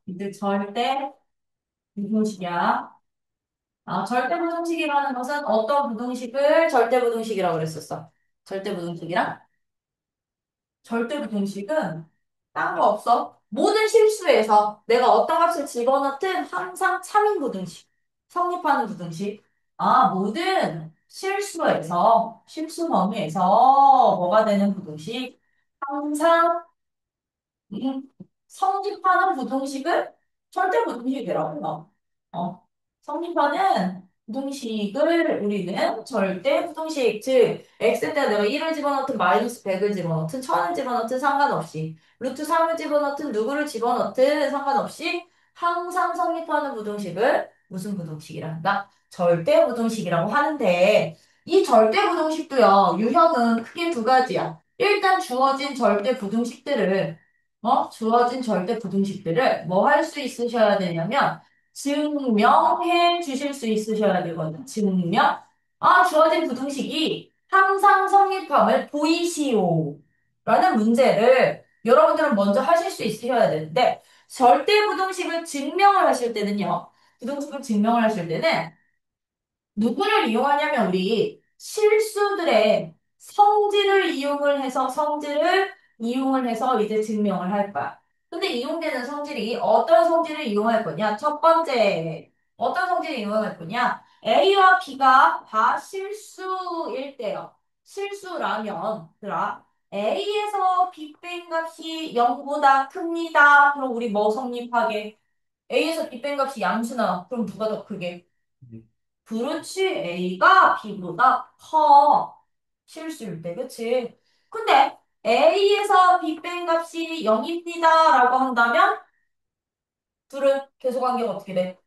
이제 절대 부등식이야. 절대 부등식이라는 것은 어떤 부등식을 절대 부등식이라고 그랬었어? 절대 부등식이랑 절대 부등식은 딴 거 없어. 모든 실수에서 내가 어떤 값을 집어넣든 항상 참인 부등식. 성립하는 부등식. 모든 실수에서, 실수 범위에서 뭐가 되는 부등식? 항상 음, 성립하는 부등식을 절대 부등식이라고 요 성립하는 부등식을 우리는 절대 부등식, 즉 x에 내가 1을 집어넣든 마이너스 100을 집어넣든 1000을 집어넣든 상관없이 루트 3을 집어넣든 누구를 집어넣든 상관없이 항상 성립하는 부등식을 무슨 부등식이라 한다? 절대 부등식이라고 하는데 이 절대 부등식도요, 유형은 크게 두 가지야. 일단 주어진 절대 부등식들을 주어진 절대 부등식들을 뭐 할 수 있으셔야 되냐면 증명해 주실 수 있으셔야 되거든. 증명. 주어진 부등식이 항상 성립함을 보이시오. 라는 문제를 여러분들은 먼저 하실 수 있으셔야 되는데 절대 부등식을 증명을 하실 때는요. 부등식을 증명을 하실 때는 누구를 이용하냐면 우리 실수들의 성질을 이용을 해서 이제 증명을 할 거야. 근데 이용되는 성질이 어떤 성질을 이용할 거냐? 첫 번째, 어떤 성질을 이용할 거냐? A와 B가 다 실수일 때요. 실수라면, 들아, A에서 B 뺀 값이 0보다 큽니다. 그럼 우리 뭐 성립하게? A에서 B 뺀 값이 양수나, 그럼 누가 더 크게? 그렇지. A가 B보다 커. 실수일 때, 그치? 근데 A에서 B 뺀 값이 0입니다. 라고 한다면 둘은 계수관계가 어떻게 돼?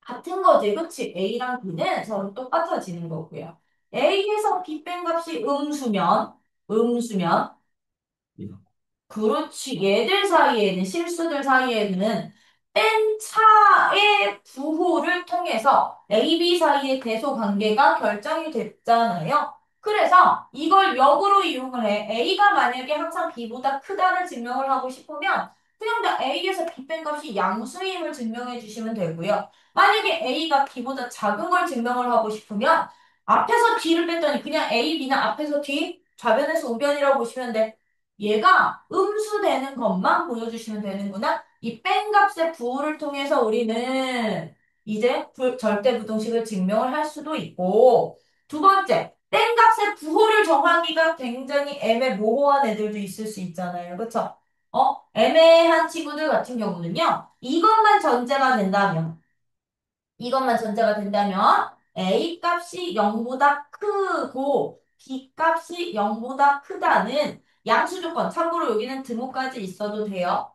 같은 거지, 그치? A랑 B는 서로 똑같아지는 거고요. A에서 B 뺀 값이 음수면, 그렇지. 얘들 사이에는, 실수들 사이에는 뺀 차의 부호를 통해서 A, B 사이의 대소 관계가 결정이 됐잖아요. 그래서 이걸 역으로 이용을 해. A가 만약에 항상 B보다 크다를 증명을 하고 싶으면 그냥 A에서 B 뺀 값이 양수임을 증명해 주시면 되고요. 만약에 A가 B보다 작은 걸 증명을 하고 싶으면 앞에서 D를 뺐더니 그냥 A, B는 앞에서 D, 좌변에서 우변이라고 보시면 돼. 얘가 음수되는 것만 보여주시면 되는구나. 이 뺀 값의 부호를 통해서 우리는 이제 절대 부등식을 증명을 할 수도 있고, 두 번째, 뺀 값의 부호를 정하기가 굉장히 애매모호한 애들도 있을 수 있잖아요. 그쵸? 애매한 친구들 같은 경우는요, 이것만 전제가 된다면 A 값이 0보다 크고 B 값이 0보다 크다는 양수 조건. 참고로 여기는 등호까지 있어도 돼요.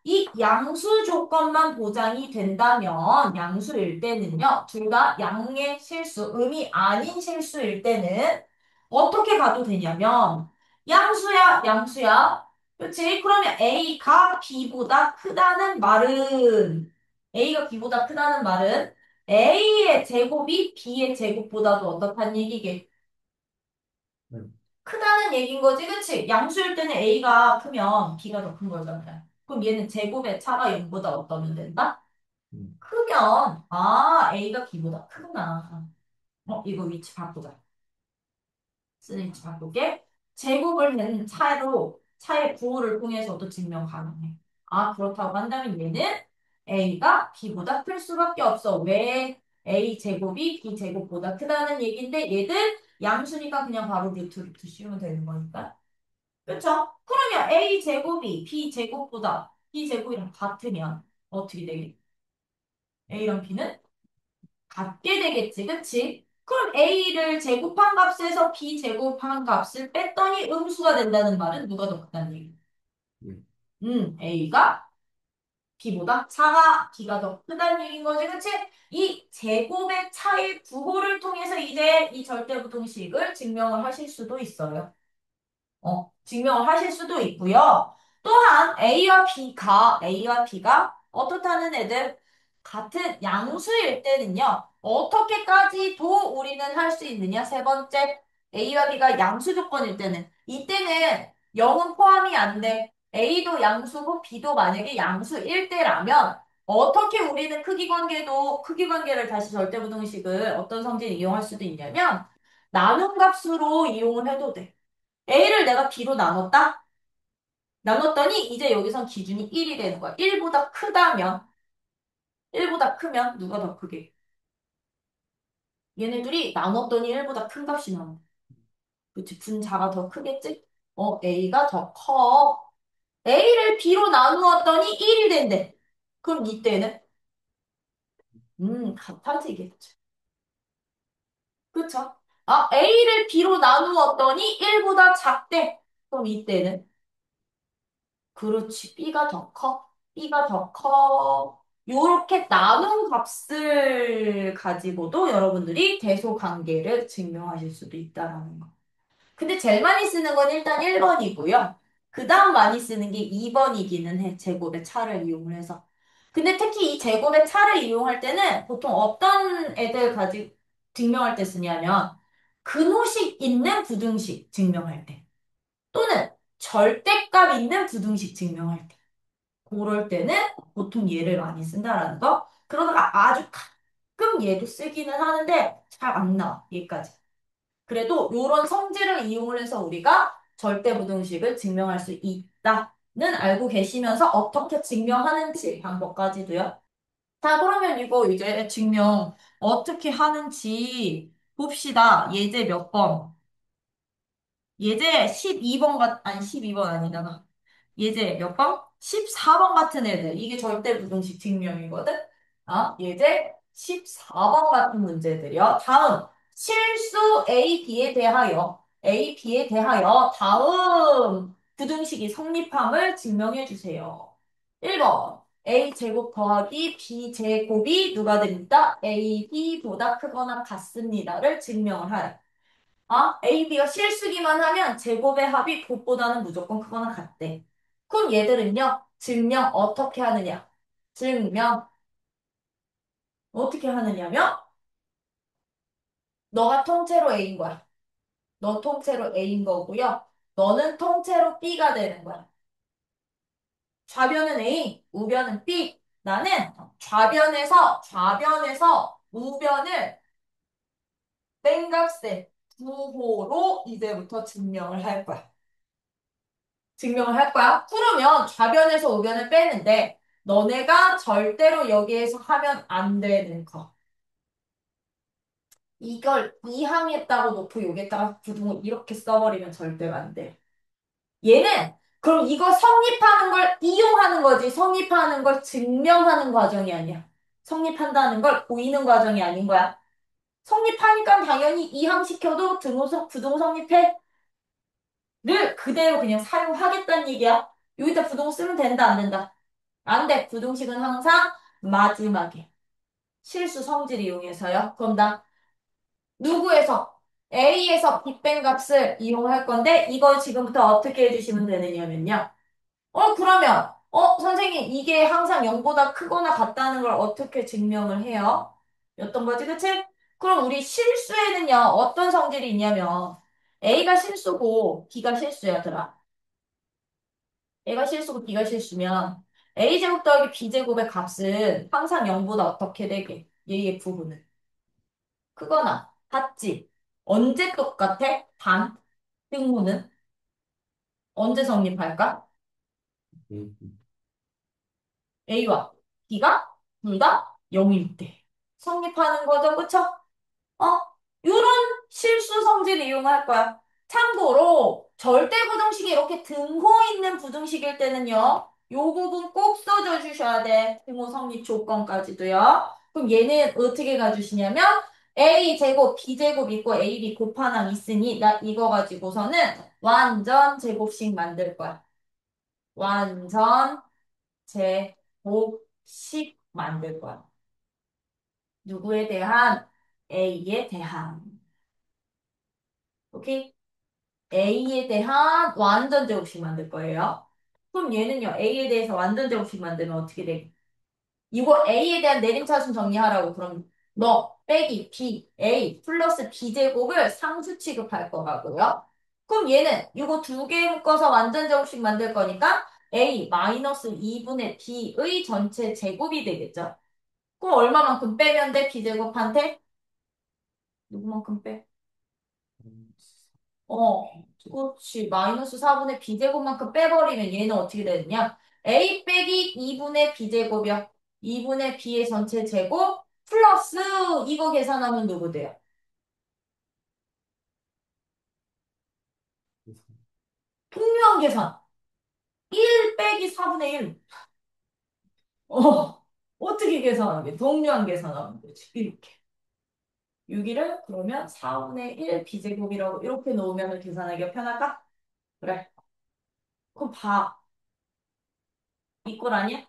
이 양수 조건만 보장이 된다면 양수일 때는요. 둘 다 양의 실수, 음이 아닌 실수일 때는 어떻게 가도 되냐면 양수야. 그렇지? 그러면 A가 B보다 크다는 말은 A의 제곱이 B의 제곱보다도 어떻다는 얘기게? 크다는 얘기인 거지, 그치? 양수일 때는 A가 크면 B가 더 큰 거잖아요. 그럼 얘는 제곱의 차가 0보다 어떠면 된다? 크면, A가 B보다 크구나. 이거 위치 바꾸자. 쓰는 위치 바꾸게. 제곱을 낸 차의 부호를 통해서도 증명 가능해. 그렇다고 한다면 얘는 A가 B보다 클 수밖에 없어. 왜? A 제곱이 B 제곱보다 크다는 얘기인데 얘들 양수니까 그냥 바로 루트 씌우면 되는 거니까. 그렇죠? 그러면 A 제곱이 B 제곱이랑 같으면 어떻게 되겠? A랑 B는 같게 되겠지, 그치? 그럼 A를 제곱한 값에서 B 제곱한 값을 뺐더니 음수가 된다는 말은 누가 더 크다는 얘기? A가 B보다 차가 B가 더 크다는 얘기인 거지, 그치? 이 제곱의 차의 부호를 통해서 이제 이 절대부등식을 증명을 하실 수도 있어요. 증명을 하실 수도 있고요. 또한 A와 B가 어떻다는 애들 같은 양수일 때는요. 어떻게까지도 우리는 할 수 있느냐? 세 번째, A와 B가 양수 조건일 때는 이때는 0은 포함이 안 돼. A도 양수고 B도 만약에 양수일 때라면 어떻게 우리는 크기 관계를 다시 절대부등식을 어떤 성질을 이용할 수도 있냐면 나눈 값으로 이용을 해도 돼. A를 내가 B로 나눴다? 나눴더니 이제 여기선 기준이 1이 되는 거야. 1보다 크다면, 1보다 크면 누가 더 크게? 얘네들이 나눴더니 1보다 큰 값이 나와. 그치? 분자가 더 크겠지? A가 더 커. A를 B로 나누었더니 1이 된대. 그럼 이때는? 같아지겠죠. 그쵸? 아, A를 B로 나누었더니 1보다 작대. 그럼 이때는? 그렇지. B가 더 커. B가 더 커. 요렇게 나눈 값을 가지고도 여러분들이 대소관계를 증명하실 수도 있다라는 거. 근데 제일 많이 쓰는 건 일단 1번이고요. 그 다음 많이 쓰는 게 2번이기는 해. 제곱의 차를 이용을 해서. 근데 특히 이 제곱의 차를 이용할 때는 보통 어떤 애들 증명할 때 쓰냐면 근호식 있는 부등식 증명할 때 또는 절대값 있는 부등식 증명할 때 그럴 때는 보통 얘를 많이 쓴다라는 거. 그러다가 아주 가끔 얘도 쓰기는 하는데 잘 안 나와. 얘까지. 그래도 이런 성질을 이용을 해서 우리가 절대부등식을 증명할 수 있다는 알고 계시면서 어떻게 증명하는지 방법까지도요. 자, 그러면 이거 이제 증명 어떻게 하는지 봅시다. 예제 몇 번? 예제 12번 아니 12번 아니잖아. 예제 몇 번? 14번 같은 애들. 이게 절대부등식 증명이거든? 예제 14번 같은 문제들이요. 다음, 실수 A, B에 대하여, A, B에 대하여 다음 부등식이 성립함을 증명해 주세요. 1번, A 제곱 더하기 B 제곱이 누가 됩니다? A, B보다 크거나 같습니다를 증명을 하라. A, B가 실수기만 하면 제곱의 합이 곱보다는 무조건 크거나 같대. 그럼 얘들은요, 증명 어떻게 하느냐? 증명 어떻게 하느냐면, 너가 통째로 A인 거야. 너 통째로 A인 거고요. 너는 통째로 B가 되는 거야. 좌변은 A, 우변은 B. 나는 좌변에서 우변을 땡 값에 부호로 이제부터 증명을 할 거야. 증명을 할 거야. 그러면 좌변에서 우변을 빼는데 너네가 절대로 여기에서 하면 안 되는 거. 이걸 이항했다고 놓고 여기다가 부등호 이렇게 써버리면 절대로 안 돼. 얘는 그럼 이거 성립하는 걸 이용하는 거지. 성립하는 걸 증명하는 과정이 아니야. 성립한다는 걸 보이는 과정이 아닌 거야. 성립하니까 당연히 이항시켜도 부등호 성립해? 를 그대로 그냥 사용하겠다는 얘기야. 여기다 부등호 쓰면 된다, 안 된다? 안 돼. 부등식은 항상 마지막에. 실수 성질 이용해서요. 그럼 나 누구에서? A에서 빅뱅 값을 이용할 건데 이걸 지금부터 어떻게 해주시면 되느냐면요. 그러면 선생님 이게 항상 0보다 크거나 같다는 걸 어떻게 증명을 해요? 였던 거지, 그치? 그럼 우리 실수에는요. 어떤 성질이 있냐면 A가 실수고 B가 실수야더라. A가 실수고 B가 실수면 A제곱 더하기 B제곱의 값은 항상 0보다 어떻게 되게? 얘의 부분은. 크거나 같지? 언제 똑같아? 등호는? 언제 성립할까? A와 B가 둘 다 0일 때. 성립하는 거죠, 그쵸? 어? 요런 실수 성질을 이용할 거야. 참고로 절대 부등식이 이렇게 등호 있는 부등식일 때는요. 요 부분 꼭 써줘 주셔야 돼. 등호 성립 조건까지도요. 그럼 얘는 어떻게 가주시냐면 A 제곱 B 제곱 있고 A, B 곱하나 있으니 나 이거 가지고서는 완전 제곱식 만들 거야. 완전 제곱식 만들 거야. 누구에 대한? A에 대한. 오케이? A에 대한 완전 제곱식 만들 거예요. 그럼 얘는요, A에 대해서 완전 제곱식 만들면 어떻게 돼? 이거 A에 대한 내림차순 정리하라고. 그럼 너 빼기 B, A 플러스 B제곱을 상수 취급할 거라고요. 그럼 얘는 이거 두 개 묶어서 완전 제곱식 만들 거니까 A 마이너스 2분의 B의 전체 제곱이 되겠죠. 그럼 얼마만큼 빼면 돼? B제곱한테? 누구만큼 빼? 어, 그렇지. 마이너스 4분의 B제곱만큼 빼버리면 얘는 어떻게 되느냐? A 빼기 2분의 B제곱이야. 2분의 B의 전체 제곱 플러스 이거 계산하면 누구 돼요? 통유한 계산. 1 빼기 4분의 1. 어떻게 계산하게? 동류한 계산하면 되지. 이렇게. 6일을 그러면 4분의 1 B제곱이라고 이렇게 놓으면 계산하기가 편할까? 그래. 그럼 봐. 이 꼴 아니야?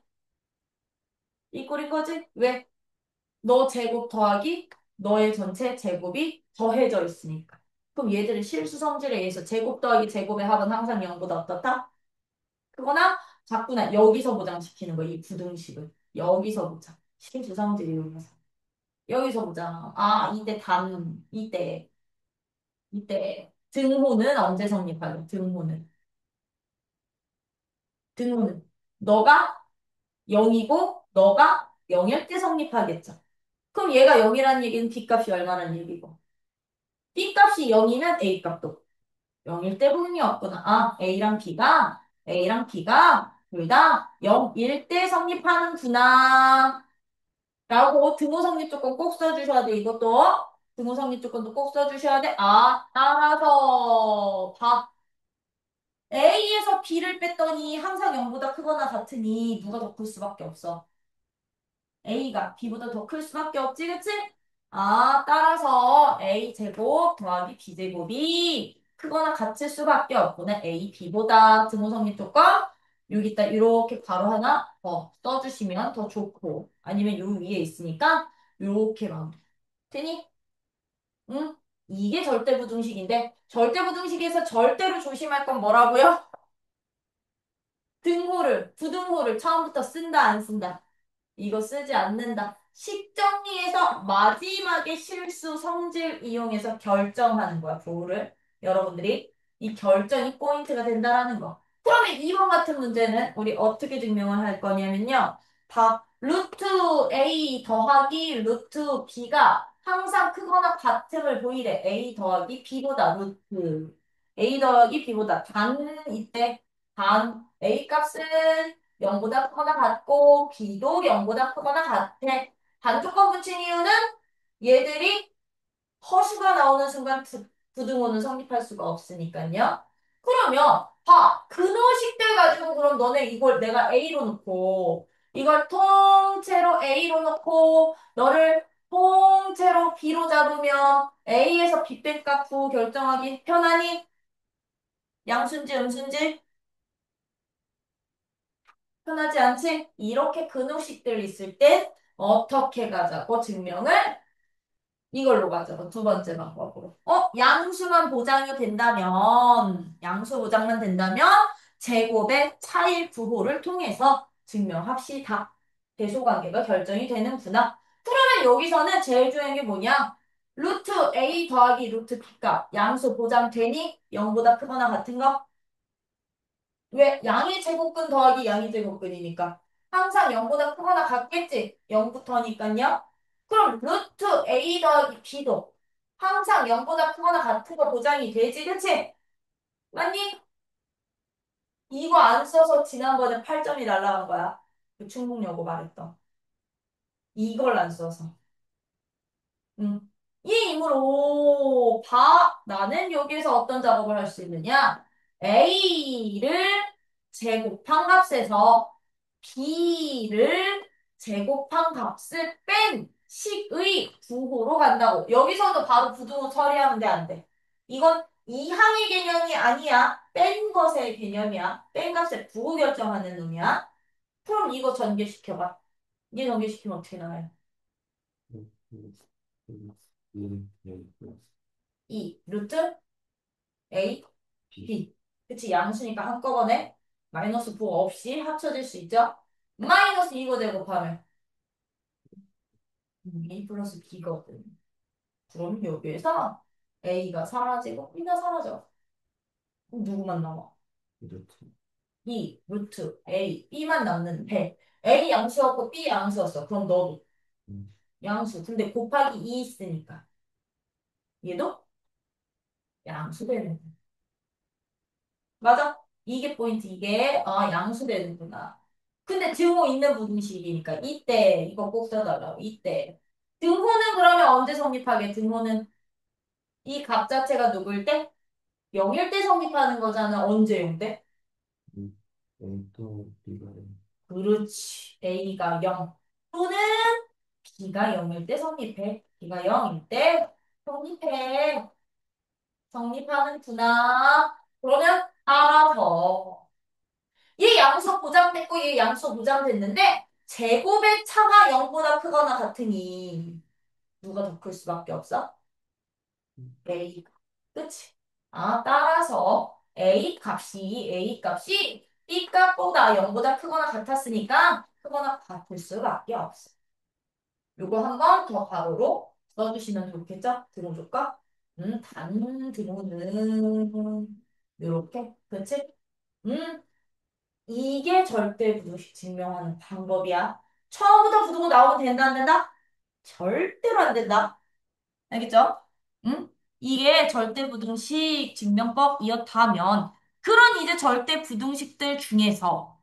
이 꼴인 거지? 왜? 너 제곱 더하기 너의 전체 제곱이 더해져 있으니까. 그럼 얘들의 실수 성질에 의해서 제곱 더하기 제곱의 합은 항상 0보다 어떻다? 그거나 작구나 여기서 보장시키는 거, 이 부등식을. 여기서 보장. 실수 성질 이용해서. 여기서 보자. 아, 이때 등호는 언제 성립하냐? 등호는 너가 0이고 너가 0일 때 성립하겠죠. 그럼 얘가 0이라는 얘기는 B값이 얼마라는 얘기고. B값이 0이면 A값도 0일 때 부분이 없구나. 아, A랑 B가 둘 다 0일 때 성립하는구나. 라고 등호 성립 조건 꼭 써주셔야 돼. 이것도 등호 성립 조건도 꼭 써주셔야 돼. 아, 따라서 봐. A에서 B를 뺐더니 항상 0보다 크거나 같으니 누가 더 클 수밖에 없어. A가 B보다 더 클 수밖에 없지, 그치? 아, 따라서 A 제곱 더하기 B 제곱이 크거나 같을 수밖에 없구나. A, B보다 등호성립 조건 여기다 이렇게 괄호 하나 더 써주시면 더 좋고 아니면 요 위에 있으니까 요렇게만 되니? 응? 이게 절대부등식인데 절대부등식에서 절대로 조심할 건 뭐라고요? 부등호를 처음부터 쓴다, 안 쓴다? 이거 쓰지 않는다. 식정리에서 마지막에 실수 성질 이용해서 결정하는 거야, 부호를. 여러분들이. 이 결정이 포인트가 된다라는 거. 그러면 이번 같은 문제는 우리 어떻게 증명을 할 거냐면요. 루트 A 더하기 루트 B가 항상 크거나 같음을 보이래. A 더하기 B보다 루트. A 더하기 B보다 이때 A 값은 0보다 크거나 같고 B도 0보다 크거나 같아. 반조건 붙인 이유는 얘들이 허수가 나오는 순간 부등호는 성립할 수가 없으니까요. 그러면 근호식들 가지고 그럼 너네 이걸 내가 A로 놓고 이걸 통째로 A로 놓고 너를 통째로 B로 잡으면 A에서 B 뺀 값 구 결정하기 편하니? 양순지 음순지? 편하지 않지? 이렇게 근호식들 있을 땐 어떻게 가자고 증명을 이걸로 가자고 두 번째 방법으로. 양수 보장만 된다면 제곱의 차일 부호를 통해서 증명합시다. 대소관계가 결정이 되는구나. 그러면 여기서는 제일 중요한 게 뭐냐? 루트 A 더하기 루트 B값 양수 보장되니? 0보다 크거나 같은 거? 왜? 양의 제곱근 더하기 양의 제곱근이니까. 항상 0보다 크거나 같겠지? 0부터니까요. 그럼 루트 A 더하기 B도 항상 0보다 크거나 같은 거 보장이 되지, 그치? 맞니? 이거 안 써서 지난번에 8점이 날라간 거야. 그 충북여고 말했던. 이걸 안 써서. 음. 이 이므로 나는 여기에서 어떤 작업을 할 수 있느냐? A를 제곱한 값에서 B를 제곱한 값을 뺀 식의 부호로 간다고. 여기서도 바로 부등호 처리하면 돼, 안 돼? 이건 이항의 개념이 아니야. 뺀 것의 개념이야. 뺀 값의 부호 결정하는 놈이야. 그럼 이거 전개시켜봐. 이게 전개시키면 어떻게 나와요? 2 루트 A B. 그치, 양수니까 한꺼번에 마이너스 부호 없이 합쳐질 수 있죠? 마이너스 이거 제곱하면 A 플러스 B거든. 그럼 여기에서 A가 사라지고 B가 사라져. 그럼 누구만 남아? 2 루트 A B만 남는 배. A 양수였고 B 양수였어. 그럼 너도 음, 양수. 근데 곱하기 2 있으니까 얘도 양수되는 거야. 맞아? 이게 포인트. 이게 양수되는구나. 근데 등호 있는 부등식이니까 이때 이거 꼭 써달라고. 이때 등호는 그러면 언제 성립하게? 등호는 이 값 자체가 누구일 때? 0일 때 성립하는 거잖아. 언제 0 때? 또 B가 그렇지. A가 0 또는 B가 0일 때 성립해. B가 0일 때 성립해. 성립하는구나. 그러면 따라서 얘 양수 보장됐고 얘 양수 보장됐는데 제곱의 차가 0보다 크거나 같으니 누가 더 클 수밖에 없어? A가. 그치? 따라서 A 값이 B 값보다 0보다 크거나 같았으니까 크거나 같을 수밖에 없어. 요거 한 번 더 바로로 써주시면 좋겠죠? 들어줄까? 단 들어오는 요렇게. 그치? 음, 이게 절대 부등식 증명하는 방법이야. 처음부터 부등호 나오면 된다, 안 된다? 절대로 안 된다. 알겠죠? 응? 이게 절대 부등식 증명법이었다면, 그런 이제 절대 부등식들 중에서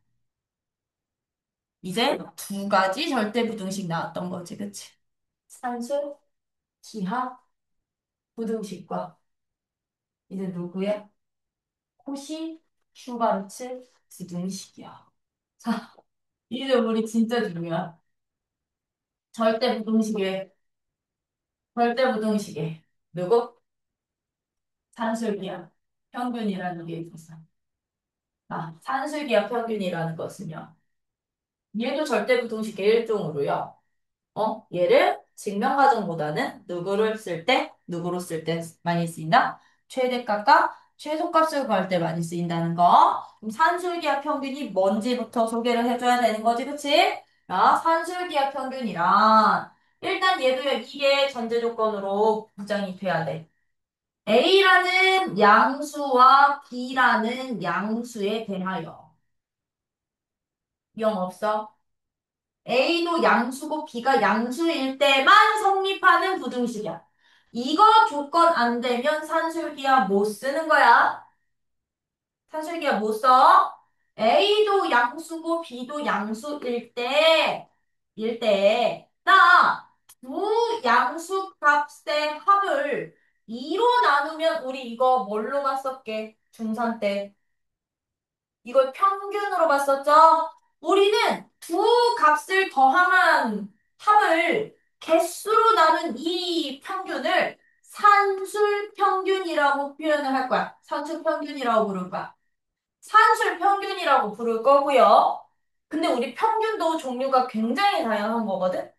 이제 두 가지 절대 부등식 나왔던 거지, 그치? 산수, 기하, 부등식과 이제 누구야? 코시, 슈바르츠, 부등식이야. 자, 이제 우리 진짜 중요한 절대 부등식의 절대 부등식의 누구? 산술기하 평균이라는 게 있었어. 산술기하 평균이라는 것은요. 얘도 절대 부등식의 일종으로요. 얘를 증명 과정보다는 누구로 쓸 때 많이 쓰인다? 최대값과 최소값을 구할 때 많이 쓰인다는 거. 그럼 산술기하 평균이 뭔지부터 소개를 해줘야 되는 거지, 그치? 산술기하 평균이란 일단 얘도요, 이게 전제 조건으로 보장이 돼야 돼. A라는 양수와 B라는 양수에 대하여 0 없어. A도 양수고 B가 양수일 때만 성립하는 부등식이야. 이거 조건 안 되면 산술기하 못 쓰는 거야. 산술기하 못 써. A도 양수고 B도 양수일 나 두 양수 값의 합을 2로 나누면 우리 이거 뭘로 봤었게? 중3 때. 이걸 평균으로 봤었죠? 우리는 두 값을 더하면 합을 개수로 나눈 이 평균을 산술 평균이라고 표현을 할 거야. 산술 평균이라고 부를 거야. 산술 평균이라고 부를 거고요. 근데 우리 평균도 종류가 굉장히 다양한 거거든?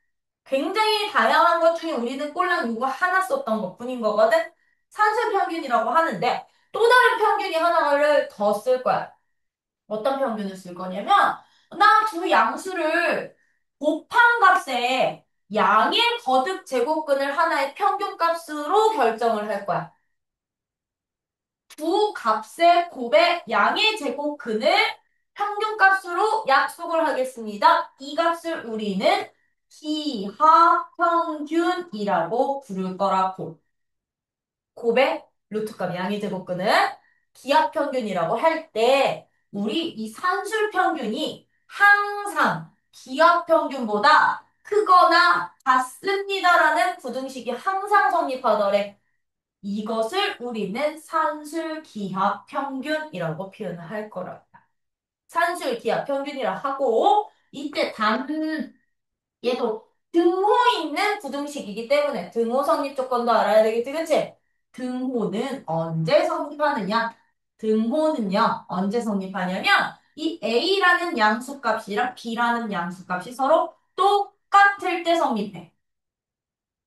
굉장히 다양한 것 중에 우리는 꼴랑 이거 하나 썼던 것뿐인 거거든? 산술 평균이라고 하는데 또 다른 평균이 하나를 더 쓸 거야. 어떤 평균을 쓸 거냐면, 나 두 양수를 곱한 값에 양의 거듭 제곱근을 하나의 평균값으로 결정을 할 거야. 두 값의 곱의 양의 제곱근을 평균값으로 약속을 하겠습니다. 이 값을 우리는 기하평균이라고 부를 거라고. 곱의 루트값 양의 제곱근을 기하평균이라고 할 때 우리 이 산술평균이 항상 기하평균보다 크거나 같습니다라는 부등식이 항상 성립하더래. 이것을 우리는 산술기하평균이라고 표현을 할 거라. 산술기하평균이라 하고 이때 단 얘도 등호 있는 부등식이기 때문에 등호 성립 조건도 알아야 되겠지, 그치? 등호는 언제 성립하느냐? 등호는요, 언제 성립하냐면, 이 A라는 양수값이랑 B라는 양수값이 서로 똑같을 때 성립해.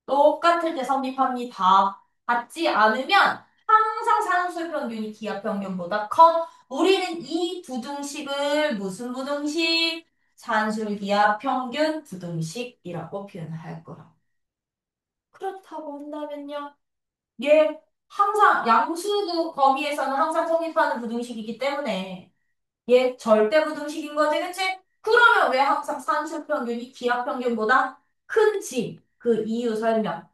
똑같을 때 성립합니다. 같지 않으면 항상 산술 평균이 기하 평균보다 커. 우리는 이 부등식을 무슨 부등식? 산술 기하 평균 부등식이라고 표현할 거라. 그렇다고 한다면요. 얘 항상 양수구 범위에서는 항상 성립하는 부등식이기 때문에 얘 절대부등식인 거지, 그치? 그러면 왜 항상 산술평균이 기하평균보다 큰지 그 이유 설명,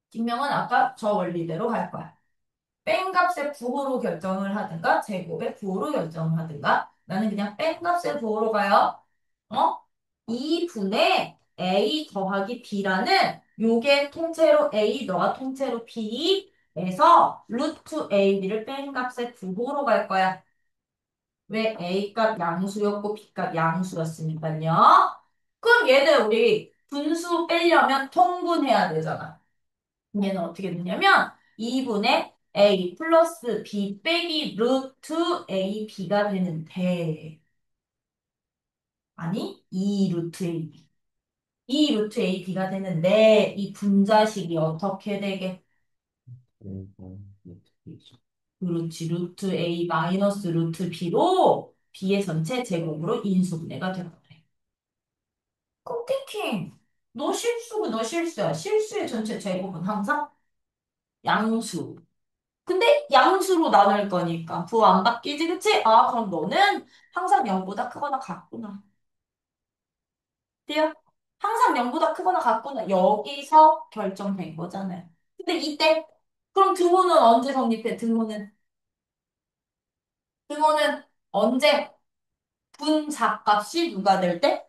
증명은 아까 저 원리대로 할 거야. 뺀값의 부호로 결정을 하든가 제곱의 부호로 결정을 하든가 나는 그냥 뺀값의 부호로 가요. 어? 2분의 a 더하기 b라는 요게 통째로 a 너가 통째로 b에서 루트 ab를 뺀값의 부호로 갈 거야. 왜 A값 양수였고 B값 양수였으니까요. 그럼 얘는 우리 분수 빼려면 통분해야 되잖아. 얘는 어떻게 되냐면 2분의 A 플러스 B 빼기 루트 AB가 되는데 아니 2 루트 AB 2 루트 AB가 되는데 이 분자식이 어떻게 되게 그렇지 루트 A 마이너스 루트 B로 B의 전체 제곱으로 인수분해가 되거든. 콩티킹. 너 실수고 너 실수야. 실수의 전체 제곱은 항상 양수. 근데 양수로 나눌 거니까 부호 안 바뀌지, 그치? 아, 그럼 너는 항상 0보다 크거나 같구나. 돼요? 항상 0보다 크거나 같구나. 여기서 결정된 거잖아요. 근데 이때 그럼 등호는 언제 성립해? 등호는 언제 분자값이 누가 될 때?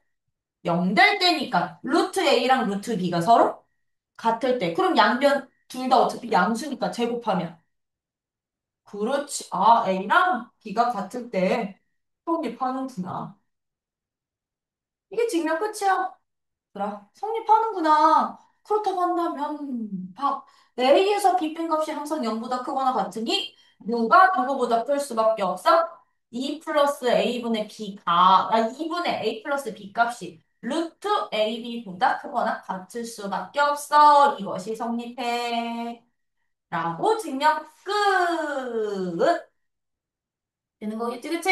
0 될 때니까 루트 A랑 루트 B가 서로 같을 때. 그럼 양변 둘 다 어차피 양수니까 제곱하면. 그렇지. 아, A랑 B가 같을 때 성립하는구나. 이게 증명 끝이야. 그래. 성립하는구나. 그렇다고 한다면, A에서 B 뺀 값이 항상 0보다 크거나 같으니, 누가 누구보다 클 수밖에 없어? 2 플러스 A분의 B가, 2분의 A 플러스 B 값이 루트 AB보다 크거나 같을 수밖에 없어. 이것이 성립해. 라고 증명 끝! 되는 거겠지, 그치?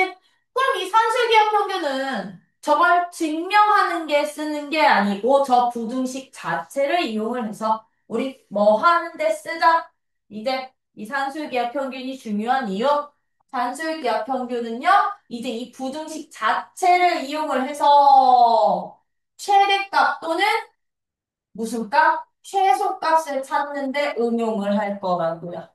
그럼 이 산술기하 평균은 저걸 증명하는 게 쓰는 게 아니고 저 부등식 자체를 이용을 해서 우리 뭐 하는데 쓰자. 이제 이 산술기하 평균이 중요한 이유. 산술기하 평균은요, 이제 이 부등식 자체를 이용을 해서 최대값 또는 무슨 값? 최소값을 찾는데 응용을 할 거라고요.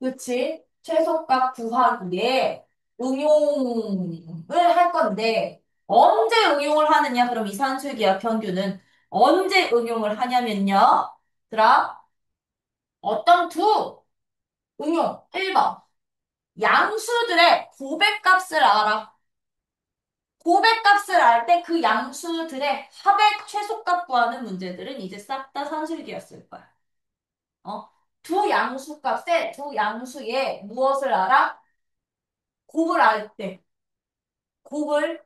그치? 최소값 구하기에 응용을 할 건데, 언제 응용을 하느냐? 그럼 이산수기하 평균은 언제 응용을 하냐면요. 들아, 어떤 두 응용 1번. 양수들의 고백값을 알아. 고백값을 알 때 그 양수들의 합의 최소값 구하는 문제들은 이제 싹 다 산술기였을 거야. 어? 두 양수의 무엇을 알아? 곱을 알 때. 곱을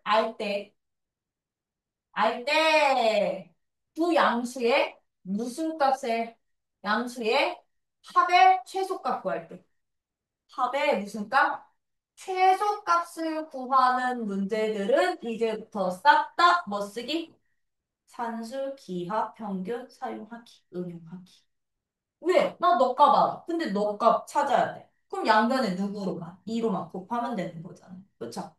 알 때, 두 양수의 무슨 값의 양수의 합의 최소값 구할 때. 합의 무슨 값? 최소값을 구하는 문제들은 이제부터 싹 다 뭐 쓰기? 산술, 기하, 평균 사용하기, 응용하기. 왜? 나 너 값 알아. 근데 너 값 찾아야 돼. 그럼 양변에 누구로만? 2로만 곱하면 되는 거잖아. 그쵸?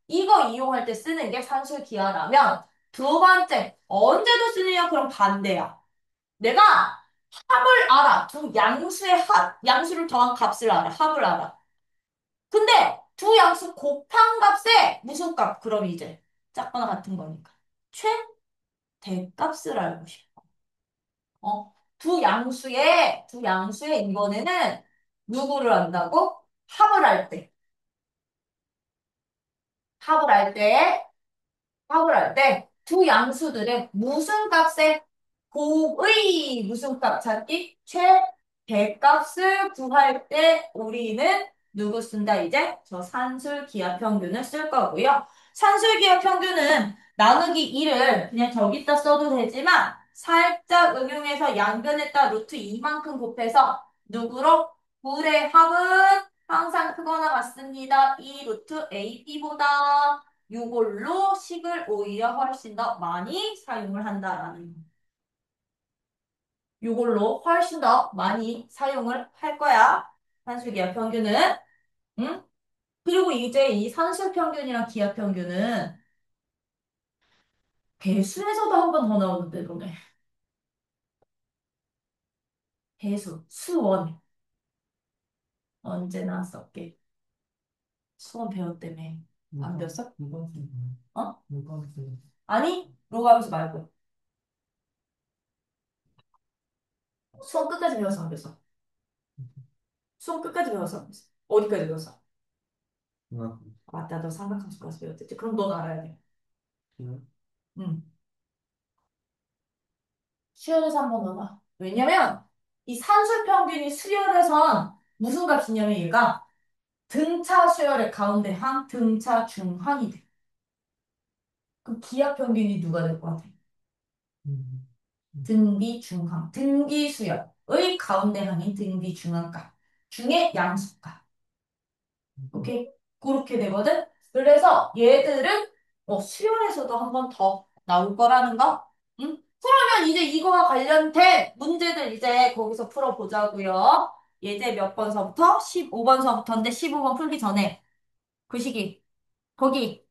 이거 이용할 때 쓰는 게 산술기하라면 두 번째, 언제도 쓰느냐? 그럼 반대야. 내가 합을 알아. 두 양수의 양수를 더한 값을 알아. 합을 알아. 근데 두 양수 곱한 값에 무슨 값? 그럼 이제 작거나 같은 거니까. 최대값을 알고 싶어. 두 양수의 이번에는 누구를 한다고? 합을 할 때. 합을 할 때. 합을 할 때 두 양수들의 무슨 값에 곱의 무슨 값 찾기? 최대값을 구할 때 우리는 누구 쓴다 이제? 저 산술기하평균을 쓸 거고요. 산술기하평균은 나누기 2를 그냥 저기다 써도 되지만 살짝 응용해서 양변에다 루트 2만큼 곱해서 누구로? 불의 합은 항상 크거나 같습니다. 이 루트 AB보다 이걸로 식을 오히려 훨씬 더 많이 사용을 한다라는 이걸로 훨씬 더 많이 사용을 할 거야. 산술기하 평균은 응? 그리고 이제 이 산술평균이랑 기하평균은 배수에서도 한 번 더 나오는데, 너네. 배수, 수원. 언제 나왔었게? 수원 배웠다며. 안 배웠어? 어? 아니, 로가면서 말고. 수원 끝까지 배웠어, 안 배웠어? 수업 끝까지 배웠어? 안 배웠어? 어디까지 배웠어? 맞다, 너 삼각함수까지 배웠지. 그럼 넌 알아야 돼. 응. 수열에서 한번 넣어봐. 왜냐면 이 산술평균이 수열에선 무슨 값이냐면 얘가 등차 수열의 가운데 항, 등차 중항이 돼. 그럼 기하평균이 누가 될 것 같아? 등비 중항. 등비 수열의 가운데 항인 등비 중항값. 중의 양수값. 오케이? 그렇게 되거든? 그래서 얘들은 수열에서도 한 번 더 나올 거라는 거. 응? 그러면 이제 이거와 관련된 문제들 이제 거기서 풀어보자고요. 예제 몇 번서부터? 15번서부터인데 15번 풀기 전에 그 시기 거기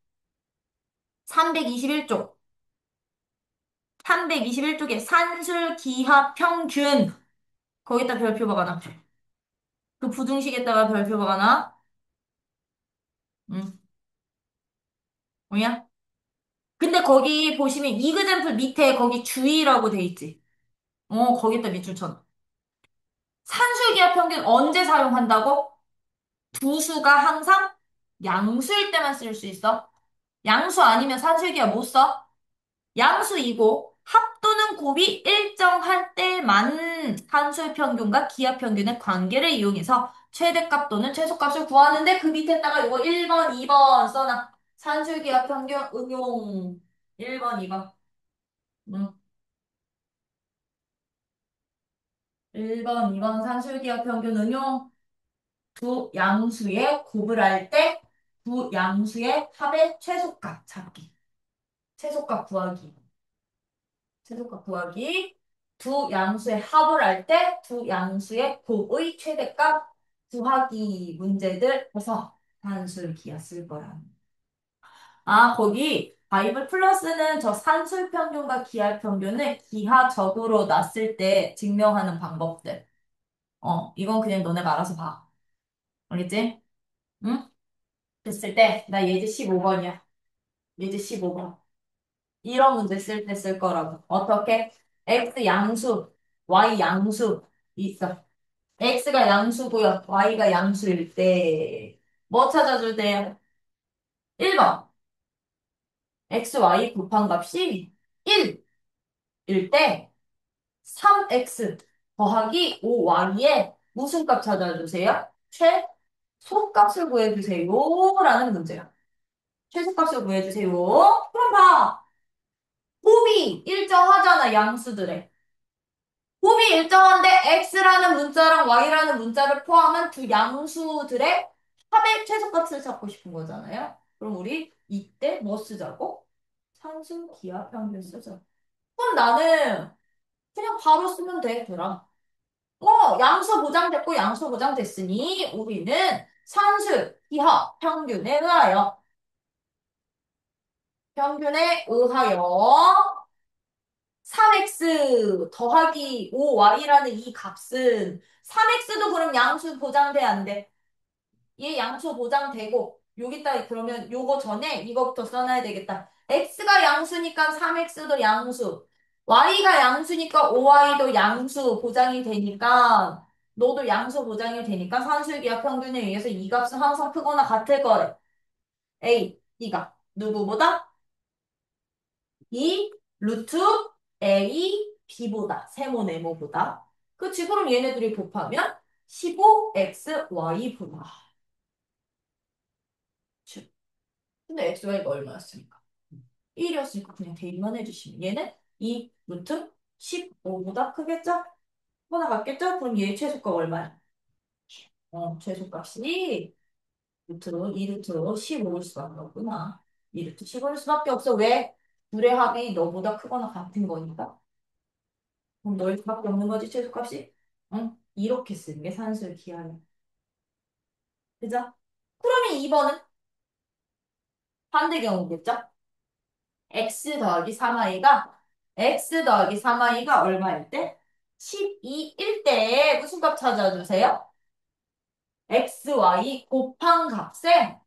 321쪽 321쪽에 산술기하평균 거기다 별표 박아놔. 그 부등식에다가 별표 박아놔. 응. 뭐야? 근데 거기 보시면 이그젠플 밑에 거기 주의라고 돼 있지. 거기다 밑줄 쳐. 산술기하 평균 언제 사용한다고? 두 수가 항상 양수일 때만 쓸 수 있어. 양수 아니면 산술기하 못 써. 양수이고 합 또는 곱이 일정할 때만 산술 평균과 기하 평균의 관계를 이용해서 최대값 또는 최소값을 구하는데 그 밑에다가 이거 1번, 2번 써놔. 산술기하 평균 응용 1번, 2번. 응. 1번, 2번 산술기하 평균 응용 두 양수의 곱을 할 때 두 양수의 합의 최소값 찾기. 최소값 구하기. 최소값 구하기. 두 양수의 합을 할 때 두 양수의 곱의 최대값 구하기 문제들 해서 산술기하 쓸 거야. 아, 거기 바이블 플러스는 저 산술 평균과 기하 평균을 기하적으로 놨을 때 증명하는 방법들. 이건 그냥 너네가 알아서 봐. 알겠지? 응? 됐을 때, 나 예제 15번이야. 예제 15번. 이런 문제 쓸 때 쓸 거라고. 어떻게? x 양수, y 양수 있어. x가 양수고요. y가 양수일 때. 뭐 찾아줄 때? 1번. x, y 곱한 값이 1일 때 3x 더하기 5y에 무슨 값 찾아주세요? 최소값을 구해주세요. 라는 문제야. 최소값을 구해주세요. 그럼 봐. 곱이 일정하잖아, 양수들의. 곱이 일정한데 x라는 문자랑 y라는 문자를 포함한 두 양수들의 합의 최소값을 찾고 싶은 거잖아요. 그럼 우리 이때 뭐 쓰자고? 상수 기하 평균 쓰자. 그럼 나는 그냥 바로 쓰면 돼, 얘들아. 양수 보장됐고 양수 보장됐으니 우리는 산수 기하 평균에 의하여 3x 더하기 5y라는 이 값은 3x도 그럼 양수 보장돼 안 돼? 얘 양수 보장되고 여기다 그러면 요거 전에 이거부터 써놔야 되겠다. x가 양수니까 3x도 양수, y가 양수니까 5y도 양수 보장이 되니까 너도 양수 보장이 되니까 산술기하 평균에 의해서 이 값은 항상 크거나 같을 거래. A, B가 누구보다? 이 루트 A, B보다, 세모 네모보다. 그치? 그럼 얘네들이 곱하면 15X, Y보다. 그치? 근데 X, Y가 얼마였습니까? 1이었으니까 그냥 대입만 해주시면 얘는 2 루트 15보다 크겠죠? 하나 같겠죠? 그럼 얘 최소값 얼마야? 최소값이 루트 2 루트 15일 수밖에 없구나. 2 루트 15일 수밖에 없어. 왜? 둘의 합이 너보다 크거나 같은 거니까. 그럼 너희 수밖에 없는 거지, 최소값이? 응? 이렇게 쓰는 게 산술 기하야. 그죠? 그러면 2번은 반대 경우겠죠? x 더하기 3i가 얼마일 때? 12일 때 무슨 값 찾아주세요? xy 곱한 값의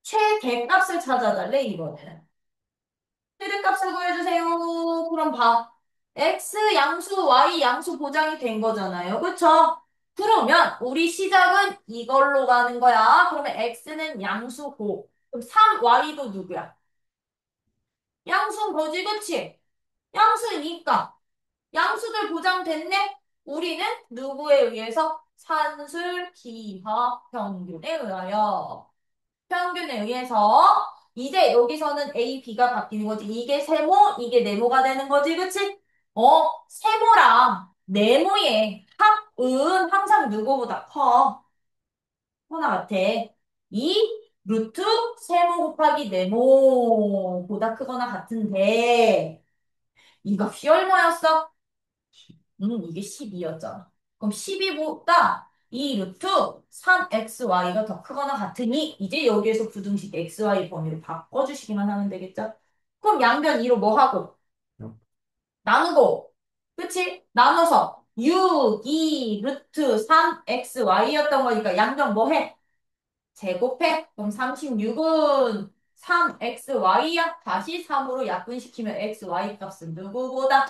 최대값을 찾아달래, 이번에는. 최대값을 구해주세요. 그럼 봐. x 양수, y 양수 보장이 된 거잖아요. 그쵸? 그러면 우리 시작은 이걸로 가는 거야. 그러면 x는 양수고, 그럼 3y도 누구야? 양수인 거지, 그치? 양수니까. 양수들 보장됐네? 우리는 누구에 의해서? 산술, 기하, 평균에 의하여. 평균에 의해서 이제 여기서는 A, B가 바뀌는 거지. 이게 세모, 이게 네모가 되는 거지, 그치? 세모랑 네모의 합은 항상 누구보다 커. 코나 같아. 이 루트 세모 곱하기 네모보다 크거나 같은데 이 값이 얼마였어? 이게 12였잖아. 그럼 12보다 이 루트 3xy가 더 크거나 같으니 이제 여기에서 부등식 xy 범위로 바꿔주시기만 하면 되겠죠? 그럼 양변 2로 뭐 하고? 나누고. 그치? 나눠서 6, 2, 루트 3xy였던 거니까 양변 뭐 해? 제곱해? 그럼 36은 3xy야? 다시 3으로 약분시키면 xy 값은 누구보다?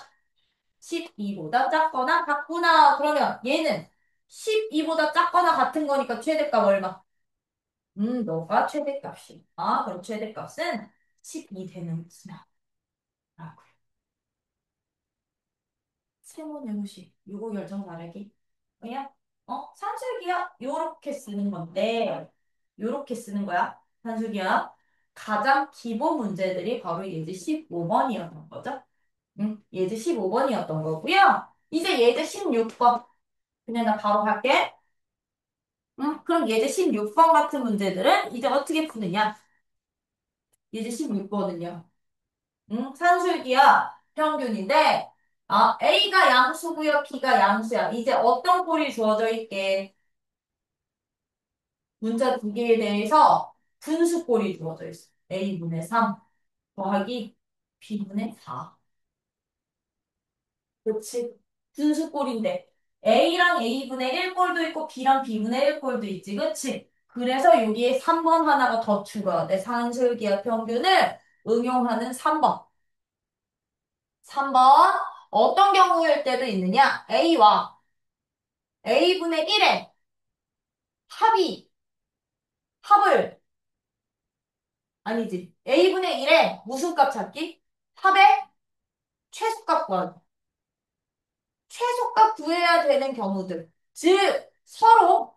12보다 작거나 같구나. 그러면 얘는 12보다 작거나 같은 거니까 최대값 얼마? 너가 최대값이. 그럼 최대값은 12 되는구나. 라고. 세모내무식. 요거 결정 잘하기. 그냥, 산술기야? 요렇게 쓰는 건데, 요렇게 쓰는 거야. 산술기야. 가장 기본 문제들이 바로 예제 15번이었던 거죠. 응? 예제 15번이었던 거고요. 이제 예제 16번. 그냥 나 바로 갈게. 응? 그럼 예제 16번 같은 문제들은 이제 어떻게 푸느냐? 예제 16번은요. 응? 산술기야 평균인데 A가 양수고요, B가 양수야. 이제 어떤 꼴이 주어져 있게 문자 두 개에 대해서 분수꼴이 주어져 있어. A분의 3 더하기 B분의 4. 그치? 분수꼴인데 A랑 A분의 1꼴도 있고 B랑 B분의 1꼴도 있지. 그치? 그래서 여기에 3번 하나가 더 추가돼. 산술기하 평균을 응용하는 3번. 3번. 어떤 경우일 때도 있느냐? A와 A분의 1의 합이, 합을, 아니지. A분의 1의 무슨 값 찾기? 합의 최소값 구하기. 최소값 구해야 되는 경우들. 즉, 서로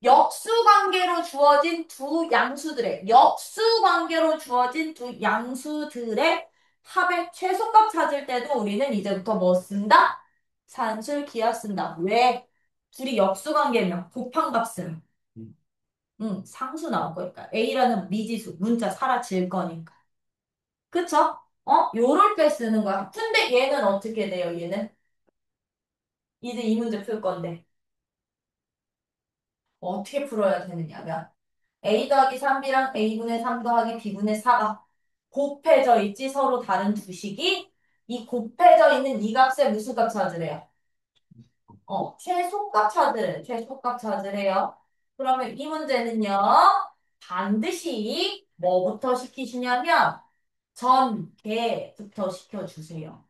역수 관계로 주어진 두 양수들의 합의 최소값 찾을 때도 우리는 이제부터 뭐 쓴다? 산술 기하 쓴다. 왜? 둘이 역수 관계면 곱한 값은 상수 나올 거니까. A라는 미지수, 문자 사라질 거니까. 그쵸? 요럴 때 쓰는 거야. 근데 얘는 어떻게 돼요, 얘는? 이제 이 문제 풀 건데. 어떻게 풀어야 되느냐면 A 더하기 3B랑 A분의 3 더하기 B분의 4가 곱해져 있지 서로 다른 두 식이 이 곱해져 있는 이 값의 무슨 값 찾으래요? 최소값 찾으래요. 최소값 찾으래요. 그러면 이 문제는요 반드시 뭐부터 시키시냐면 전개부터 시켜주세요.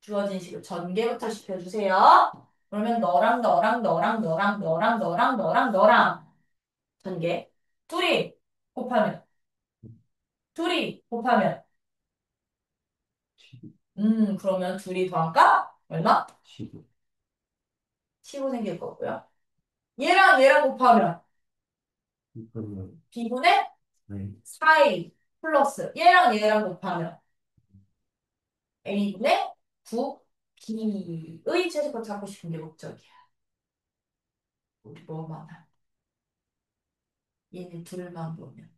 주어진 식을 전개부터 시켜주세요. 그러면 너랑 전개 둘이 곱하면 둘이 곱하면 그러면 둘이 더할까? 얼마? 15 생길 거고요. 얘랑 곱하면 b분의 4a 플러스 얘랑 곱하면 a분의 9b의 최소값 찾고 싶은 게 목적이야. 우리 뭐만 하 얘는 둘만 보면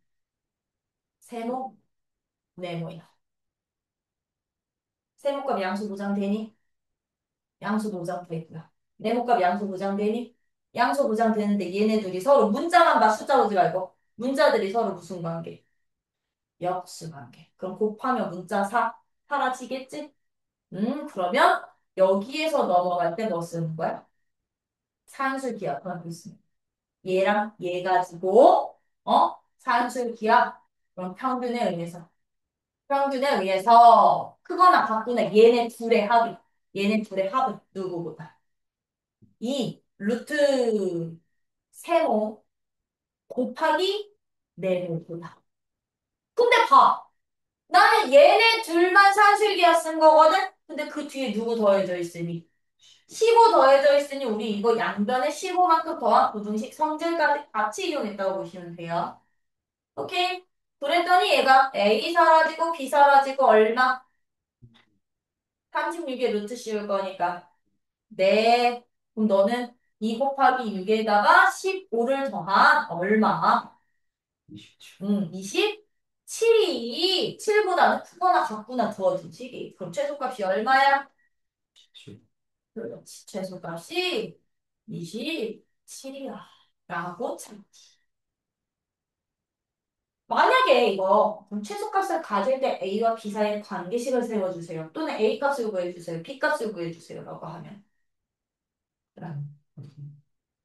세모, 네모야. 세모값 양수 보장되니? 양수 보장되고요. 네모값 양수 보장되니? 양수 보장되는데 얘네 둘이 서로 문자만 봐 숫자 보지 말고 문자들이 서로 무슨 관계? 역수 관계. 그럼 곱하면 문자 사라지겠지? 그러면 여기에서 넘어갈 때 뭐 쓰는 거야? 산술 기하하고 있습니다. 얘랑 얘 가지고 산술 기하 그럼 평균에 의해서 크거나 같거나 얘네 둘의 합이 누구보다 이 루트 세모 곱하기 네모보다. 근데 봐. 나는 얘네 둘만 산술기하 쓴 거거든? 근데 그 뒤에 누구 더해져 있으니? 15 더해져 있으니 우리 이거 양변에 15만큼 더한 부등식 성질까지 같이 이용했다고 보시면 돼요. 오케이? 그랬더니 얘가 A 사라지고 B 사라지고 얼마? 36에 루트 씌울 거니까. 네. 그럼 너는 2 곱하기 6에다가 15를 더한 얼마? 27이 7보다는 크거나 같구나 두어지지. 그럼 최소값이 얼마야? 그렇지. 최소값이 27이야. 라고 찾지. 만약에 이거 그럼 최소값을 가질 때 A와 B 사이의 관계식을 세워주세요. 또는 A 값을 구해주세요. B 값을 구해주세요. 라고 하면.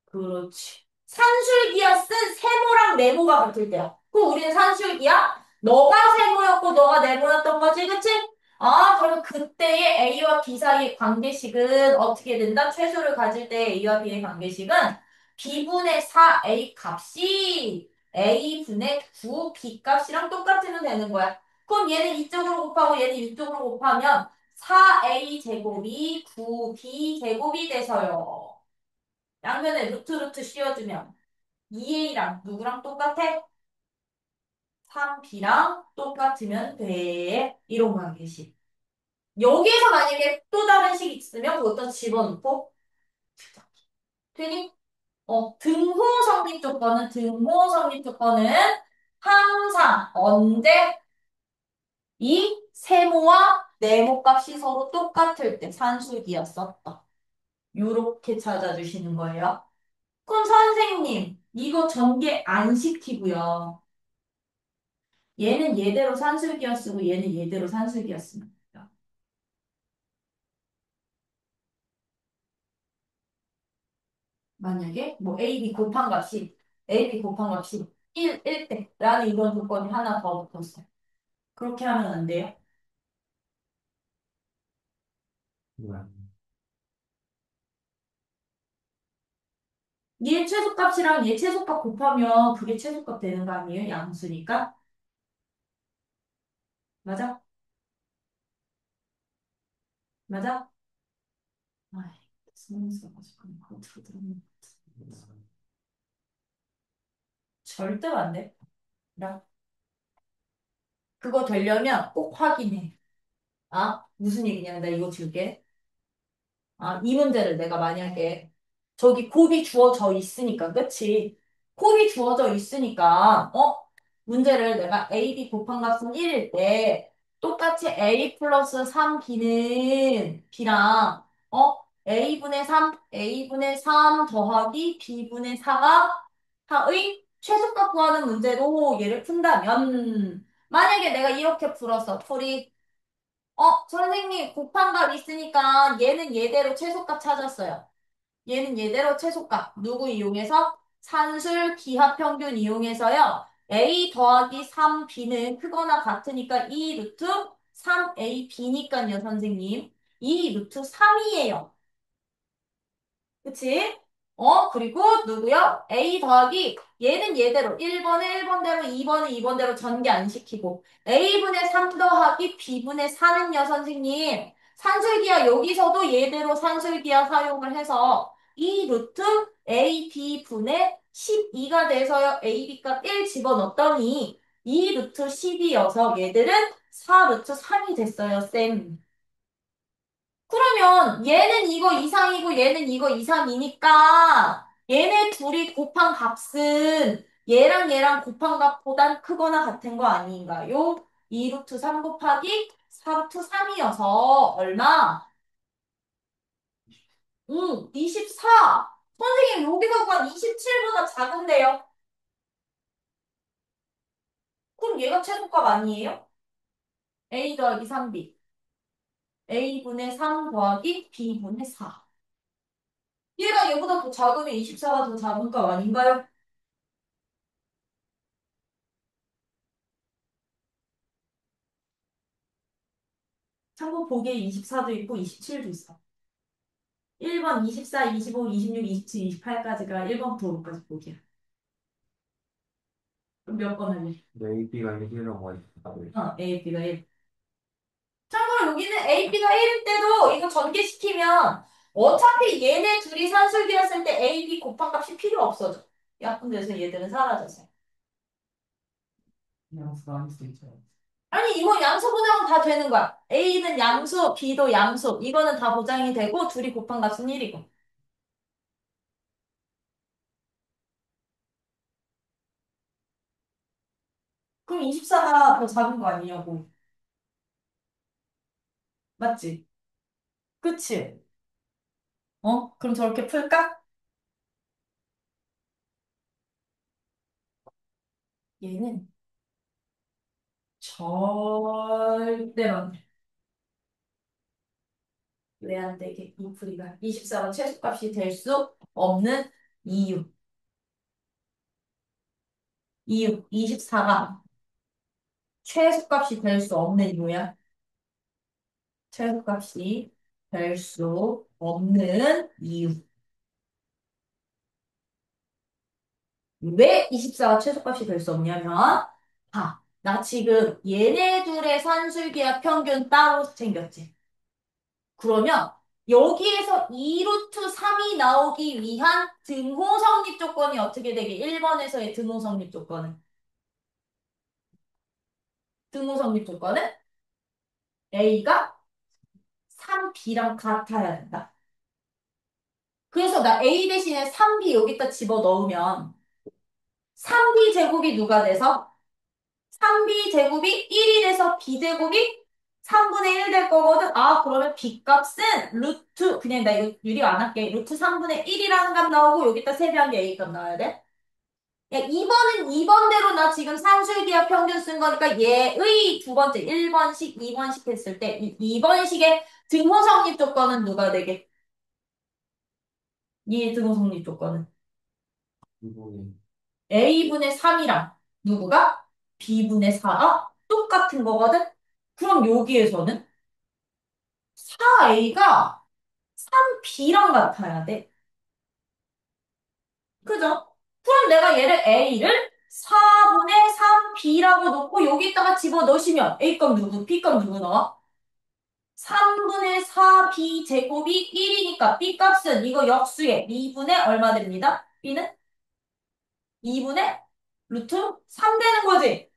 그렇지. 산술기야 쓴 세모랑 네모가 같을 때야. 그럼 우리는 산술기야? 너가 세모였고 너가 네모였던 거지, 그치? 아, 그러면 그때의 A와 B 사이의 관계식은 어떻게 된다? 최소를 가질 때 A와 B의 관계식은 B분의 4 A 값이 A분의 9 B 값이랑 똑같으면 되는 거야. 그럼 얘는 이쪽으로 곱하고 얘는 이쪽으로 곱하면 4A 제곱이 9B 제곱이 돼서요. 양면에 루트 씌워주면 2a랑 누구랑 똑같아? 3b랑 똑같으면 돼. 이런 관계식. 여기에서 만약에 또 다른 식 있으면 그것도 집어넣고 되니? 등호성립 조건은 항상 언제 이 세모와 네모 값이 서로 똑같을 때 산술기였었다. 요렇게 찾아주시는 거예요. 그럼 선생님, 이거 전개 안 시키고요. 얘는 얘대로 산술기어 쓰고 얘는 얘대로 산술기어 쓰면 돼요. 만약에 뭐 A, B 곱한 값이 1대 라는 이런 조건이 하나 더 붙었어요. 그렇게 하면 안 돼요. 얘 최소값이랑 얘 최소값 곱하면 그게 최소값 되는 거 아니에요? 양수니까. 맞아? 맞아? 아이, 스무 써가지고 그거 들었네. 절대 안 돼. 나 그거 되려면 꼭 확인해. 아, 무슨 얘기냐? 나 이거 줄게. 아, 이 문제를 내가 만약에 저기 곱이 주어져 있으니까, 그치? 곱이 주어져 있으니까, 문제를 내가 A, B 곱한 값은 1일 때 똑같이 A 플러스 3B는 B랑 A분의 3 더하기 B분의 4가 의 최소값 구하는 문제로 얘를 푼다면 만약에 내가 이렇게 풀었어. 풀이 선생님, 곱한 값 있으니까 얘는 얘대로 최소값 찾았어요. 얘는 얘대로 최소값. 누구 이용해서? 산술 기하평균 이용해서요. A 더하기 3B는 크거나 같으니까 2 루트 3AB니까요, 선생님. 2 루트 3이에요. 그치? 그리고 누구요? A 더하기 얘는 얘대로 1번에 1번대로 2번에 2번대로 전개 안 시키고 A분의 3 더하기 B분의 4는요, 선생님. 산술기하 여기서도 얘대로 산술기하 사용을 해서 2 루트 AB분의 12가 돼서요. AB 값 1 집어넣었더니 2 루트 10이어서 얘들은 4 루트 3이 됐어요, 쌤. 그러면 얘는 이거 이상이고 얘는 이거 이상이니까 얘네 둘이 곱한 값은 얘랑 곱한 값보단 크거나 같은 거 아닌가요? 2 루트 3 곱하기 4 루트 3이어서 얼마? 24. 선생님, 여기서 구한 27보다 작은데요? 그럼 얘가 최소값 아니에요? A 더하기 3B. A분의 3 더하기 B분의 4. 얘가 얘보다 더 작으면 24가 더 작은 값 아닌가요? 참고 보기에 24도 있고 27도 있어. 1번 24, 25, 26, 27, 28까지가 1번부터 5까지 보기야. 그럼 몇 번 할래? A, B가 1이라고 하니까. A, B가 1. 참고로 여기는 A, B가 1일 때도 이거 전개시키면 어차피 얘네 둘이 산술비였을 때 A, B 곱한 값이 필요 없어져. 약분돼서 얘들은 사라져서. 양수가 아닐 수 있죠. 아니, 이거 양수 보장은 다 되는 거야. A는 양수, B도 양수. 이거는 다 보장이 되고, 둘이 곱한 값은 1이고. 그럼 24가 더 작은 거 아니냐고. 맞지? 그치? 그럼 저렇게 풀까? 얘는 절대로 왜 안 되게 이 풀이가 24가 최소값이 될 수 없는 이유. 이유. 24가 최소값이 될 수 없는 이유야. 최소값이 될 수 없는 이유. 왜 24가 최소값이 될 수 없냐면, 나 지금 얘네 둘의 산술기와 평균 따로 챙겼지. 그러면 여기에서 2루트 3이 나오기 위한 등호 성립 조건이 어떻게 되게 1번에서의 등호 성립 조건은? 등호 성립 조건은 A가 3B랑 같아야 된다. 그래서 나 A 대신에 3B 여기다 집어 넣으면 3B 제곱이 누가 돼서 3B 제곱이 1이 돼서 B 제곱이 3분의 1 될 거거든. 그러면 B 값은 루트, 그냥 나 이거 유리 안 할게. 루트 3분의 1이라는 값 나오고 여기다 세배한 게 A 값 나와야 돼. 야, 2번은 2번대로 나 지금 산술기하 평균 쓴 거니까 얘의 두 번째 1번식, 2번식 했을 때 이 2번식의 등호 성립 조건은 누가 되게? 이 등호 성립 조건은 이분이 A분의 3이랑 누구가? B분의 4가 똑같은 거거든? 그럼 여기에서는 4A가 3B랑 같아야 돼. 그죠? 그럼 내가 얘를 A를 4분의 3B라고 놓고 여기다가 집어 넣으시면 A 값 누구, B 값 누구 나와? 3분의 4B 제곱이 1이니까 B 값은 이거 역수에 2분의 얼마 됩니다? B는 2분의 루트 3 되는 거지.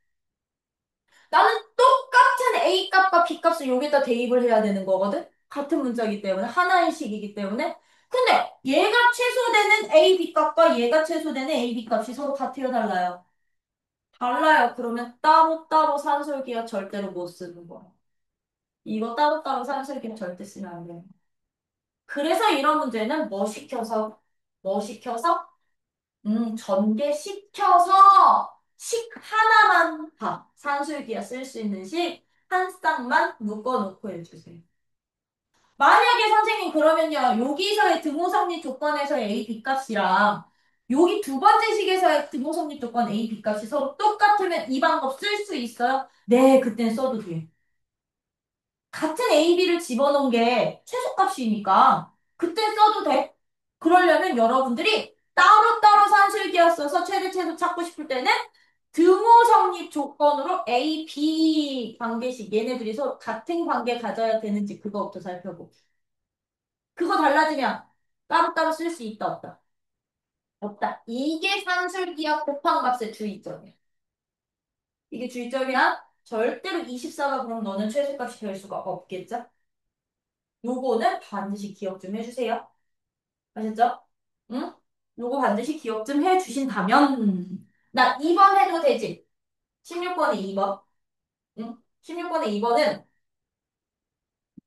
나는 똑같은 A 값과 B 값을 여기다 대입을 해야 되는 거거든? 같은 문자이기 때문에, 하나의 식이기 때문에. 근데 얘가 최소되는 A, B 값과 얘가 최소되는 A, B 값이 서로 같아요, 달라요? 달라요. 그러면 따로따로 산술기하 절대로 못 쓰는 거야. 이거 따로따로 산술기하 절대 쓰면 안 돼. 그래서 이런 문제는 뭐 시켜서, 전개시켜서 식 하나만 봐. 산술기하 쓸 수 있는 식 한 쌍만 묶어놓고 해주세요. 만약에 선생님 그러면요. 여기서의 등호성립 조건에서의 A, B 값이랑 여기 두 번째 식에서의 등호성립 조건 A, B 값이 서로 똑같으면 이 방법 쓸 수 있어요? 네, 그땐 써도 돼요. 같은 A, B를 집어넣은 게 최소값이니까 그때 써도 돼. 그러려면 여러분들이 따로따로 산술기하 써서 최대 최소 찾고 싶을 때는 등호 성립 조건으로 A, B 관계식 얘네들이 서로 같은 관계 가져야 되는지 그거부터 살펴보고 그거 달라지면 따로따로 쓸 수 있다 없다? 없다. 이게 산술기하 곱한 값의 주의점이야. 이게 주의점이야? 절대로 24가 그럼 너는 최소값이 될 수가 없겠죠? 요거는 반드시 기억 좀 해주세요. 아셨죠? 응? 요거 반드시 기억 좀 해주신다면 나 2번 해도 되지? 16번에 2번. 응? 16번에 2번은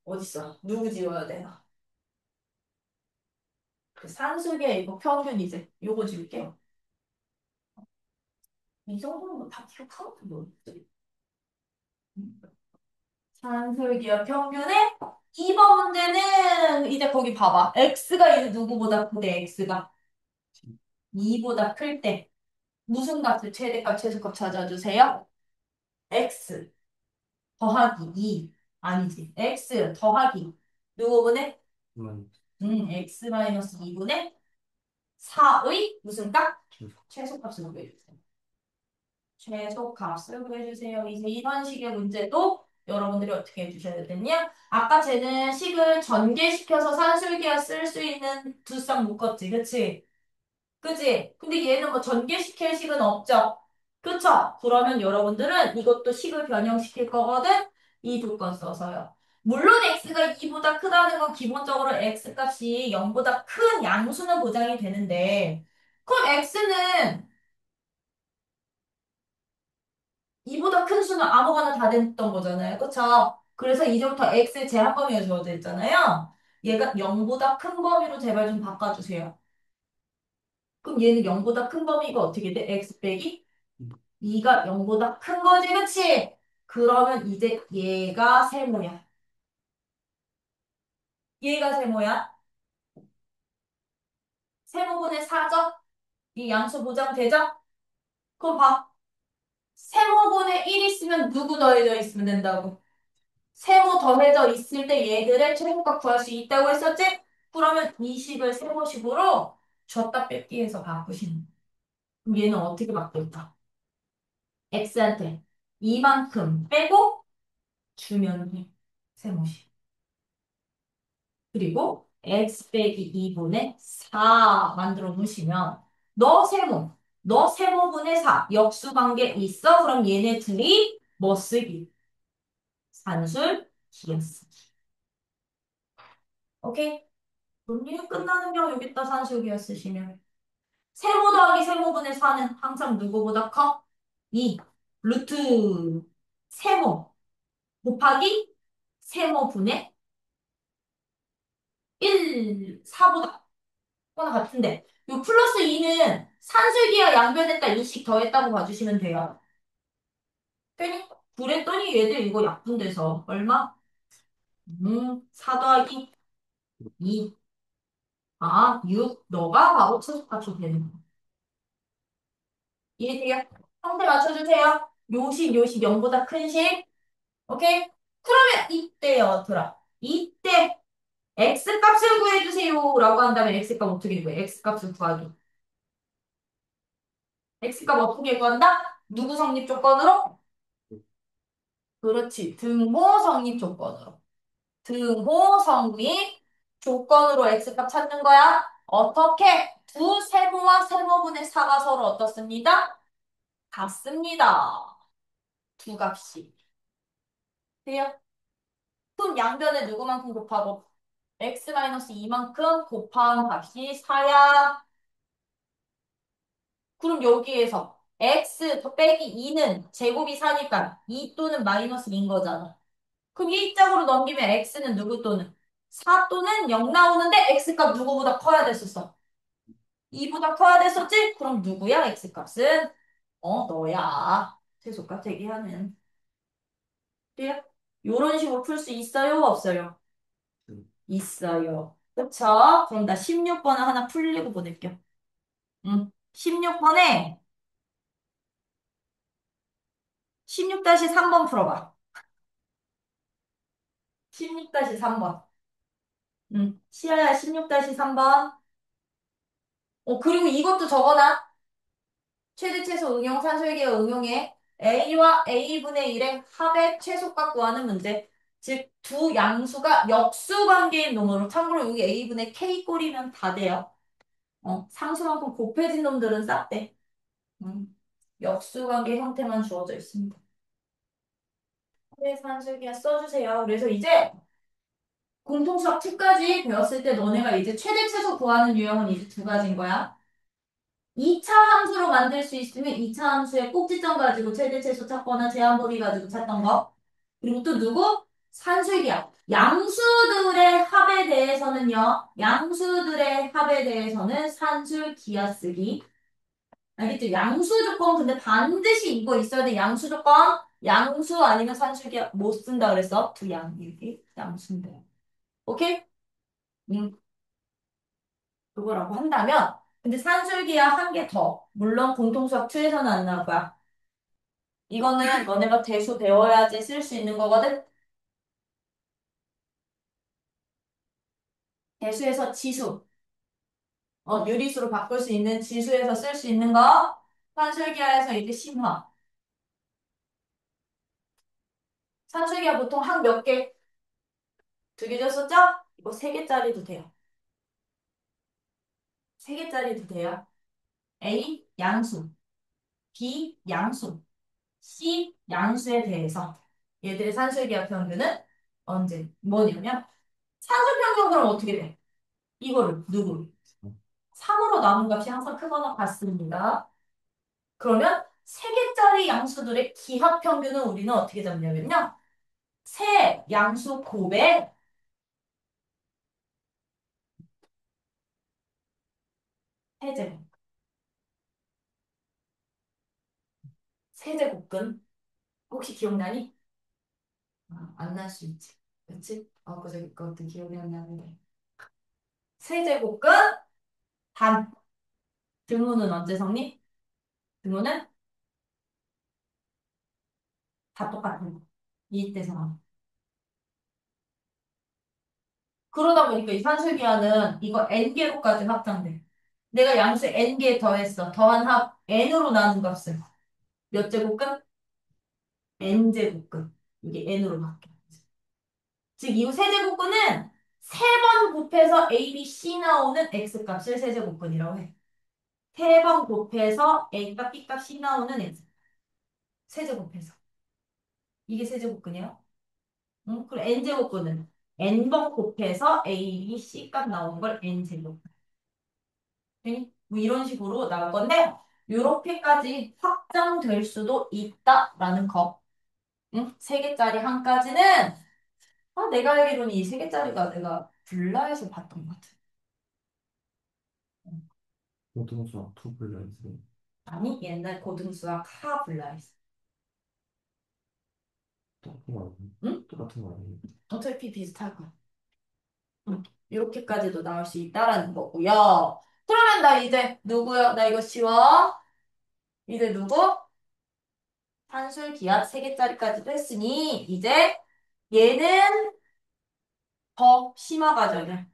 어딨어? 누구 지워야 되나? 산술계 이거 평균이지. 요거 줄게. 이 정도는 뭐다 기억하고 뭐지? 산술기업 평균의 2번 문제는 이제 거기 봐봐. x가 이제 누구보다 크대, x가. 2보다 클 때. 무슨 값을 최대값, 최소값 찾아주세요? x 더하기 2. 아니지. x 더하기. 누구분의? 그만. x 마이너스 2분의 4의 무슨 값? 최소값을 구해주세요. 최소값을 구해주세요. 이제 이런 식의 문제도 여러분들이 어떻게 해주셔야 되냐? 아까 쟤는 식을 전개시켜서 산술기와 쓸 수 있는 두 쌍 묶었지, 그치? 그치? 근데 얘는 뭐 전개시킬 식은 없죠? 그쵸? 그러면 여러분들은 이것도 식을 변형시킬 거거든? 이 두 건 써서요. 물론 x가 2보다 크다는 건 기본적으로 x값이 0보다 큰 양수는 보장이 되는데 그럼 x는 이보다 큰 수는 아무거나 다 됐던 거잖아요. 그쵸? 그래서 이제부터 x의 제한 범위가 주어져 있잖아요. 얘가 0보다 큰 범위로 제발 좀 바꿔주세요. 그럼 얘는 0보다 큰 범위가 어떻게 돼? x 빼기 2가 0보다 큰 거지, 그치? 그러면 이제 얘가 세모야. 얘가 세모야. 세모분의 4죠? 이 양수 보장되죠? 그럼 봐. 세모분의 1 있으면 누구 더해져 있으면 된다고? 세모 더해져 있을 때 얘들의 최고값 구할 수 있다고 했었지? 그러면 이 식을 세모식으로 줬다 뺐기 해서 바꾸시는 거야. 그럼 얘는 어떻게 바꿀까? x한테 이만큼 빼고 주면 돼. 세모식. 그리고 x 빼기 2분의 4 만들어 놓으시면 너 세모분의 4 역수관계 있어? 그럼 얘네 둘이 뭐 쓰기? 산술 기하쓰기. 오케이? 논리는 끝나는 경우 여기다 산술기하 쓰시면 세모 더하기 세모분의 4는 항상 누구보다 커? 2 루트 세모 곱하기 세모분의 1 4보다 거나 같은데 요 플러스 2는 산술기하 양변했다 일씩 더했다고 봐주시면 돼요. 되니? 그랬더니 얘들 이거 약분돼서 얼마? 4 더하기 2. 아, 6. 너가 바로 최소값이 되는 거. 이해돼요? 형태 맞춰주세요. 요식 0보다 큰 식. 오케이? 그러면 이때요, 들아. 이때 x값을 구해주세요. 라고 한다면 x값 어떻게 구해? x값을 구하기. x값 어떻게 구한다? 누구 성립 조건으로? 그렇지. 등호 성립 조건으로. 등호 성립 조건으로 x값 찾는 거야. 어떻게? 두 세모와 세모분의 사가 서로 어떻습니다? 같습니다. 두 값이. 돼요? 그럼 양변에 누구만큼 곱하고? x-2만큼 곱한 값이 4야. 그럼 여기에서 x 더 빼기 2는 제곱이 4니까 2 또는 마이너스 2인 거잖아. 그럼 이 짝으로 넘기면 x는 누구 또는? 4 또는 0 나오는데 x값 누구보다 커야 됐었어. 2보다 커야 됐었지? 그럼 누구야? x값은? 너야. 최소값 대기하는. 돼요? 요런 식으로 풀 수 있어요? 없어요? 있어요. 그쵸? 그럼 나 16번을 하나 풀리고 보낼게요. 16번에 16-3번 풀어봐. 16-3번. 시야야 16-3번. 그리고 이것도 적어놔. 최대 최소 응용 산술기의 응용에 A와 A분의 1의 합의 최소값 구하는 문제. 즉, 두 양수가 역수관계인 놈으로. 참고로 여기 A분의 K 꼴이면 다 돼요. 상수만큼 곱해진 놈들은 쌌대. 역수관계 형태만 주어져 있습니다. 네, 산술기야 써주세요. 그래서 이제 공통수학 2까지 배웠을 때 너네가 이제 최대 최소 구하는 유형은 이제 두 가지인 거야. 2차 함수로 만들 수 있으면 2차 함수의 꼭지점 가지고 최대 최소 찾거나 제한 범위 가지고 찾던 거. 그리고 또 누구? 산술기야. 양수들의 합에 대해서는요. 양수들의 합에 대해서는 산술기하 쓰기. 알겠죠? 양수 조건 근데 반드시 이거 있어야 돼. 양수 조건. 양수 아니면 산술기하 못 쓴다 그랬어. 두 양. 이렇게 양수인데. 오케이? 음, 그거라고 한다면 근데 산술기하 한 개 더. 물론 공통수학 2에서는 안 나올 거야. 이거는 너네가 대수 배워야지 쓸 수 있는 거거든. 대수에서 지수. 유리수로 바꿀 수 있는 지수에서 쓸 수 있는 거. 산술기하에서 이제 심화. 산술기하 보통 한 몇 개? 두 개 줬었죠? 이거 세 개짜리도 돼요. 세 개짜리도 돼요. A 양수, B 양수, C 양수에 대해서 얘들의 산술기하 평균은 언제? 뭐냐면 산술 평균 그럼 어떻게 돼? 이거를 누구? 3으로 나눈 값이 항상 크거나 같습니다. 그러면 세 개짜리 양수들의 기하 평균은 우리는 어떻게 잡냐면요. 세 양수 곱의 세제곱. 세제곱근 혹시 기억나니? 안 날 수 있지. 그치? 그것도 기억이 안 나는데. 세제곱근 단. 등호는 언제 성립? 등호는 다 똑같은 거. 이때 성립. 그러다 보니까 이 산술기하는 이거 n개로까지 확장돼. 내가 양수 n개 더했어. 더한 합 n으로 나눈 값을. 몇 제곱근? n제곱근. 이게 n으로 바뀌어. 즉, 이 세제곱근은 세 번 곱해서 A, B, C 나오는 x값을 세제곱근이라고 해. 세 번 곱해서 A값, B값, C 나오는 x. 세제곱해서. 이게 세제곱근이야. 응? 그리고 n제곱근은 n번 곱해서 A, B, C값 나오는 걸 n제곱근. 뭐 이런 식으로 나올 건데, 요렇게까지 확장될 수도 있다라는 거. 응? 세 개짜리 한 가지는, 내가 알기로는 이 세 개짜리가 내가 불라에서 봤던 것 같아. 고등수학 투 플러스 아니, 옛날 고등수학 하 불라에서. 똑같은 거 아니에요? 응? 똑같은 거 아니에요? 어차피 비슷할 거야. 응. 이렇게까지도 나올 수 있다라는 거고요. 그러면 나 이제 누구야? 나 이거 지워. 이제 누구? 산술, 기하 세 개짜리까지도 했으니 이제 얘는 더 심화 과정이야.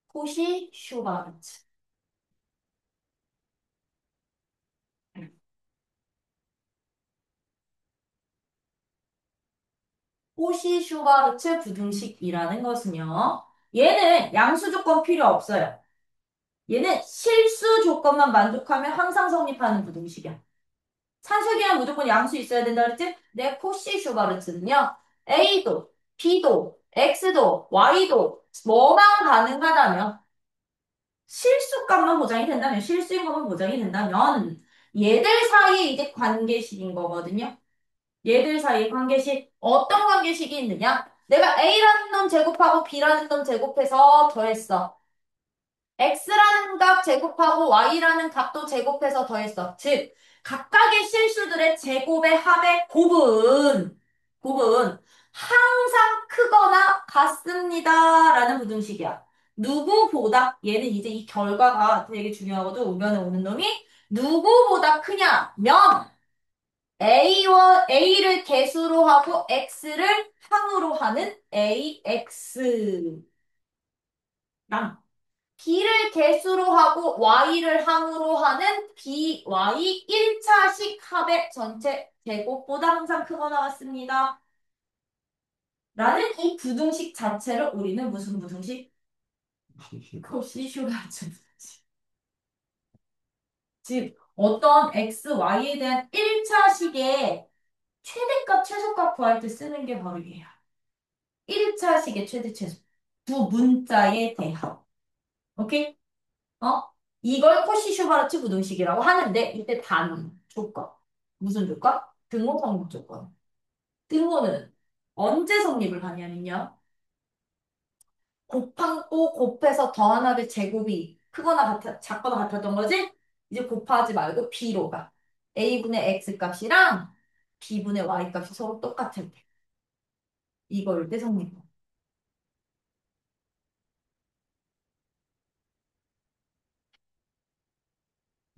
코시 슈바르츠. 코시 슈바르츠 부등식이라는 것은요. 얘는 양수 조건 필요 없어요. 얘는 실수 조건만 만족하면 항상 성립하는 부등식이야. 산술기는 무조건 양수 있어야 된다 그랬지? 내 코시 슈바르츠는요. A도, B도, X도, Y도 뭐만 가능하다면 실수값만 보장이 된다면 실수인 것만 보장이 된다면 얘들 사이에 이제 관계식인 거거든요. 얘들 사이에 관계식 어떤 관계식이 있느냐? 내가 A라는 놈 제곱하고 B라는 놈 제곱해서 더했어. x라는 값 제곱하고 y라는 값도 제곱해서 더했어. 즉, 각각의 실수들의 제곱의 합의 곱은 항상 크거나 같습니다. 라는 부등식이야. 누구보다, 얘는 이제 이 결과가 되게 중요하거든. 우변에 오는 놈이 누구보다 크냐면 A를 개수로 하고 X를 항으로 하는 AX랑 B를 개수로 하고 Y를 항으로 하는 BY 1차식 합의 전체 제곱보다 항상 크거나 같습니다. 라는 이 부등식 자체를 우리는 무슨 부등식? 코시슈가츠 부등식. 즉, 어떤 x, y에 대한 1차식의 최대값, 최소값 구할 때 쓰는 게 바로 얘야. 1차식의 최대, 최소. 두 문자의 대합. 오케이? 어? 이걸 코시-슈바르트 부등식이라고 하는데 이때 단 조건. 무슨 조건? 등호 성립 조건. 등호는 언제 성립을 하냐면요. 곱하고 곱해서 더한 합의 제곱이 크거나 작거나 같았던 거지? 이제 곱하지 말고 b로 가. a분의 x 값이랑 b분의 y 값이 서로 똑같을 때. 이걸 때 성립.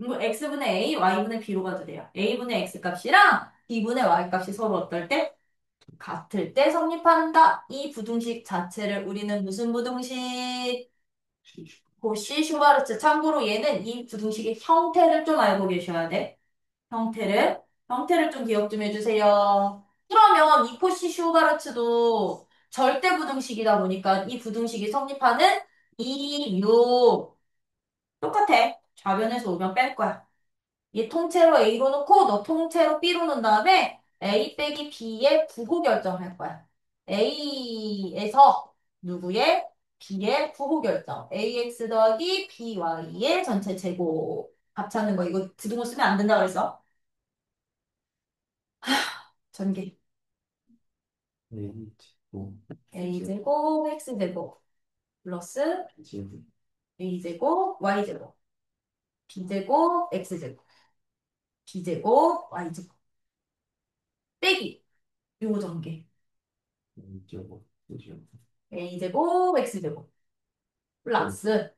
x분의 a, y분의 b로 가도 돼요. a분의 x 값이랑 b분의 y 값이 서로 어떨 때? 같을 때 성립한다. 이 부등식 자체를 우리는 무슨 부등식? 고시 슈바르츠. 참고로 얘는 이 부등식의 형태를 좀 알고 계셔야 돼. 형태를 좀 기억 좀 해주세요. 그러면 이 코시 슈바르츠도 절대 부등식이다 보니까 이 부등식이 성립하는 이유 똑같아. 좌변에서 오면 뺄 거야. 얘 통째로 A로 놓고 너 통째로 B로 놓은 다음에 A 빼기 B의 부호 결정할 거야. A에서 누구의? B의 부호 결정. AX 더하기 BY의 전체 제곱. 합 찾는 거 이거 부등호 쓰면 안 된다 그래서 전개. A, 제곱, A제곱 X제곱 플러스 제곱, A제곱 Y제곱 B제곱 X제곱 B제곱 Y제곱 빼기 요거 전개. A, 제곱, 제곱, A제곱 X제곱 제곱, 플러스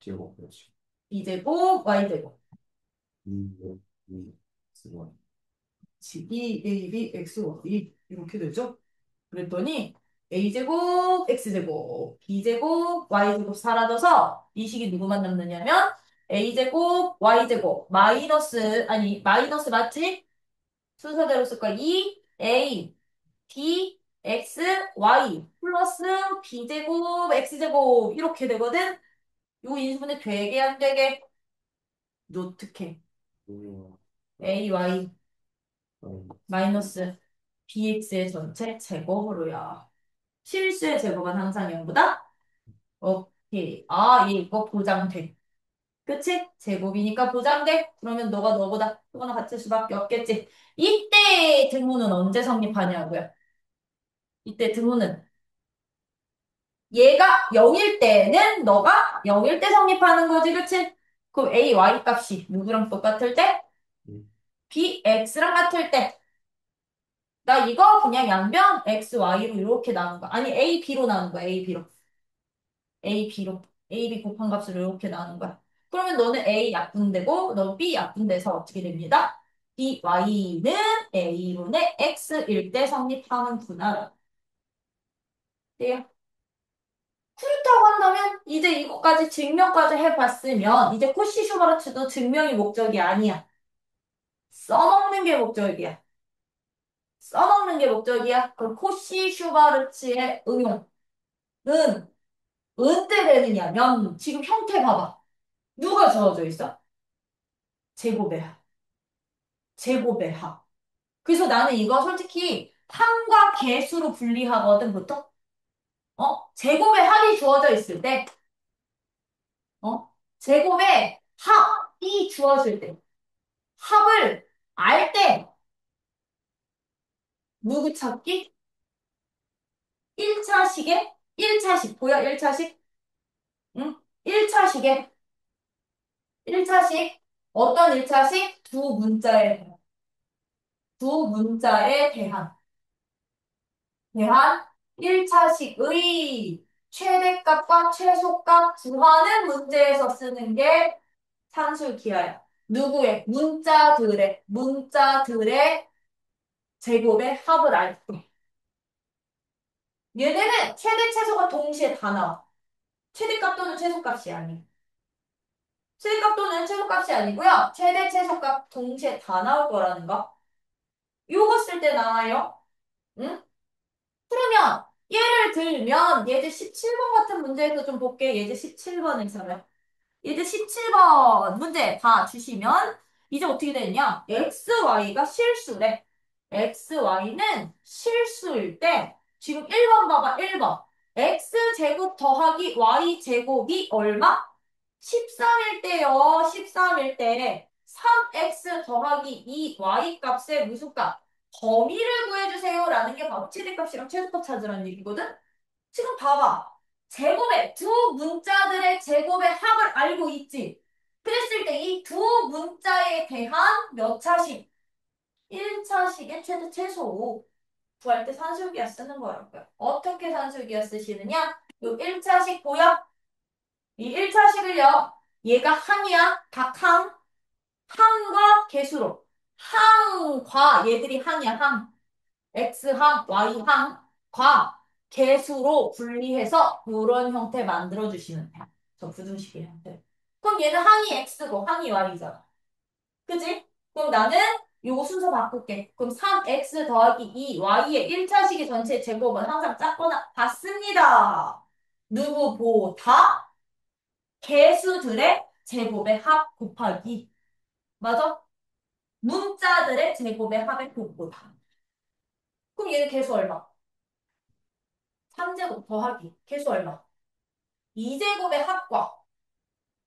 제곱 그렇지. B제곱 Y제곱 2, 2, 1. 2AB XY 이렇게 되죠? 그랬더니 A제곱 X제곱 B제곱 Y제곱 사라져서 이 식이 누구만 남느냐면 A제곱 Y제곱 마이너스 맞지? 순서대로 쓸 거야. 2A B X Y 플러스 B제곱 X제곱 이렇게 되거든? 요 인수분해 되게 안 되게 노트캐 A Y 마이너스 bx의 전체 제곱으로요. 실수의 제곱은 항상 0보다? 오케이. 아, 얘 이거 보장돼. 그치? 제곱이니까 보장돼. 그러면 너가 너보다 크거나 같을 수밖에 없겠지. 이때 등호는 언제 성립하냐고요. 이때 등호는 얘가 0일 때는 너가 0일 때 성립하는 거지. 그치? 그럼 a, y 값이 누구랑 똑같을 때? b, x랑 같을 때. 나 이거 그냥 양변 x, y로 이렇게 나눈 거야. 아니, a, b로 나눈 거야. a, b로. a, b로. a, b 곱한 값으로 이렇게 나눈 거야. 그러면 너는 a 약분되고 너 b 약분돼서 어떻게 됩니다? b, y는 a분의 x일 때 성립하는구나. 돼요? 그렇다고 한다면 이제 이것까지 증명까지 해봤으면 이제 코시 슈바르츠도 증명이 목적이 아니야. 써먹는 게 목적이야. 써먹는 게 목적이야. 그럼 코시 슈바르츠의 응용은 언제 되느냐면 지금 형태 봐봐. 누가 주어져 있어? 제곱의 합. 제곱의 합. 그래서 나는 이거 솔직히 판과 개수로 분리하거든 보통. 제곱의 합이 주어져 있을 때, 제곱의 합이 주어질 때, 합을 알 때, 누구 찾기? 1차식에 1차식 보여? 1차식? 응? 1차식에 1차식 어떤 1차식? 두 문자에 대한 1차식의 최대값과 최소값 구하는 문제에서 쓰는 게 산술기하야. 누구의? 문자들의 제곱의 합을 알 때. 얘네는 최대, 최소가 동시에 다 나와. 최대값 또는 최소값이 아니야. 최대값 또는 최소값이 아니고요. 최대, 최소값 동시에 다 나올 거라는 거. 요거 쓸 때 나와요. 응? 그러면 예를 들면 예제 17번 같은 문제에서 좀 볼게. 예제 17번에서요. 예제 17번 문제 봐주시면 이제 어떻게 되냐? XY가 실수래. XY는 실수일 때 지금 1번 봐봐. 1번. X제곱 더하기 Y제곱이 얼마? 13일 때요. 13일 때 3X 더하기 2Y 값의 무슨 값? 범위를 구해주세요. 라는 하는 게 바로 최대값이랑 최소값 찾으라는 얘기거든? 지금 봐봐. 제곱의 두 문자들의 제곱의 합을 알고 있지. 그랬을 때 이 두 문자에 대한 몇 차식? 1차식의 최대 최소 구할 때 산술기하 쓰는 거라고요. 어떻게 산술기하 쓰시느냐? 요 1차식 보여? 이 1차식을요. 얘가 항이야. 닭항. 항과 개수로. 항과 얘들이 항이야. 항. X항, Y항과 개수로 분리해서 이런 형태 만들어 주시면 돼요. 저 부등식의 형태. 그럼 얘는 항이 X고 항이 Y잖아. 그지? 그럼 나는 요거 순서 바꿀게. 그럼 3x 더하기 2y의 1차식의 전체 제곱은 항상 작거나 같습니다. 누구보다 개수들의 제곱의 합 곱하기. 맞아? 문자들의 제곱의 합의 곱보다. 그럼 얘는 개수 얼마? 3제곱 더하기. 개수 얼마? 2제곱의 합과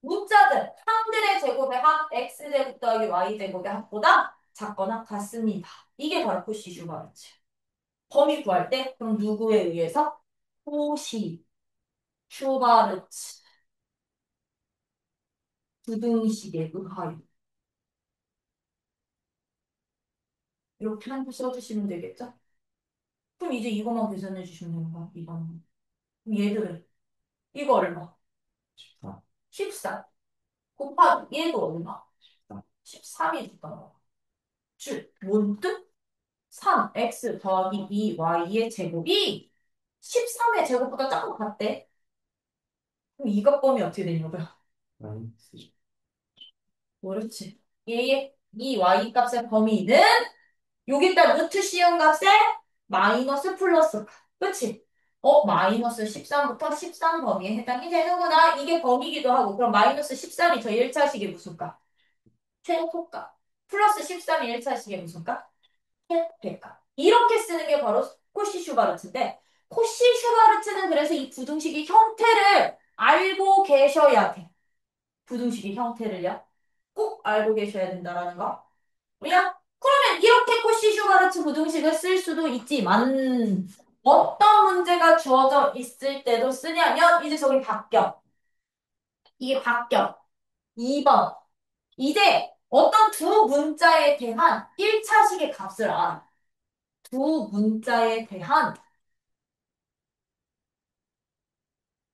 문자들, 항들의 제곱의 합, x제곱 더하기 y제곱의 합보다 작거나 같습니다. 이게 바로 코시 슈바르츠. 범위 구할 때 그럼 누구에 의해서? 코시 슈바르츠 부등식에 의하여 이렇게 한번 써주시면 되겠죠? 그럼 이제 이것만 계산해 주시면 되는 거야. 이거는. 그럼 얘들은 이거 얼마? 14, 14 곱하기 얘도 얼마? 14, 13이 됐던 줄 문득 3x 더하기 2y의 제곱이 13의 제곱보다 작은 것 같대. 그럼 이것 범위 어떻게 되냐고요? 마이너스 그렇지. 얘의 이 y 값의 범위는 여기다 루트 씌운 값에 마이너스 플러스. 그치? 마이너스 13부터 13 범위에 해당이 되는구나. 이게 범위기도 하고. 그럼 마이너스 13이 저 1차식의 무슨 값? 최소값. 플러스 13이 1차식의 무슨 값? 최대값. 이렇게 쓰는 게 바로 코시 슈바르트인데, 코시 슈바르트는 그래서 이 부등식의 형태를 알고 계셔야 돼. 부등식의 형태를요. 꼭 알고 계셔야 된다라는 거. 야, 그러면 이렇게 코시 슈바르트 부등식을 쓸 수도 있지만 어떤 문제가 주어져 있을 때도 쓰냐면 이제 저기 바뀌어. 이게 바뀌어. 2번. 이제 어떤 두 문자에 대한 1차식의 값을 알아. 두 문자에 대한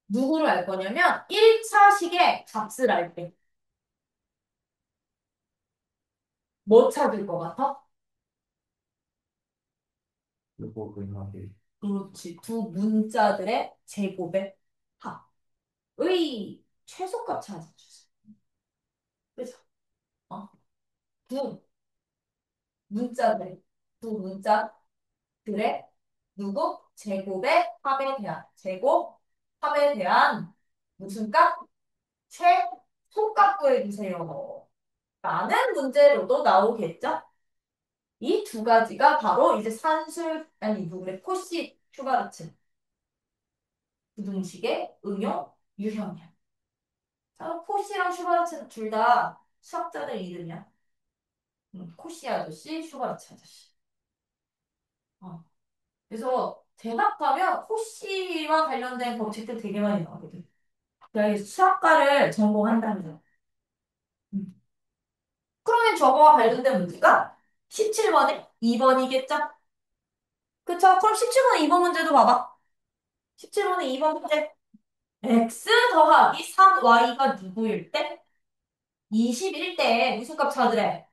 누구를 알 거냐면 1차식의 값을 알 때 뭐 찾을 것 같아? 요거 근하게 그렇지. 두 문자들의 제곱의 합의 최소값 찾아주세요. 그죠? 어? 두 문자들, 두 문자들의 누구? 제곱의 합에 대한, 제곱 합에 대한 무슨 값? 최소값 구해주세요. 라는 문제로도 나오겠죠? 이 두 가지가 바로 이제 아니, 누구래? 코시 슈바르츠 부등식의 응용 유형이야. 자, 코시랑 슈바르츠는 둘 다 수학자들 이름이야. 코시 아저씨, 슈바르츠 아저씨. 어. 그래서 대학 가면 코시와 관련된 법칙들 되게 많이 나오거든. 내가 수학과를 전공한다면. 음. 그러면 저거와 관련된 문제가 17번에 2번이겠죠? 그쵸? 그럼 17번에 2번 문제도 봐봐. 17번에 2번 문제. x 더하기 3y가 누구일 때? 21일 때 무슨 값 찾으래?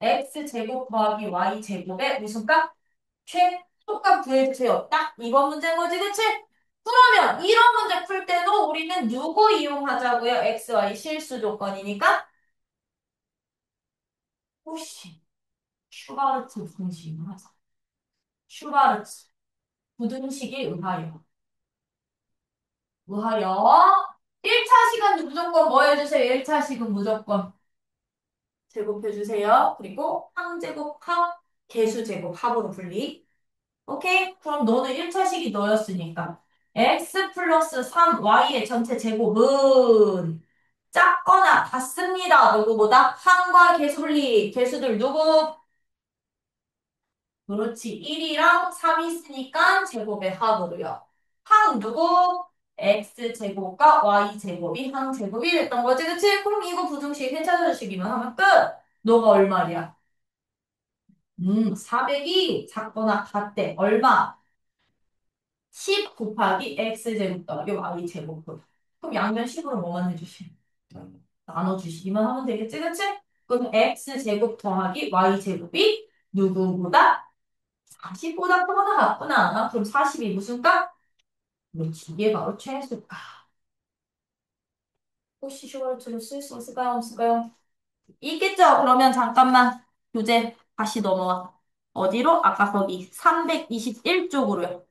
x제곱 더하기 y제곱의 무슨 값? 최소값 구해주세요. 딱 이번 문제인 거지, 그치? 그러면 이런 문제 풀 때도 우리는 누구 이용하자고요? x, y 실수 조건이니까 혹시 슈바르트 부등식을 하자. 슈바르트 부등식에 의하여 1차식은 무조건 뭐 해주세요? 1차식은 무조건 제곱해주세요. 그리고 항제곱, 합, 개수제곱, 합으로 분리. 오케이? 그럼 너는 1차식이 너였으니까 x 플러스 3y의 전체 제곱은 작거나 같습니다. 누구보다 항과 개수 분리. 개수들 누구? 그렇지. 1이랑 3이 있으니까 제곱의 합으로요. 항 누구? x제곱과 y제곱이 항제곱이 됐던 거지, 그치? 그럼 이거 부등식 괜찮으시기만 하면 끝! 너가 얼마냐? 400이 작거나 같대. 얼마? 10 곱하기 x제곱 더하기 y제곱. 그럼 양변 10으로 뭐만 해주시? 나눠주시기만 하면 되겠지, 그치? 그럼 x제곱 더하기 y제곱이 누구보다? 40보다 크거나 같구나. 그럼 40이 무슨 값? 그렇지. 이게 바로 최소값. 혹시 슈가르트를 쓸 수 있을까요? 없을까요? 있겠죠? 그러면 잠깐만 교재 다시 넘어와. 어디로? 아까 거기 321쪽으로요.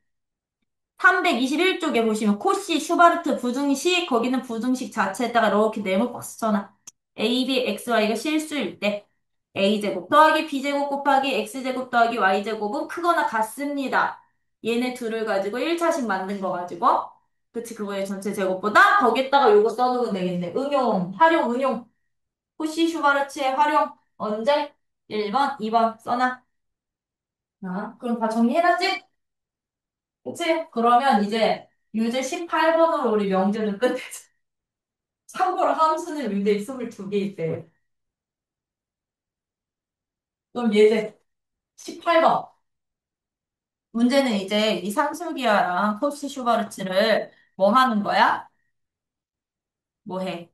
321쪽에 보시면 코시 슈바르트 부등식 거기는 부등식 자체에다가 이렇게 네모 박스 쳐놔. a, b, x, y가 실수일 때 a제곱 더하기 b제곱 곱하기 x제곱 더하기 y제곱은 크거나 같습니다. 얘네 둘을 가지고 1차식 만든 거 가지고 그치 그거의 전체 제곱보다 거기에다가 요거 써놓으면 되겠네. 응용, 활용, 응용. 코시 슈바르트의 활용 언제? 1번, 2번 써놔. 자, 그럼 다 정리해놨지? 그치? 그러면 이제 유제 18번으로 우리 명제는 끝내자. 참고로 함수는 유제 22개 있대. 그럼 예제 18번. 문제는 이제 이 상수기하랑 코시 슈바르츠를 뭐 하는 거야? 뭐 해?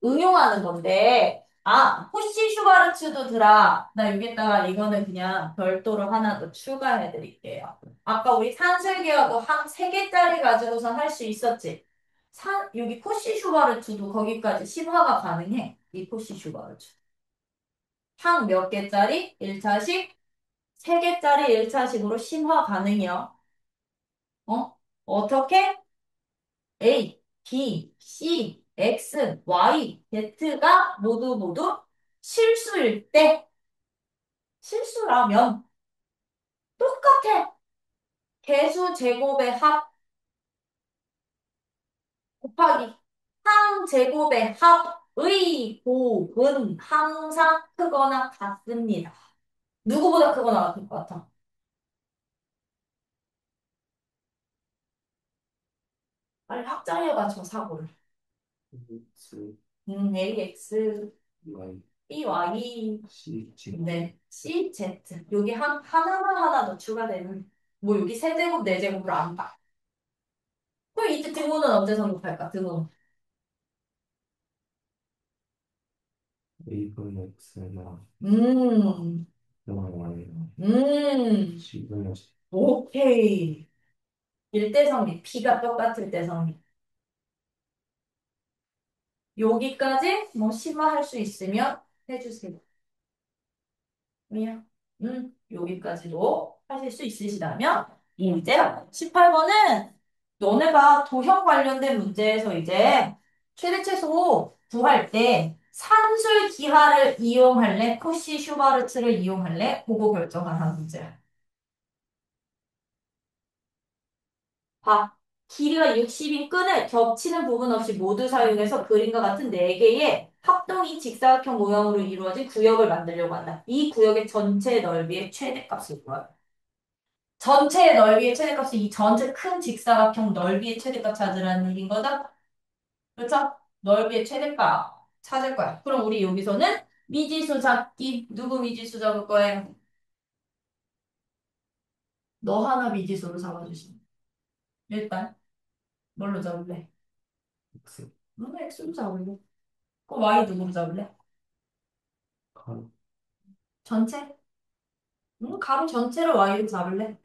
응용하는 건데, 아, 코시 슈바르츠도 들아. 나 여기다가 이거는 그냥 별도로 하나 더 추가해 드릴게요. 아까 우리 산술기하고 한 3개짜리 가지고선 할 수 있었지. 여기 코시 슈바르츠도 거기까지 심화가 가능해. 이 코시 슈바르츠. 항 몇 개짜리? 1차식? 3개짜리 1차식으로 심화 가능해요. 어? 어떻게? A, B, C, X, Y, Z가 모두 실수일 때 실수라면 똑같아. 개수 제곱의 합 곱하기 항 제곱의 합의 곱은 항상 크거나 같습니다. 누구보다 크거나 같을 것 같아? 빨리 확장해봐, 저 사고를. X, AX, Y, BY, C, G. 네, CZ. 여기 하나 더 추가되는. 뭐 여기 세제곱, 네제곱으로 안 봐. 그럼 이때 등호는 언제 성립할까? 등호. A분 X나 음, Y, 음, C분 C. 오케이. 일대 성립. B가 똑같을 때 성립. 여기까지 뭐 심화할 수 있으면 해주세요. 그냥, 여기까지도 하실 수 있으시다면, 이제 18번은 너네가 도형 관련된 문제에서 이제 최대 최소 구할 때 산술 기하를 이용할래? 코시 슈바르츠를 이용할래? 그거 결정하는 문제야. 봐. 길이가 60인 끈을 겹치는 부분 없이 모두 사용해서 그림과 같은 4개의 합동이 직사각형 모양으로 이루어진 구역을 만들려고 한다. 이 구역의 전체 넓이의 최대값을 구하라. 전체의 넓이의 최대값은 이 전체 큰 직사각형 넓이의 최대값 찾으라는 얘기인 거다. 그렇죠? 넓이의 최대값 찾을 거야. 그럼 우리 여기서는 미지수 잡기. 누구 미지수 잡을 거예요? 너 하나 미지수로 잡아주시면. 일단 뭘로 잡을래? X, X로 잡을래? 그럼 Y 누구로 잡을래? 가로, 전체? 가로 전체를 Y로 잡을래?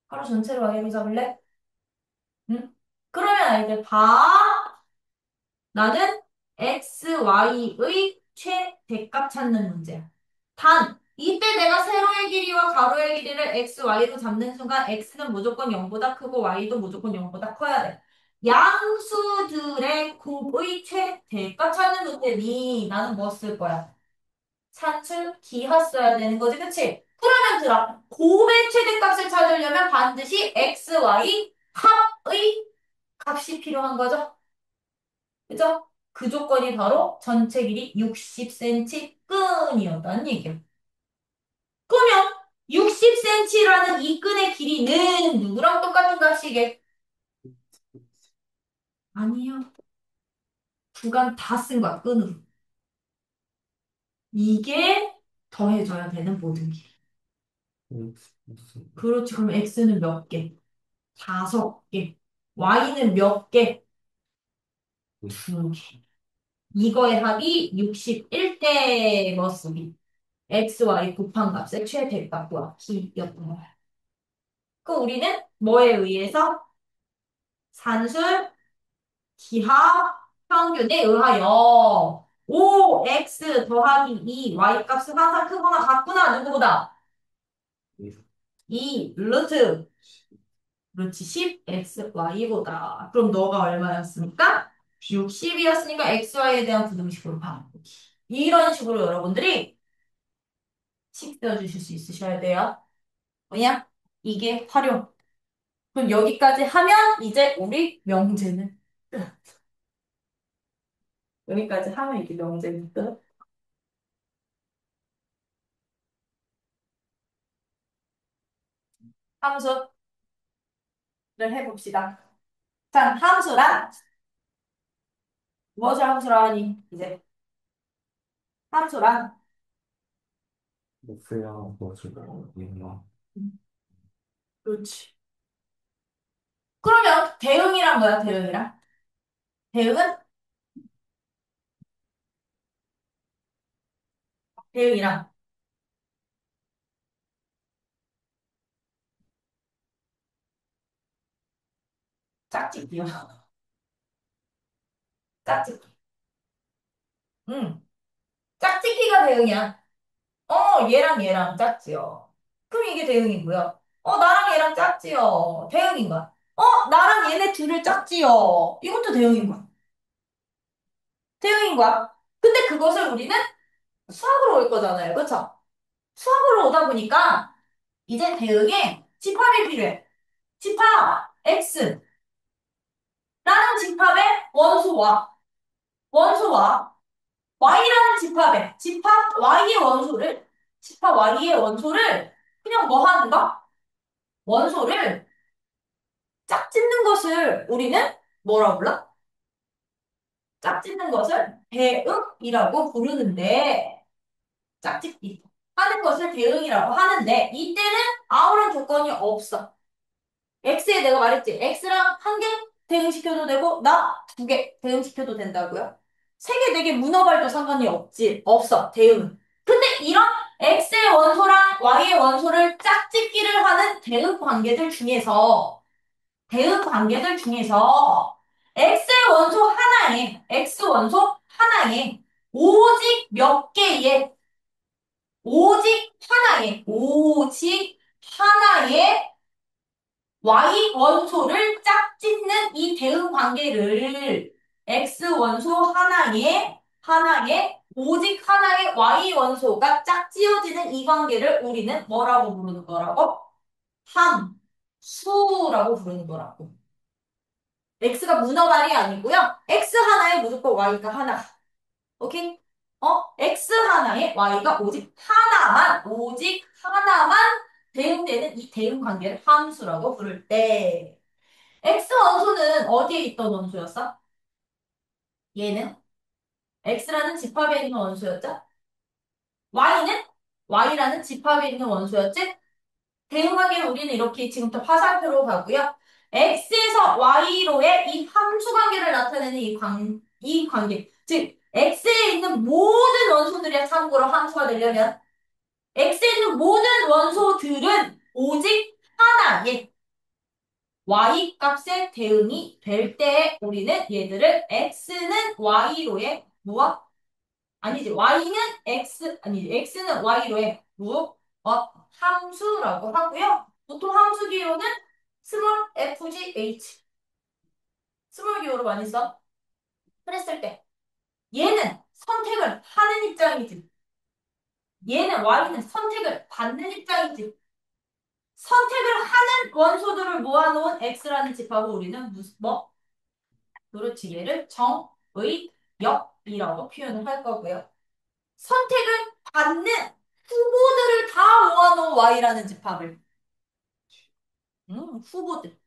가로 전체를 Y로 잡을래? 응? 그러면 이제 봐. 나는 x, y의 최대값 찾는 문제야. 단, 이때 내가 세로의 길이와 가로의 길이를 x, y로 잡는 순간 x는 무조건 0보다 크고 y도 무조건 0보다 커야 돼. 양수들의 곱의 최대값 찾는 문제니 나는 뭐 쓸 거야? 산술 기하 써야 되는 거지, 그치? 그러면 들어. 곱의 최대값을 찾으려면 반드시 x, y 합의 값이 필요한 거죠. 그죠? 그 조건이 바로 전체 길이 60cm 끈이었다는 얘기예요. 그러면 60cm라는 이 끈의 길이는 누구랑 똑같은 값이게? 아니요. 구간 다 쓴 거야, 끈으로. 이게 더해줘야 되는 모든 길. X 플러스 그렇지. 그럼 x는 몇 개? 다섯 개. y는 몇 개? 두 개. 이거의 합이 61대 머스비. x, y 곱한 값의 최대값 구하기였던 거야. 그 우리는 뭐에 의해서? 산술, 기하, 평균에 의하여 5x 더하기 2 y 값은 항상 크거나 같구나. 누구보다? 1, 2 루트 그렇지 10x y보다. 그럼 너가 얼마였습니까? 60이었으니까 x, y에 대한 부등식으로 바꾸기. 이런 식으로 여러분들이 식 세워주실 수 있으셔야 돼요. 뭐냐? 이게 활용. 그럼 여기까지 하면 이제 우리 명제는 끝. 여기까지 하면 이게 명제는 끝. 함수를 해봅시다. 자, 함수란 무엇을 함수라 하니? 이제 함수란 X야 무엇을 말하나? 그렇지. 그러면 대응이란 뭐야? 대응이란? 대응은 대응이란 짝짓기요. 짝짓기. 응. 짝짓기가 대응이야. 얘랑 얘랑 짝지요. 그럼 이게 대응이고요. 나랑 얘랑 짝지요. 대응인 거야. 나랑 얘네 둘을 짝지요. 이것도 대응인 거야. 대응인 거야. 근데 그것을 우리는 수학으로 올 거잖아요. 그쵸? 수학으로 오다 보니까 이제 대응에 집합이 필요해. 집합 X라는 집합의 원소와 Y라는 집합 Y의 원소를 집합 Y의 원소를 그냥 뭐 하는가? 원소를 짝짓는 것을 우리는 뭐라 불러? 짝짓는 것을 대응이라고 부르는데 짝짓기 하는 것을 대응이라고 하는데 이때는 아무런 조건이 없어. X에 내가 말했지. X랑 한 개 대응시켜도 되고 나 두 개 대응시켜도 된다고요. 세 개, 네 개 문어발도 상관이 없어. 대응은. 근데 이런 X의 원소랑 Y의 원소를 짝짓기를 하는 대응 관계들 중에서 X 원소 하나에 오직 하나의 Y 원소를 짝짓는 이 대응 관계를 X 원소 하나에 오직 하나의 Y 원소가 짝지어지는 이 관계를 우리는 뭐라고 부르는 거라고? 함수라고 부르는 거라고. X가 문어발이 아니고요. X 하나에 무조건 Y가 하나. 오케이? X 하나에 Y가 오직 하나만 대응되는 이 대응 관계를 함수라고 부를 때, X 원소는 어디에 있던 원소였어? 얘는 X라는 집합에 있는 원소였죠? Y는 Y라는 집합에 있는 원소였지? 대응하기를 우리는 이렇게 지금부터 화살표로 가고요. X에서 Y로의 이 함수 관계를 나타내는 이 관계. 즉, X에 있는 모든 원소들의 참고로 함수가 되려면 X에 있는 모든 원소들은 오직 하나의 Y 값의 대응이 될 때 우리는 얘들을 X는 Y로의 무엇? 아니지. X는 Y로의 무엇? 함수라고 하고요. 보통 함수 기호는 스몰 fgh. 스몰 기호로 많이 써. 그랬을 때 얘는 선택을 하는 입장이지. Y는 선택을 받는 입장이지. 선택을 하는 원소들을 모아놓은 X라는 집하고 우리는 그렇지. 얘를 정의역이라고 표현을 할 거고요. 선택을 받는 후보들을 다 모아놓은 y라는 집합을. 후보들.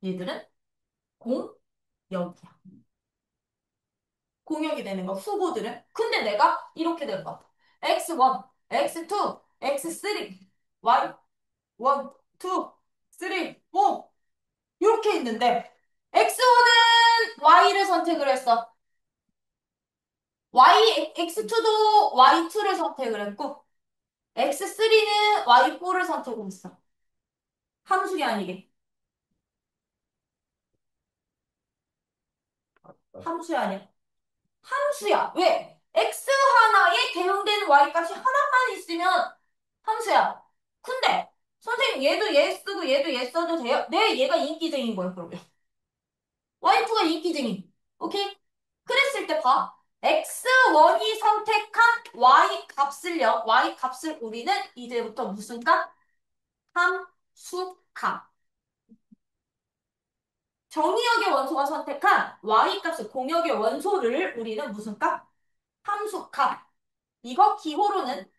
얘들은 공역이야. 공역이 되는 거, 후보들은. 근데 내가 이렇게 될 것 같아. x1, x2, x3, y1, 2, 3, 4. 이렇게 있는데, x1은 y를 선택을 했어. x2도 y2를 선택을 했고, x3는 y4를 선택을 했어. 함수가 아니게. 함수야 아니야. 함수야. 왜? x 하나에 대응되는 y값이 하나만 있으면 함수야. 근데 선생님 얘도 얘 쓰고 얘도 얘 써도 돼요? 네, 얘가 인기쟁인 거예요, 그러면. y2가 인기쟁이. 오케이? 그랬을 때 봐. x1이 선택한 y 값을요. y 값을 우리는 이제부터 무슨 값? 함수값. 정의역의 원소가 선택한 y 값을 공역의 원소를 우리는 무슨 값? 함수값. 이거 기호로는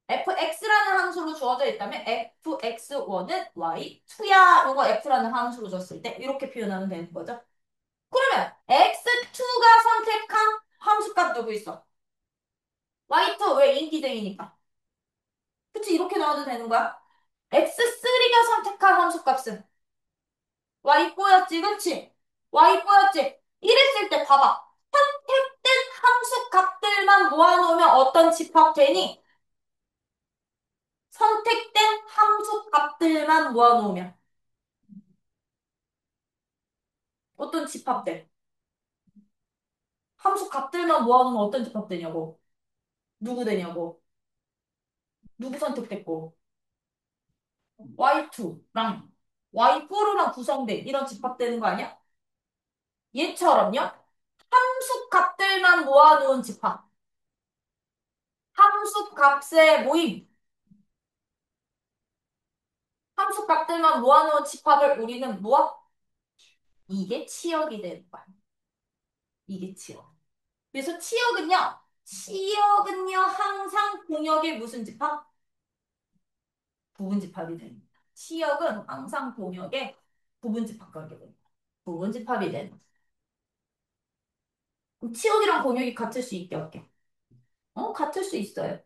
fx라는 함수로 주어져 있다면 fx1은 y2야. 이거 f라는 함수로 줬을 때 이렇게 표현하면 되는 거죠. 그러면 x2가 선택한 함수값 누구 있어? y2 왜 인기쟁이니까. 그치? 이렇게 나와도 되는 거야. x3가 선택한 함수값은 y4였지, 그치? y4였지. 이랬을 때 봐봐. 선택된 함수값들만 모아놓으면 어떤 집합 되니? 선택된 함수값들만 모아놓으면 어떤 집합들? 함수값들만 모아놓으면 어떤 집합 되냐고? 누구 되냐고? 누구 선택됐고? y2랑 y4랑 구성된 이런 집합 되는 거 아니야? 얘처럼요? 함수값들만 모아놓은 집합. 함수값의 모임. 함수값들만 모아놓은 집합을 우리는 무엇? 이게 치역이 되는 거야. 이게 치역. 그래서 치역은요, 항상 공역의 무슨 집합? 부분집합이 됩니다. 치역은 항상 공역의 부분집합하게 됩니다. 부분집합이 되는. 그럼 치역이랑 공역이 같을 수 있게 할게. 같을 수 있어요.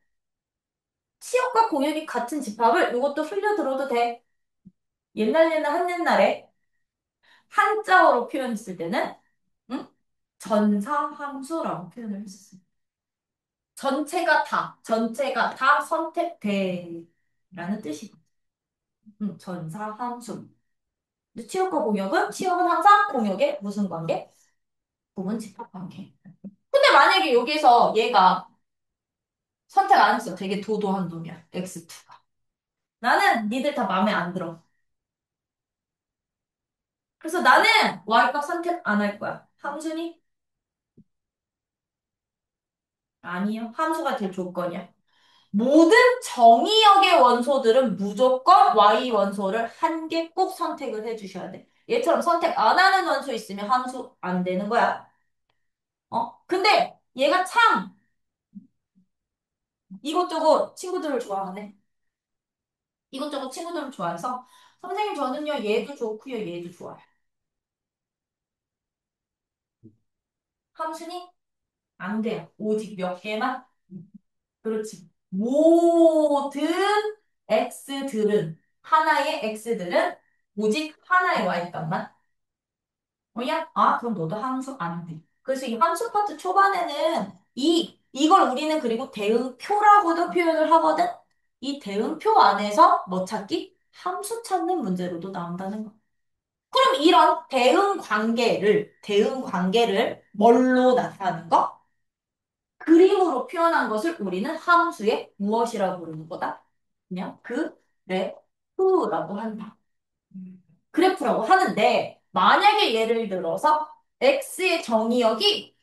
치역과 공역이 같은 집합을 이것도 흘려들어도 돼. 옛날 한옛날에 한자어로 표현했을 때는 응? 전사함수라고 표현을 했었어요. 전체가 다 선택돼라는 뜻이고. 전사함수. 근데 치역과 공역은 치역은 항상 공역의 무슨 관계? 부분 집합 관계. 근데 만약에 여기서 얘가 선택 안 했어. 되게 도도한 놈이야. X2가. 나는 니들 다 마음에 안 들어. 그래서 나는 Y값 선택 안 할 거야. 함수니? 아니요. 함수가 될 조건이야. 모든 정의역의 원소들은 무조건 Y 원소를 한 개 꼭 선택을 해주셔야 돼. 얘처럼 선택 안 하는 원소 있으면 함수 안 되는 거야. 근데 얘가 참 이것저것 친구들을 좋아하네. 이것저것 친구들을 좋아해서 선생님 저는요 얘도 좋고요 얘도 좋아요. 함수니? 안 돼요. 오직 몇 개만? 그렇지. 모든 하나의 x들은 오직 하나의 y값만. 뭐야? 아, 그럼 너도 함수 안 돼. 그래서 이 함수 파트 초반에는 이걸 우리는 그리고 대응표라고도 표현을 하거든? 이 대응표 안에서 뭐 찾기? 함수 찾는 문제로도 나온다는 거. 그럼 이런 대응 관계를 뭘로 나타내는 거? 그림으로 표현한 것을 우리는 함수의 무엇이라고 부르는 거다? 그냥 그래프라고 한다. 그래프라고 하는데, 만약에 예를 들어서 x의 정의역이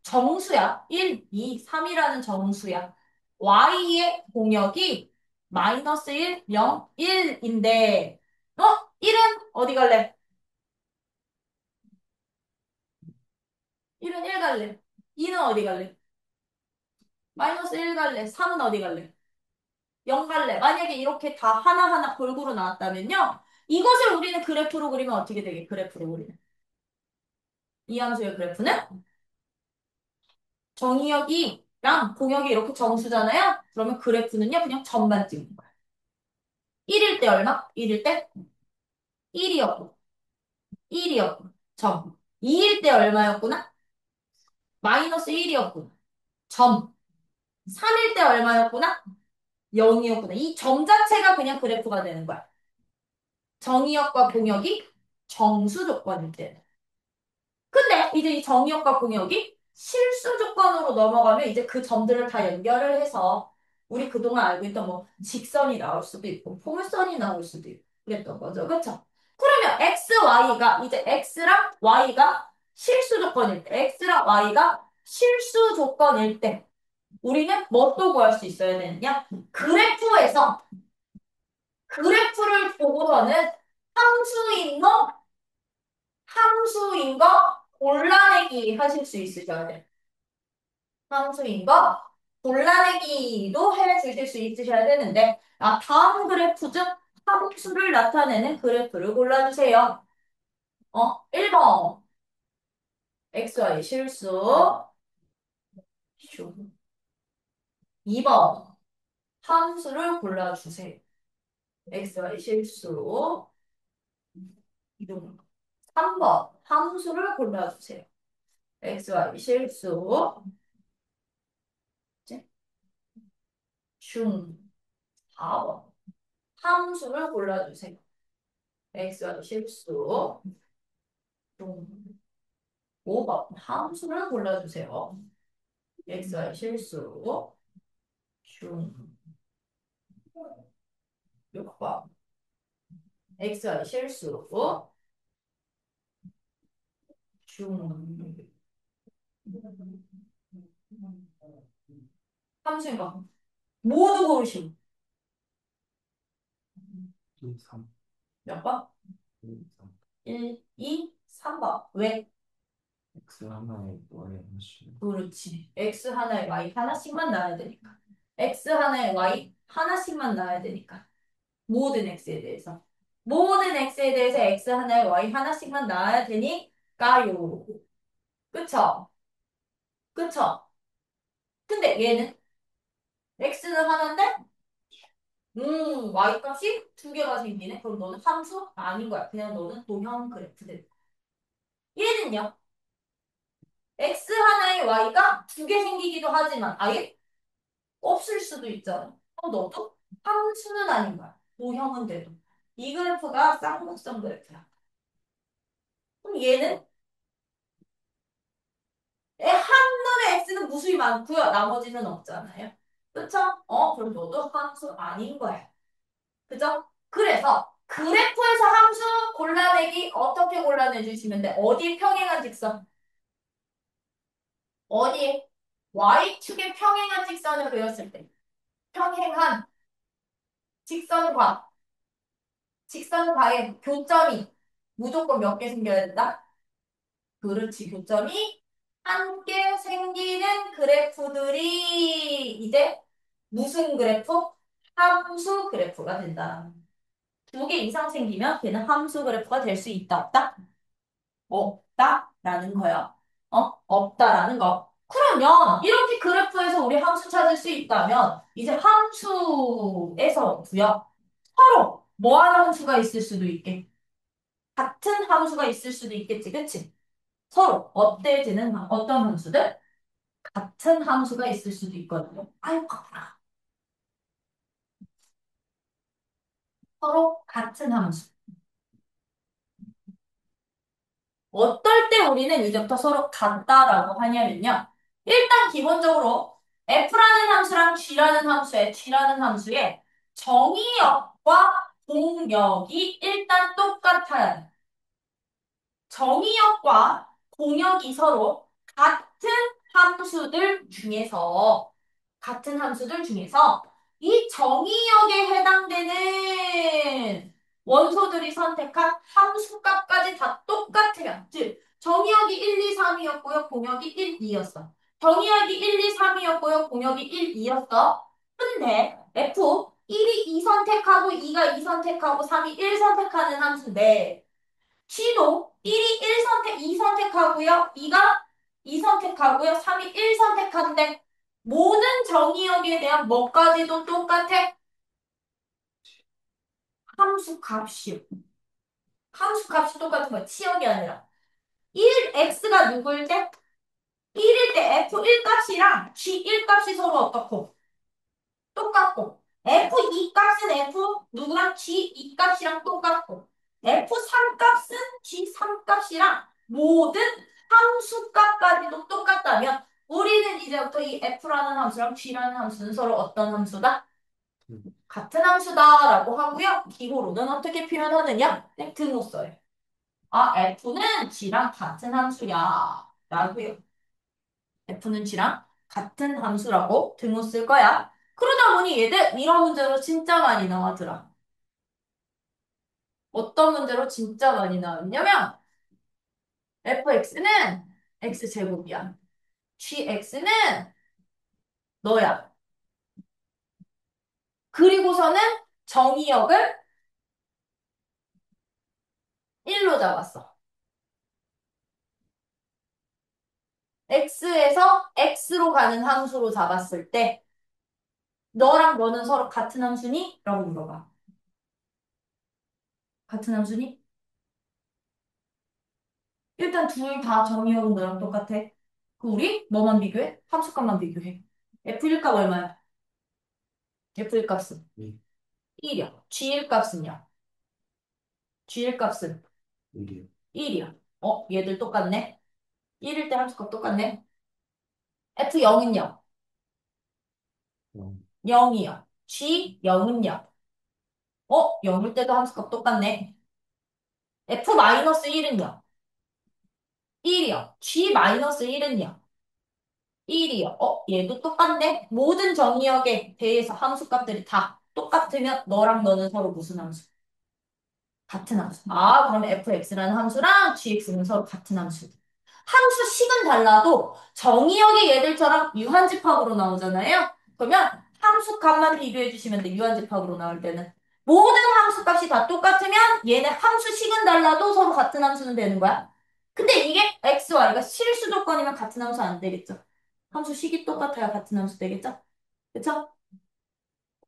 정수야. 1, 2, 3이라는 정수야. y의 공역이 마이너스 1, 0, 1인데, 1은 어디 갈래? 1은 1 갈래. 2는 어디 갈래? 마이너스 1 갈래? 3은 어디 갈래? 0 갈래? 만약에 이렇게 다 하나하나 골고루 나왔다면요. 이것을 우리는 그래프로 그리면 어떻게 되게 그래프로 그리면? 이 함수의 그래프는 정의역이랑 공역이 이렇게 정수잖아요? 그러면 그래프는요, 그냥 점만 찍는 거야. 1일 때 얼마? 1일 때 1이었고, 1이었고, 점. 2일 때 얼마였구나? 마이너스 1이었구나. 점. 3일 때 얼마였구나? 0이었구나. 이 점 자체가 그냥 그래프가 되는 거야. 정의역과 공역이 정수 조건일 때. 근데 이제 이 정의역과 공역이 실수 조건으로 넘어가면 이제 그 점들을 다 연결을 해서 우리 그동안 알고 있던 뭐 직선이 나올 수도 있고 포물선이 나올 수도 있고 그랬던 거죠. 그쵸? 그러면 x, y가 이제 x랑 y가 실수 조건일 때 x랑 y가 실수 조건일 때 우리는 뭐 또 구할 수 있어야 되느냐? 그래프에서 그래프를 보고서는 함수인 거, 함수인 거 골라내기 하실 수 있으셔야 돼요. 함수인 거 골라내기도 해주실 수 있으셔야 되는데, 다음 그래프 중 함수를 나타내는 그래프를 골라주세요. 1번 xy 실수, 슈. 2번 함수를 골라주세요. xy 실수, 이동. 3번 함수를 골라주세요. xy 실수, 중. 4번 함수를 골라주세요. xy 실수, 중. 5번 함수를 골라주세요. xy 실수, 중. 6번 xy 실수, 중. 함수인 거 모두 고르시고 2, 3, 몇 번? 2, 3. 1, 2, 3번. 왜? X 하나에 Y 하나씩. 그렇지. x 하나에 y 하나씩만 나와야 되니까. x 하나에 y 하나씩만 나와야 되니까. 모든 x에 대해서. 모든 x에 대해서 x 하나에 y 하나씩만 나와야 되니까요. 그쵸? 그쵸? 근데 얘는 x는 하나인데 y 값이 두 개가 생기네. 그럼 너는 함수 아닌 거야. 그냥 너는 도형 그래프 될 거야. 얘는요. x 하나에 y가 두 개 생기기도 하지만 아예 없을 수도 있잖아. 너도 함수는 아닌 거야. 도형은 돼도. 이 그래프가 쌍곡선 그래프야. 그럼 얘는 한눈에 x는 무수히 많고요. 나머지는 없잖아요. 그쵸? 그럼 너도 함수 아닌 거야. 그죠? 그래서 그래프에서 함수 골라내기 어떻게 골라내 주시면 돼? 어디 평행한 직선? 어디에? y축의 평행한 직선을 그렸을 때 평행한 직선과 직선과의 교점이 무조건 몇 개 생겨야 된다? 그렇지, 교점이 함께 생기는 그래프들이 이제 무슨 그래프? 함수 그래프가 된다. 두 개 이상 생기면 걔는 함수 그래프가 될 수 있다, 없다? 없다라는 거야. 없다라는 거. 그러면 이렇게 그래프에서 우리 함수 찾을 수 있다면 이제 함수에서도요. 서로 뭐하는 함수가 있을 수도 있게. 같은 함수가 있을 수도 있겠지, 그치? 서로 어때지는 어떤 함수들? 같은 함수가 있을 수도 있거든요. 아유, 커라. 서로 같은 함수. 어떨 때 우리는 이제부터 서로 같다라고 하냐면요. 일단 기본적으로 f라는 함수랑 g라는 함수의 정의역과 공역이 일단 똑같아야 돼. 정의역과 공역이 서로 같은 함수들 중에서 이 정의역에 해당되는 원소들이 선택한 함수값까지 다 똑같으면 즉 정의역이 1, 2, 3이었고요. 공역이 1, 2였어. 정의역이 1, 2, 3이었고요. 공역이 1, 2였어. 근데 F 1이 2 선택하고 2가 2 선택하고 3이 1 선택하는 함수인데 G도 1이 1 선택, 2 선택하고요. 2가 2 선택하고요. 3이 1 선택하는데 모든 정의역에 대한 뭐까지도 똑같아? 함수 값이요. 함수 값이 똑같은 거야. 치역이 아니라. 1x가 누구일 때? 1일 때 f1 값이랑 g1 값이 서로 어떻고? 똑같고. f2 값은 f 누구랑 g2 값이랑 똑같고. f3 값은 g3 값이랑 모든 함수 값까지도 똑같다면 우리는 이제부터 이 f라는 함수랑 g라는 함수는 서로 어떤 함수다? 같은 함수다라고 하고요. 기호로는 어떻게 표현하느냐? 네, 등호 써요. 아, F는 G랑 같은 함수야. 라고요. F는 G랑 같은 함수라고 등호 쓸 거야. 그러다 보니 얘들 이런 문제로 진짜 많이 나와더라. 어떤 문제로 진짜 많이 나왔냐면 fx는 x제곱이야. gx는 너야. 그리고서는 정의역을 1로 잡았어. x에서 x로 가는 함수로 잡았을 때 너랑 너는 서로 같은 함수니? 라고 물어봐. 같은 함수니? 일단 둘 다 정의역은 너랑 똑같아. 그 우리 뭐만 비교해? 함수값만 비교해. F1 값 얼마야? F1 값은 이 1이야. G1 값은요? G1 값은 일이요. 1이야. 얘들 똑같네. 1일 때 함수값 똑같네. F0은요? 영 0이요. G0은요? 0일 때도 함수값 똑같네. F-1은요? 1이요. G-1은요? 1이요. 얘도 똑같네. 모든 정의역에 대해서 함수값들이 다 똑같으면 너랑 너는 서로 무슨 함수? 같은 함수. 아, 그러면 fx라는 함수랑 gx는 서로 같은 함수. 함수 식은 달라도 정의역의 얘들처럼 유한집합으로 나오잖아요. 그러면 함수 값만 비교해 주시면 돼. 유한집합으로 나올 때는. 모든 함수 값이 다 똑같으면 얘네 함수 식은 달라도 서로 같은 함수는 되는 거야. 근데 이게 x, y가 실수 조건이면 같은 함수 안 되겠죠. 함수 식이 똑같아야 같은 함수 되겠죠? 그쵸?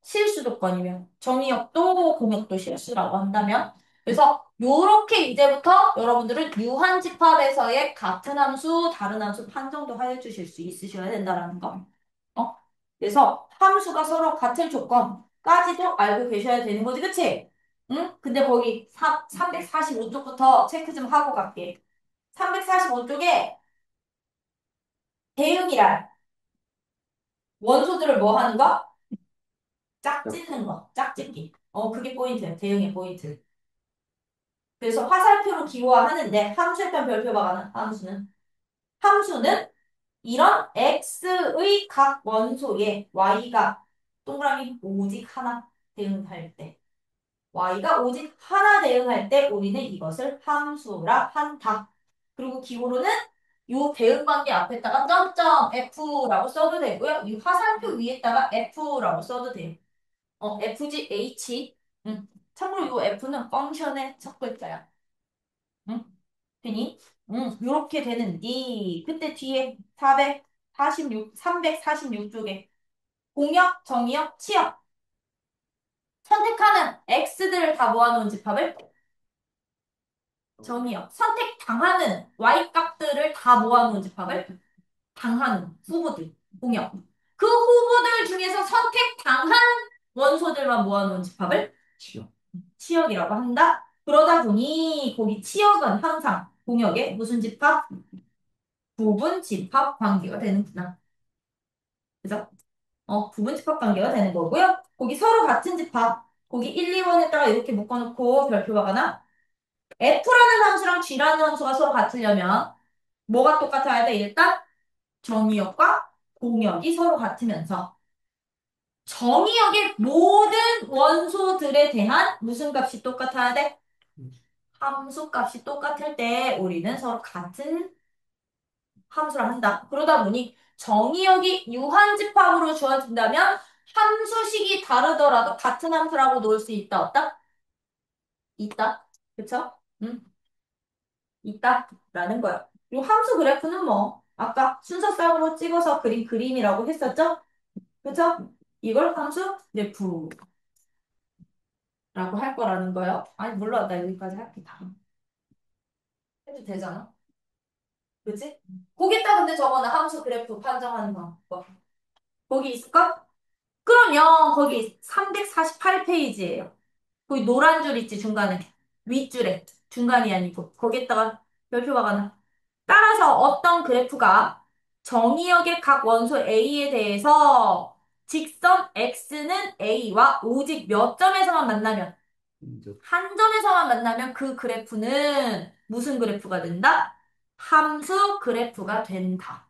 실수 조건이면 정의역도 공역도 실수라고 한다면 그래서 요렇게 이제부터 여러분들은 유한집합에서의 같은 함수, 다른 함수 판정도 해 주실 수 있으셔야 된다라는 거. 어? 그래서 함수가 서로 같은 조건까지도 알고 계셔야 되는 거지, 그치? 응? 근데 거기 345쪽부터 체크 좀 하고 갈게. 345쪽에 대응이란 원소들을 뭐 하는 거? 짝짓는 거, 짝짓기. 그게 포인트야. 대응의 포인트. 그래서 화살표로 기호화하는데 함수에 따른 별표가 가는 함수는 이런 x의 각 원소에 y가 동그라미 오직 하나 대응할 때 y가 오직 하나 대응할 때 우리는 이것을 함수라 한다. 그리고 기호로는 요 대응 관계 앞에다가 점점 f라고 써도 되고요. 이 화살표 위에다가 f라고 써도 돼요. FG, H. 참고로 요 F는 펑션의 첫 글자야. 응? 되니? 요렇게 되는디. 그때 뒤에 346쪽에 공역, 정의역, 치역. 선택하는 X들을 다 모아놓은 집합을 정의역. 선택당하는 Y 값들을 다 모아놓은 집합을 당하는 후보들. 공역. 그 후보들 중에서 선택당한 원소들만 모아놓은 집합을 치요. 치역이라고 한다. 그러다 보니 거기 치역은 항상 공역의 무슨 집합? 부분 집합 관계가 되는구나. 그죠? 부분 집합 관계가 되는 거고요. 거기 서로 같은 집합. 거기 1, 2번에다가 이렇게 묶어놓고 별표가 하나. F라는 함수랑 G라는 함수가 서로 같으려면 뭐가 똑같아야 돼? 일단 정의역과 공역이 서로 같으면서 정의역의 모든 원소들에 대한 무슨 값이 똑같아야 돼? 함수 값이 똑같을 때 우리는 서로 같은 함수를 한다. 그러다 보니 정의역이 유한집합으로 주어진다면 함수식이 다르더라도 같은 함수라고 놓을 수 있다, 없다? 있다. 그쵸? 응, 있다라는 거예요. 이 함수 그래프는 뭐 아까 순서쌍으로 찍어서 그린 그림이라고 했었죠? 그쵸? 이걸 함수 그래프라고 할 거라는 거예요. 아니 몰라, 나 여기까지 할게 다. 해도 되잖아. 그치? 거기다 근데 저거는 함수 그래프 판정하는 방법. 거기 있을까? 그러면 거기 348페이지예요. 거기 노란 줄 있지, 중간에. 윗줄에. 중간이 아니고. 거기에다가 별표 박아놔. 따라서 어떤 그래프가 정의역의 각 원소 A에 대해서 직선 X는 A와 오직 몇 점에서만 만나면, 이제 한 점에서만 만나면 그 그래프는 무슨 그래프가 된다? 함수 그래프가 된다.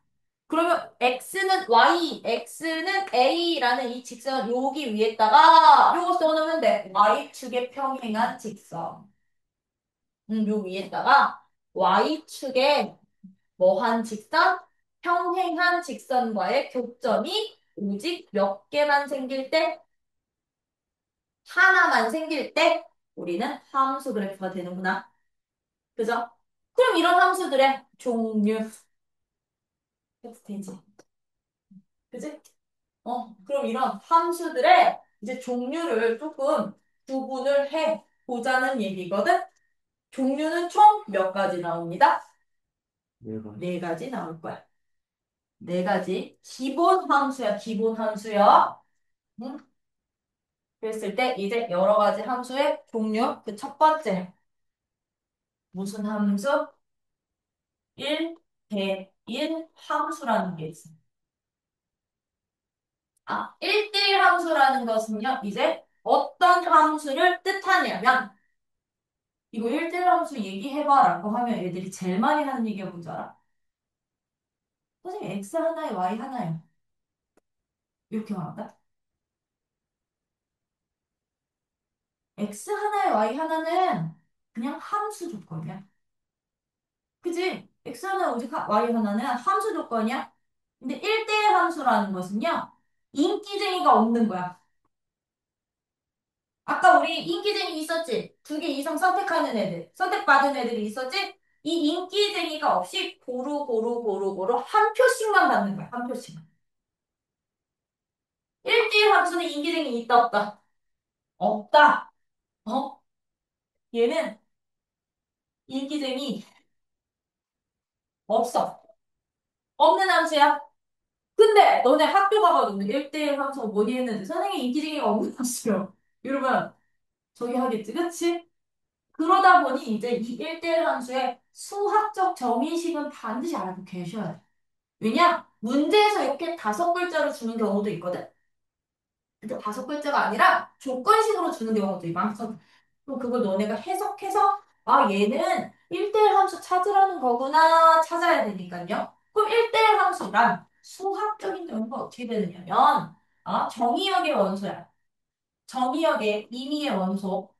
그러면 x는 a라는 이 직선 여기 위에다가 요거 써놓으면 돼. y축에 평행한 직선. 요 위에다가 y축에 뭐한 직선? 평행한 직선과의 교점이 오직 몇 개만 생길 때? 하나만 생길 때 우리는 함수 그래프가 되는구나. 그죠? 그럼 이런 함수들의 종류 해도 되지. 그지? 그럼 이런 함수들의 이제 종류를 조금 구분을 해 보자는 얘기거든? 종류는 총 몇 가지 나옵니다? 내가 네 가지 나올 거야. 네 가지. 기본 함수야, 기본 함수야. 응? 그랬을 때 이제 여러 가지 함수의 종류. 그 첫 번째. 무슨 함수? 1 대 1 함수라는 게 있어. 1대1 함수라는 것은요, 이제 어떤 함수를 뜻하냐면, 이거 1대1 함수 얘기해봐라고 하면 애들이 제일 많이 하는 얘기가 뭔지 알아? 선생님, x 하나에 y 하나요. 이렇게 말한다? x 하나에 y 하나는 그냥 함수 조건이야. 그지? x 하나 오직 y 하나는 함수 조건이야. 근데 1대1 함수라는 것은요, 인기쟁이가 없는 거야. 아까 우리 인기쟁이 있었지? 두 개 이상 선택하는 애들, 선택받은 애들이 있었지? 이 인기쟁이가 없이 고루 한 표씩만 받는 거야, 한 표씩만. 1대1 함수는 인기쟁이 있다, 없다? 없다. 어? 얘는 인기쟁이 없어. 없는 함수야. 근데 너네 학교 가가지고 1대1 함수가 뭐니 했는데 선생님 인기쟁이가 없는 함수요. 이러면 저기 하겠지, 그치? 그러다 보니 이제 이 1대1 함수의 수학적 정의식은 반드시 알고 계셔야 돼. 왜냐? 문제에서 이렇게 다섯 글자로 주는 경우도 있거든? 근데 다섯 글자가 아니라 조건식으로 주는 경우도 많거든. 그럼 그걸 너네가 해석해서, 얘는 1대1 함수 찾으라는 거구나 찾아야 되니까요. 그럼 1대1 함수란 수학적인 경우가 어떻게 되느냐면, 정의역의 원소야. 정의역의 임의의 원소,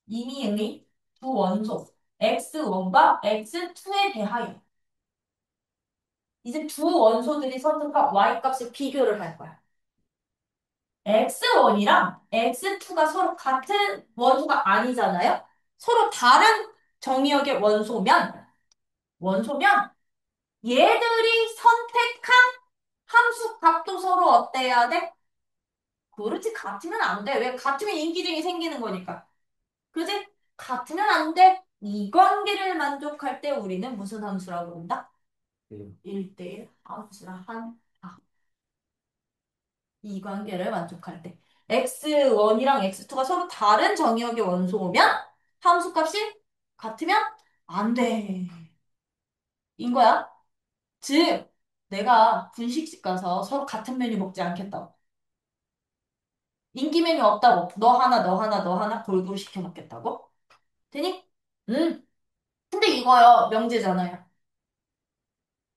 임의의 두 원소, x1과 x2에 대하여 이제 두 원소들이 선택한 y 값을 비교를 할 거야. x1이랑 x2가 서로 같은 원소가 아니잖아요? 서로 다른 정의역의 원소면 얘들이 선택한 함수 값도 서로 어때야 돼? 그렇지, 같으면 안 돼. 왜? 같으면 인기쟁이 생기는 거니까. 그지? 같으면 안 돼. 이 관계를 만족할 때 우리는 무슨 함수라고 부른다? 1대1 함수라 한다. 이 관계를 만족할 때. x1이랑 x2가 서로 다른 정의역의 원소면 함수값이 같으면 안 돼. 인 거야. 즉, 내가 분식집 가서 서로 같은 메뉴 먹지 않겠다고. 인기 메뉴 없다고. 너 하나, 너 하나, 너 하나 골고루 시켜 먹겠다고. 되니? 응. 근데 이거요, 명제잖아요.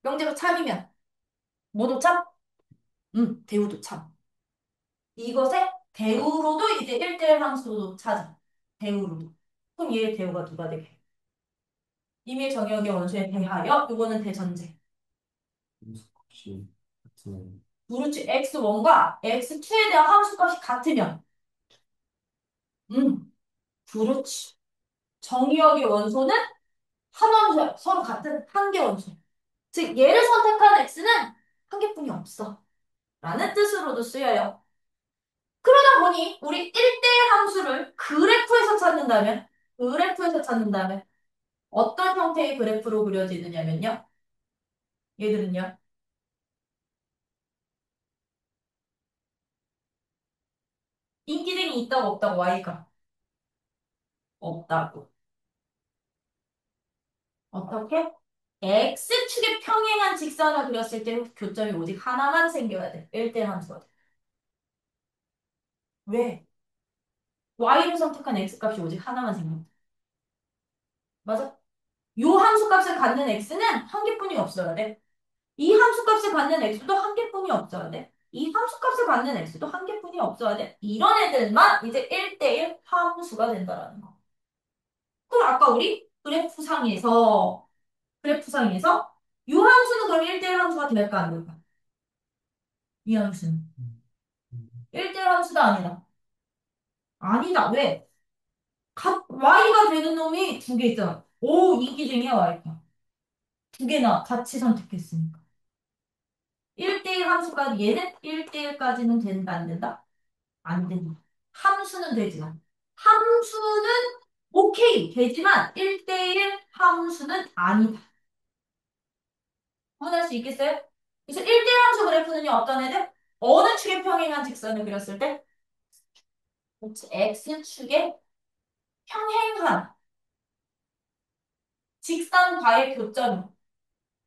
명제가 참이면 뭐도 참? 응, 대우도 참. 이것에 대우로도 이제 1대1 함수도 찾아. 대우로도. 그럼 얘의 대우가 누가 되게? 임의 정역의 원소에 대하여, 요거는 대전제. 함수값이 같으면 그렇지. x1과 x2에 대한 함수값이 같으면. 그렇지. 정의역의 원소는 한 원소야. 서로 같은 한 개 원소. 즉, 얘를 선택한 x는 한 개뿐이 없어. 라는 뜻으로도 쓰여요. 그러다 보니 우리 1대1 함수를 그래프에서 찾는다면 어떤 형태의 그래프로 그려지느냐면요. 얘들은요. 인기등이 있다고 없다고 y가 없다고. 어떻게? x축에 평행한 직선을 그렸을 때 교점이 오직 하나만 생겨야 돼. 1대1 함수가 돼. 왜? y를 선택한 x값이 오직 하나만 생겨. 맞아? 요 함수값을 갖는 x는 한 개뿐이 없어야 돼. 이 함수값을 갖는 x도 한 개뿐이 없어야 돼. 이 함수값을 갖는 x도 한 개뿐이 없어야 돼. 이런 애들만 이제 1대1 함수가 된다라는 거. 그럼 아까 우리 그래프상에서 이 함수는 그럼 1대1 함수가 될까 안 될까? 이 함수는 음, 음, 1대1 함수가 아니다. 아니다. 왜? y가 되는 놈이 두 개 있잖아. 오, 이기중이야 y가. 두 개나 같이 선택했으니까. 1대1 함수가 얘는 1대1까지는 된다 안 된다? 안 된다. 함수는 되지만. 함수는 오케이 되지만 1대1 함수는 아니다. 구분할 수 있겠어요? 그래서 1대1 함수 그래프는요, 어떤 애들? 어느 축에 평행한 직선을 그렸을 때? 그렇지. X축에 평행한 직선과의 교점,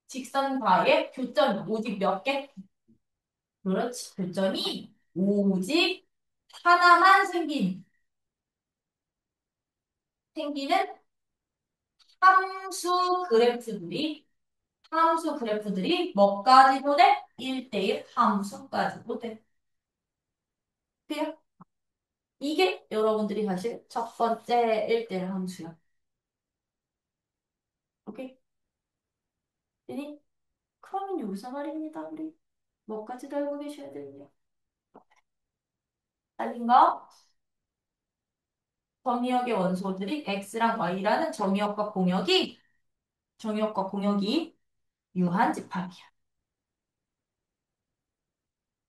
직선과의 교점이 오직 몇 개? 그렇지. 교점이 오직 하나만 생기는 함수 그래프들이 뭐까지도 돼? 1대1 함수까지도 돼. 그래요? 이게 여러분들이 하실 첫 번째 1대1 함수야. 오케이? 되니? 그러면 여기서 말입니다, 우리. 뭐까지 도 알고 계셔야 되느냐? 아닌가? 정의역의 원소들이 x랑 y라는 정의역과 공역이 유한집합이야.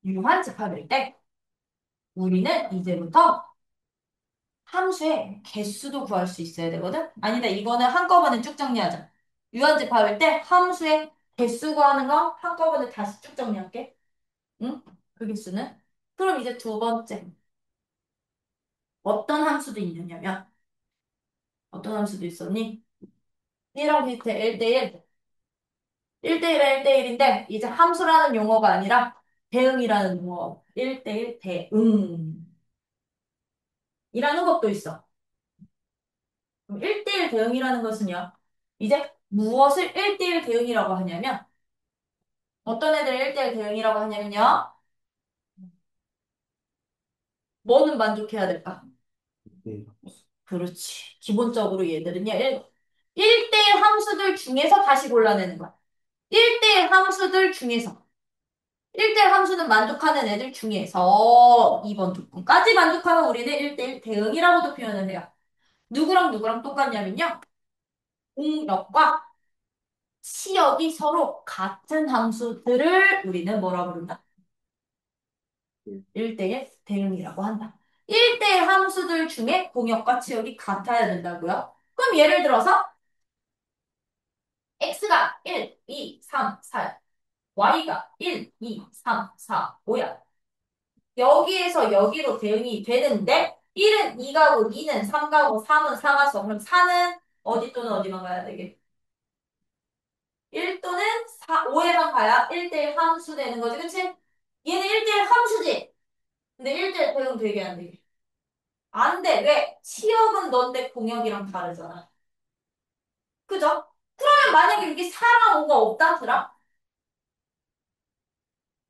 유한집합일 때 우리는 이제부터 함수의 개수도 구할 수 있어야 되거든? 아니다, 이거는 한꺼번에 쭉 정리하자. 유한집합일 때 함수의 개수 구하는 거 한꺼번에 다시 쭉 정리할게. 응? 그 개수는? 그럼 이제 두 번째. 어떤 함수도 있느냐면, 어떤 함수도 있었니? 얘랑 비슷해. 1대1. 1대1에 1대1인데, 이제 함수라는 용어가 아니라 대응이라는 용어. 1대1 대응. 이라는 것도 있어. 그럼 1대1 대응이라는 것은요. 이제 무엇을 1대1 대응이라고 하냐면, 어떤 애들을 1대1 대응이라고 하냐면요. 뭐는 만족해야 될까? 네. 그렇지. 기본적으로 얘들은요. 1대1 함수들 중에서 다시 골라내는 거야. 1대1 함수들 중에서. 1대1 함수는 만족하는 애들 중에서 2번 조건까지 만족하면 우리는 1대1 대응이라고도 표현을 해요. 누구랑 누구랑 똑같냐면요. 공역과 치역이 서로 같은 함수들을 우리는 뭐라 부른다? 1대1 대응이라고 한다. 1대1 함수들 중에 공역과 치역이 같아야 된다고요? 그럼 예를 들어서 x가 1, 2, 3, 4, y가 1, 2, 3, 4, 5야. 여기에서 여기로 대응이 되는데 1은 2가고 2는 3가고 3은 4가서 그럼 4는 어디 또는 어디만 가야 되게? 1 또는 5에만 가야 1대1 함수 되는 거지, 그치? 얘는 1대1 함수지? 근데 1대1 대응 되게 안 되게. 안 돼. 왜? 치역은 넌데 공역이랑 다르잖아. 그죠? 그러면 만약에 여기 4랑 5가 없다더라?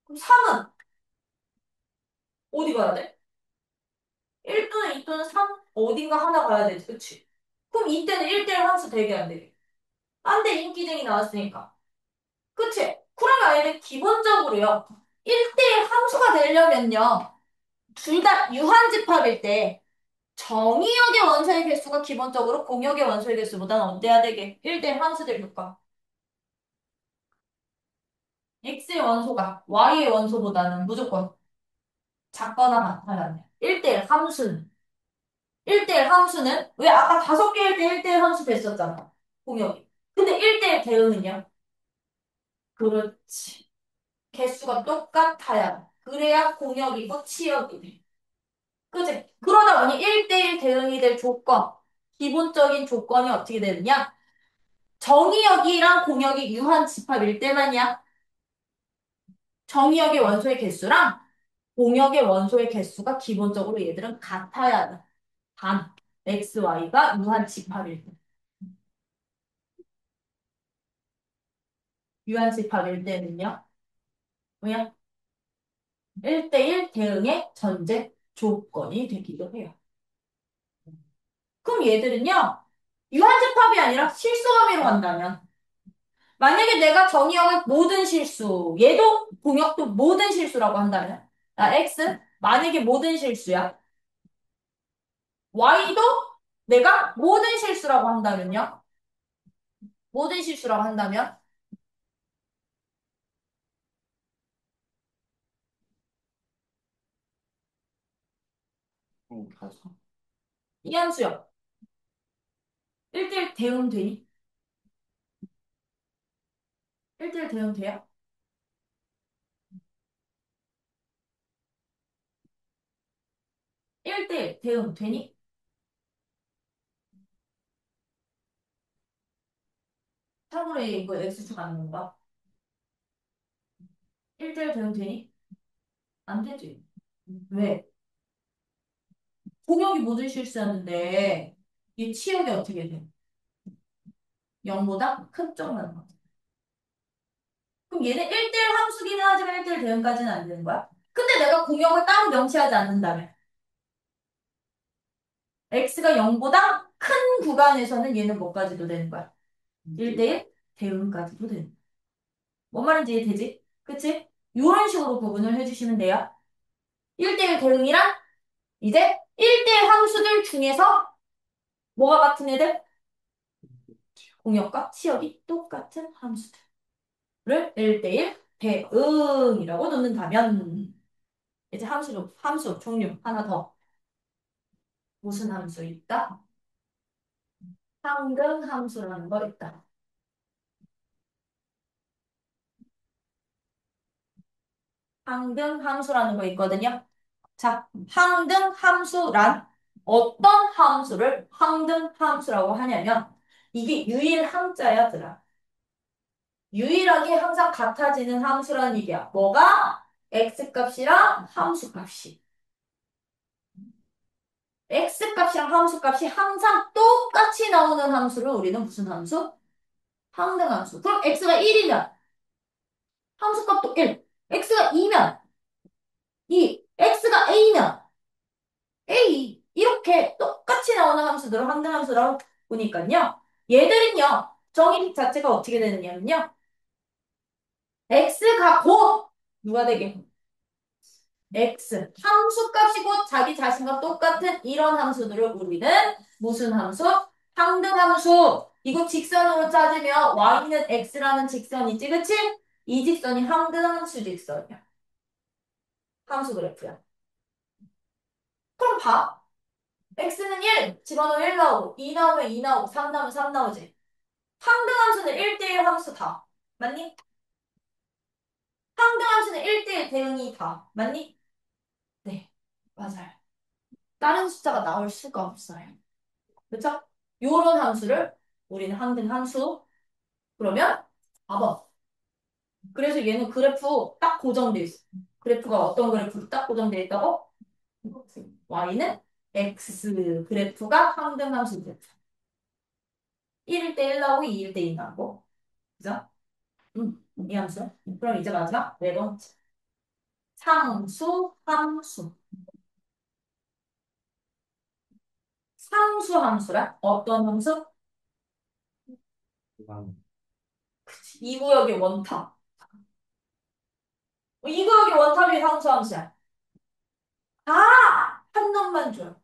그럼 3은 어디 가야 돼? 1 또는 2 또는 3 어딘가 하나 가야 되지, 그치? 그럼 이때는 1대1 함수 되게 안 돼. 안 돼, 인기쟁이 나왔으니까. 그치? 그러면 얘는 기본적으로요. 1대1 함수가 되려면요. 둘 다 유한집합일 때 정의역의 원소의 개수가 기본적으로 공역의 원소의 개수보다는 어때야 되게? 1대1 함수들 볼까? x의 원소가 y의 원소보다는 무조건 작거나 같아야 돼. 1대1 함수는. 1대1 함수는 왜 아까 5개일 때 1대1 함수 됐었잖아. 공역이. 근데 1대1 대응은요? 그렇지. 개수가 똑같아야 돼. 그래야 공역이고 치역이 돼. 그치? 그러다 보니 1대1 대응이 될 조건, 기본적인 조건이 어떻게 되느냐? 정의역이랑 공역이 유한 집합일 때만이야. 정의역의 원소의 개수랑 공역의 원소의 개수가 기본적으로 얘들은 같아야 돼. 단, x, y가 유한 집합일 때. 유한 집합일 때는요. 뭐야? 1대1 대응의 전제 조건이 되기도 해요. 그럼 얘들은요. 유한 집합이 아니라 실수 범위로 간다면 만약에 내가 정의역의 모든 실수, 얘도 공역도 모든 실수라고 한다면 x 만약에 모든 실수야. y도 내가 모든 실수라고 한다면요. 모든 실수라고 한다면 가서 이 함수요. 1대1 대응 되니? 1대1 대응 돼요? 1대1 대응 되니? 참고로 이거 x축 가는 건가? 1대1 대응 되니? 안 되지. 왜? 공역이 모든 실수였는데 이 치역이 어떻게 돼? 0보다 큰 쪽만 나. 그럼 얘는 1대1 함수기는 하지만 1대1 대응까지는 안 되는 거야? 근데 내가 공역을 따로 명시하지 않는다면 x가 0보다 큰 구간에서는 얘는 뭐까지도 되는 거야? 1대1 대응까지도 되는 거야. 뭔 말인지 이해되지? 그치? 이런 식으로 구분을 해주시면 돼요. 1대1 대응이랑 이제 1대1 함수들 중에서 뭐가 같은 애들? 공역과 치역이 똑같은 함수들을 1대1 대응이라고 놓는다면 이제 함수 종류 하나 더. 무슨 함수 있다? 상등함수라는 거 있다. 항등함수라는 거 있거든요. 자, 항등함수란 어떤 함수를 항등함수라고 하냐면 이게 유일항자야들아. 유일하게 항상 같아지는 함수라는 얘기야. 뭐가? x값이랑 함수값이. x값이랑 함수값이 항상 똑같이 나오는 함수를 우리는 무슨 함수? 항등함수. 그럼 x가 1이면 함수값도 1. x가 2면 2. x가 a면 A 이렇게 똑같이 나오는 함수들을 항등함수라고 보니까요. 얘들은요. 정의 자체가 어떻게 되느냐면요. x가 곧 누가 되게 x 함수값이 곧 자기 자신과 똑같은 이런 함수들을 우리는 무슨 함수? 항등함수. 이거 직선으로 짜주면 y는 x라는 직선이지, 그치? 이 직선이 항등함수 직선이야. 함수 그래프야. 그럼 봐. x는 1, 집어넣으면 1 나오고, 2 나오면 2 나오고, 3 나오면 3 나오지. 항등함수는 1대1 함수 다. 맞니? 항등함수는 1대1 대응이 다. 맞니? 네, 맞아요. 다른 숫자가 나올 수가 없어요. 그쵸? 요런 함수를 우리는 항등함수. 그러면 4번. 그래서 얘는 그래프 딱 고정돼 있어. 그래프가 어떤 그래프로 딱 고정돼 있다고? y는 x 그래프가 항등함수 그래프. 1일 때 1 나오고 2일 때 2 나오고. 그죠? 이 함수. 그럼 이제 마지막 네 번째. 상수, 함수. 상수 함수란 어떤 함수? 주방 이 구역의 원탑. 이구역의 원탑이 상수함수야. 다! 한 놈만 줘요.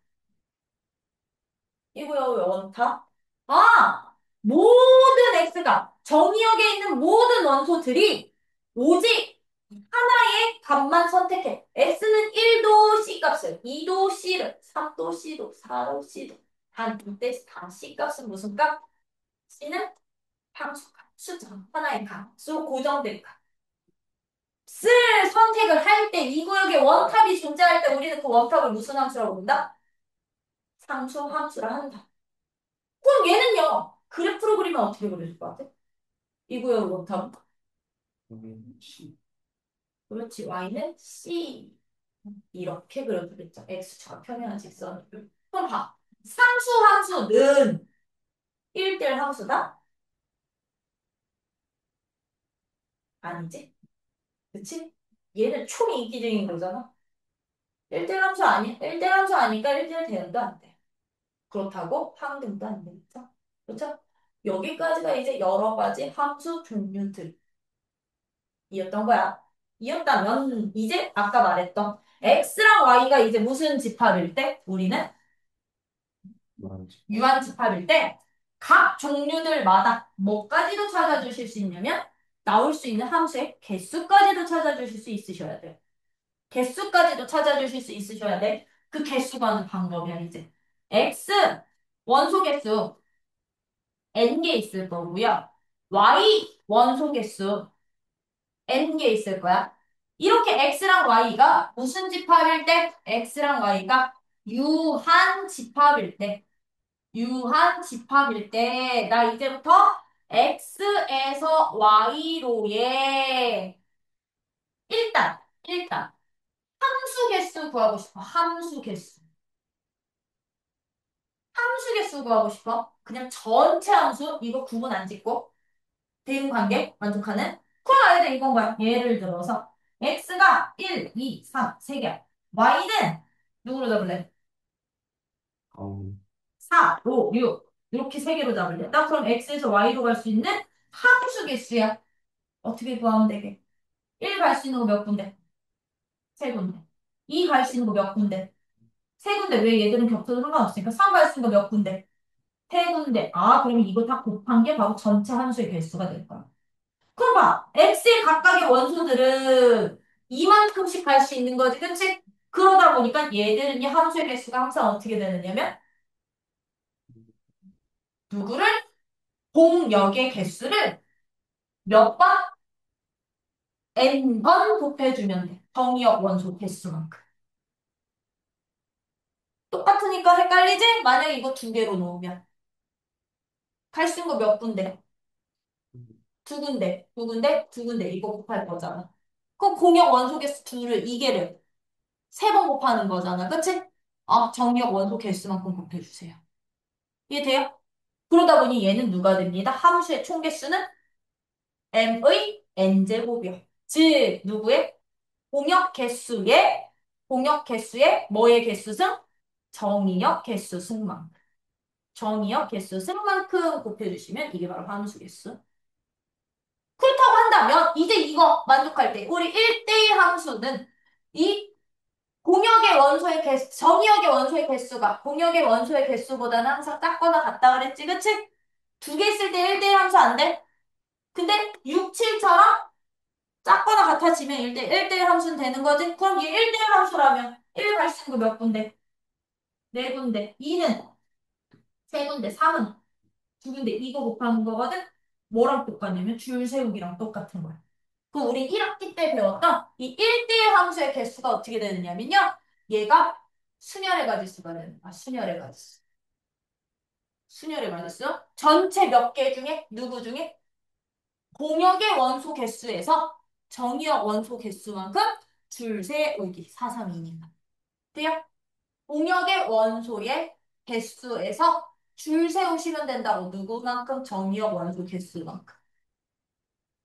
이구역의 원탑. 아! 모든 x가 정의역에 있는 모든 원소들이 오직 하나의 값만 선택해. x는 1도 c 값을, 2도 c를, 3도 c도, 4도 c도. 단 이때 다 c 값은 무슨 값? c는 함수값, 숫자, 하나의 값, 수 고정된 값. 쓸 선택을 할 때 이 구역에 원탑이 존재할 때 우리는 그 원탑을 무슨 함수라고 부른다? 상수 함수라 한다. 그럼 얘는요. 그래프로 그리면 어떻게 그려질 것 같아? 이 구역의 원탑은? 그러면 C. 그렇지. y는 c. 이렇게 그려주겠죠. x축과 평행한 직선을. 그럼 봐. 상수 함수는 1대1 함수다? 아니지? 그치? 얘는 초이기적인 거잖아. 1대1 함수 아니야? 1대1 함수 아니까 1대1 대응도 안 돼. 그렇다고 항등도 안 되겠죠? 그렇죠? 여기까지가 이제 여러 가지 함수 종류들이었던 거야. 이었다면 이제 아까 말했던 x랑 y가 이제 무슨 집합일 때 우리는 말하지. 유한집합일 때 각 종류들마다 뭐까지도 찾아주실 수 있냐면 나올 수 있는 함수의 개수까지도 찾아주실 수 있으셔야 돼요. 개수까지도 찾아주실 수 있으셔야 돼. 그 개수 가는 방법이야 이제. x 원소 개수 n개 있을 거고요. y 원소 개수 n개 있을 거야. 이렇게 x랑 y가 무슨 집합일 때? x랑 y가 유한 집합일 때. 유한 집합일 때, 나 이제부터 x에서 y로의 일단 함수 개수 구하고 싶어. 함수 개수. 함수 개수 구하고 싶어. 그냥 전체 함수 이거 구분 안 짓고 대응 관계 만족하는 그럼 알야 돼 이건 거야. 예를 들어서 x가 1, 2, 3, 3개. y는 누구로 잡을래? 가운. 4, 5, 6 이렇게 세 개로 잡을래. 딱 그럼 x에서 y로 갈 수 있는 함수 개수야. 어떻게 구하면 되게? 1 갈 수 있는 거 몇 군데? 세 군데. 2 갈 수 있는 거 몇 군데? 세 군데. 왜 얘들은 겹쳐도 상관없으니까 3 갈 수 있는 거 몇 군데? 세 군데. 아, 그러면 이거 다 곱한 게 바로 전체 함수의 개수가 될 거야. 그럼 봐. x의 각각의 원소들은 이만큼씩 갈 수 있는 거지, 그치? 그러다 보니까 얘들은 이 함수의 개수가 항상 어떻게 되느냐면 누구를? 공역의 개수를 몇 번? n번 곱해주면 돼. 정의역 원소 개수만큼. 똑같으니까 헷갈리지? 만약에 이거 두 개로 놓으면. 갈 수 있는 거 몇 군데? 두 군데, 두 군데, 두 군데. 이거 곱할 거잖아. 그럼 공역 원소 개수 둘을, 이개를 세 번 곱하는 거잖아. 그치? 정의역 원소 개수만큼 곱해주세요. 이해돼요? 그러다 보니 얘는 누가 됩니다? 함수의 총 개수는 m의 n제곱이요. 즉, 누구의? 공역 개수의 뭐의 개수승? 정의역 개수승만. 정의역 개수 승만큼 곱해주시면 이게 바로 함수 개수. 그렇다고 한다면 이제 이거 만족할 때 우리 1대1 함수는 이 공역의 원소의 개수, 정의역의 원소의 개수가 공역의 원소의 개수보다는 항상 작거나 같다 그랬지, 그치? 두 개 있을 때 1대1 함수 안 돼? 근데 6, 7처럼 작거나 같아지면 1대1 함수는 되는 거지? 그럼 얘 1대1 함수라면 1 갈 수 있는 거 몇 군데? 네 군데. 2는 세 군데. 3은 두 군데. 이거 곱하는 거거든? 뭐랑 똑같냐면 줄 세우기랑 똑같은 거야. 그 우리 1학기 때 배웠던 이 1대1 함수의 개수가 어떻게 되느냐면요. 얘가 순열의 가지수가 되는 거야. 순열의 가지수. 순열의 가지수. 전체 몇 개 중에 누구 중에 공역의 원소 개수에서 정의역 원소 개수만큼 줄 세우기. 4, 3, 2니까. 돼요? 공역의 원소의 개수에서 줄 세우시면 된다고. 누구만큼? 정의역 원소 개수만큼.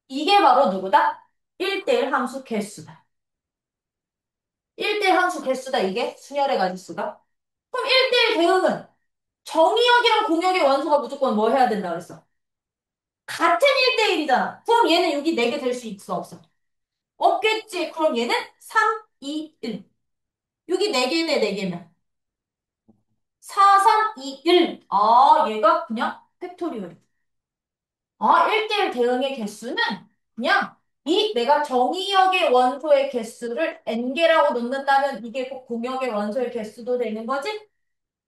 이게 바로 누구다? 1대1 함수 개수다. 1대1 함수 개수다, 이게. 순열의 가지수가. 그럼 1대1 대응은 정의역이랑 공역의 원소가 무조건 뭐 해야 된다 그랬어? 같은 1대1이잖아. 그럼 얘는 여기 4개 될 수 있어, 없어? 없겠지. 그럼 얘는 3, 2, 1. 여기 4개네, 4개면. 4, 3, 2, 1. 아, 얘가 그냥 팩토리얼. 아, 1대1 대응의 개수는 그냥 이 내가 정의역의 원소의 개수를 n개라고 놓는다면 이게 꼭 공역의 원소의 개수도 되는 거지?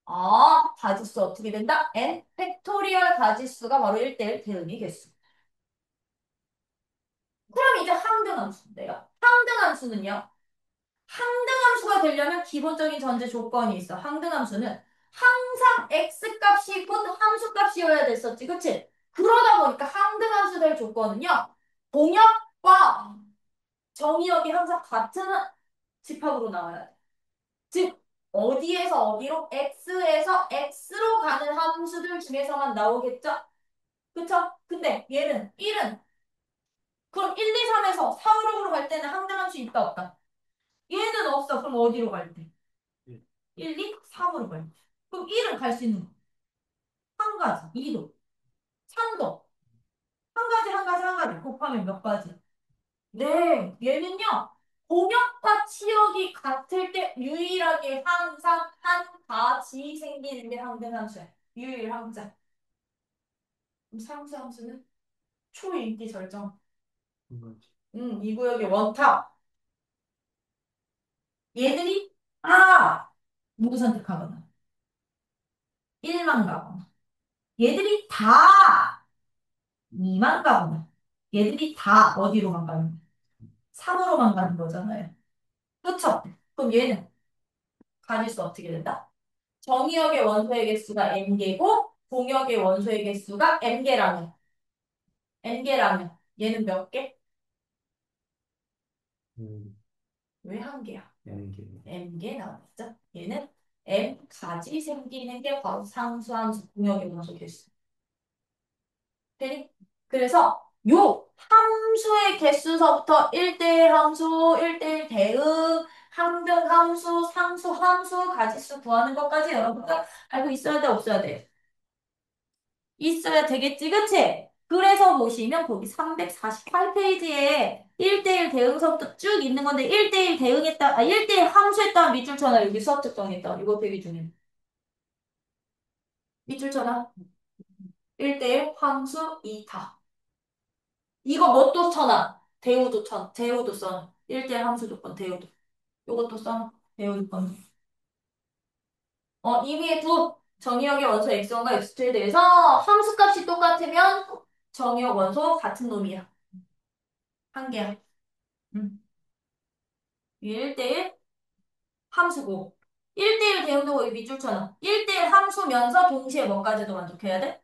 아, 가지수 어떻게 된다? n 팩토리얼 가지수가 바로 1대1 대응의 개수. 그럼 이제 항등함수인데요. 항등함수는요. 항등함수가 되려면 기본적인 전제 조건이 있어. 항등함수는 항상 x값이 곧 함수값이어야 됐었지. 그치? 그러다 보니까 항등함수 될 조건은요. 동역과 정의역이 항상 같은 집합으로 나와야 돼. 즉, 어디에서 어디로? x에서 x로 가는 함수들 중에서만 나오겠죠? 그쵸? 근데 얘는 1은 그럼 1, 2, 3에서 4으로 갈 때는 항등함수 있다 없다? 얘는 없어. 그럼 어디로 갈 때? 예. 1, 2, 3으로 가야 돼. 그럼 1은 갈 수 있는 거. 한 가지, 2도, 3도. 한 가지, 한 가지, 한 가지. 곱하면 몇 가지? 네, 얘는요. 공역과 치역이 같을 때 유일하게 항상 한 가지 생기는 게 항등함수야. 유일항자. 그럼 상수 함수는 초인기 절정. 한 가지. 이 구역의 원탑. 얘들이 다 누구 선택하거나 1만 가거나 얘들이 다 2만 가거나 얘들이 다 어디로만 가는 거야? 3으로만 가는 거잖아요. 그렇죠? 그럼 얘는 가질수 어떻게 된다? 정의역의 원소의 개수가 n개고 공역의 원소의 개수가 n개라면 얘는 몇 개? 음, 왜 한 개야? 연계. n개 나왔죠? 얘는 n 가지 생기는 게 바로 상수함수 공역의 원소 개수. 되니? 그래서 요 함수의 개수서부터 1대1 함수, 1대1 대응, 항등 함수, 상수 함수, 가지수 구하는 것까지 여러분들 알고 있어야 돼, 없어야 돼? 있어야 되겠지, 그치? 그래서 보시면 거기 348페이지에 1대1 대응서부터 쭉 있는 건데 1대1 대응했다, 1대1 함수했다 밑줄 쳐놔. 여기 수업 특정했다. 이거 되게 중요해. 밑줄 쳐놔. 1대1 함수 2타. 이거 뭣도 쳐놔. 대우도 써놔. 1대1 함수 조건, 대우도. 요것도 써놔. 대우 조건. 이 위에 두 정의역의 원소 x1과 x2에 대해서 함수값이 똑같으면 정의역 원소 같은 놈이야. 한 개야. 음. 1대1 함수고. 1대1 대응도 거기 밑줄 쳐놔. 1대1 함수면서 동시에 뭐까지도 만족해야 돼?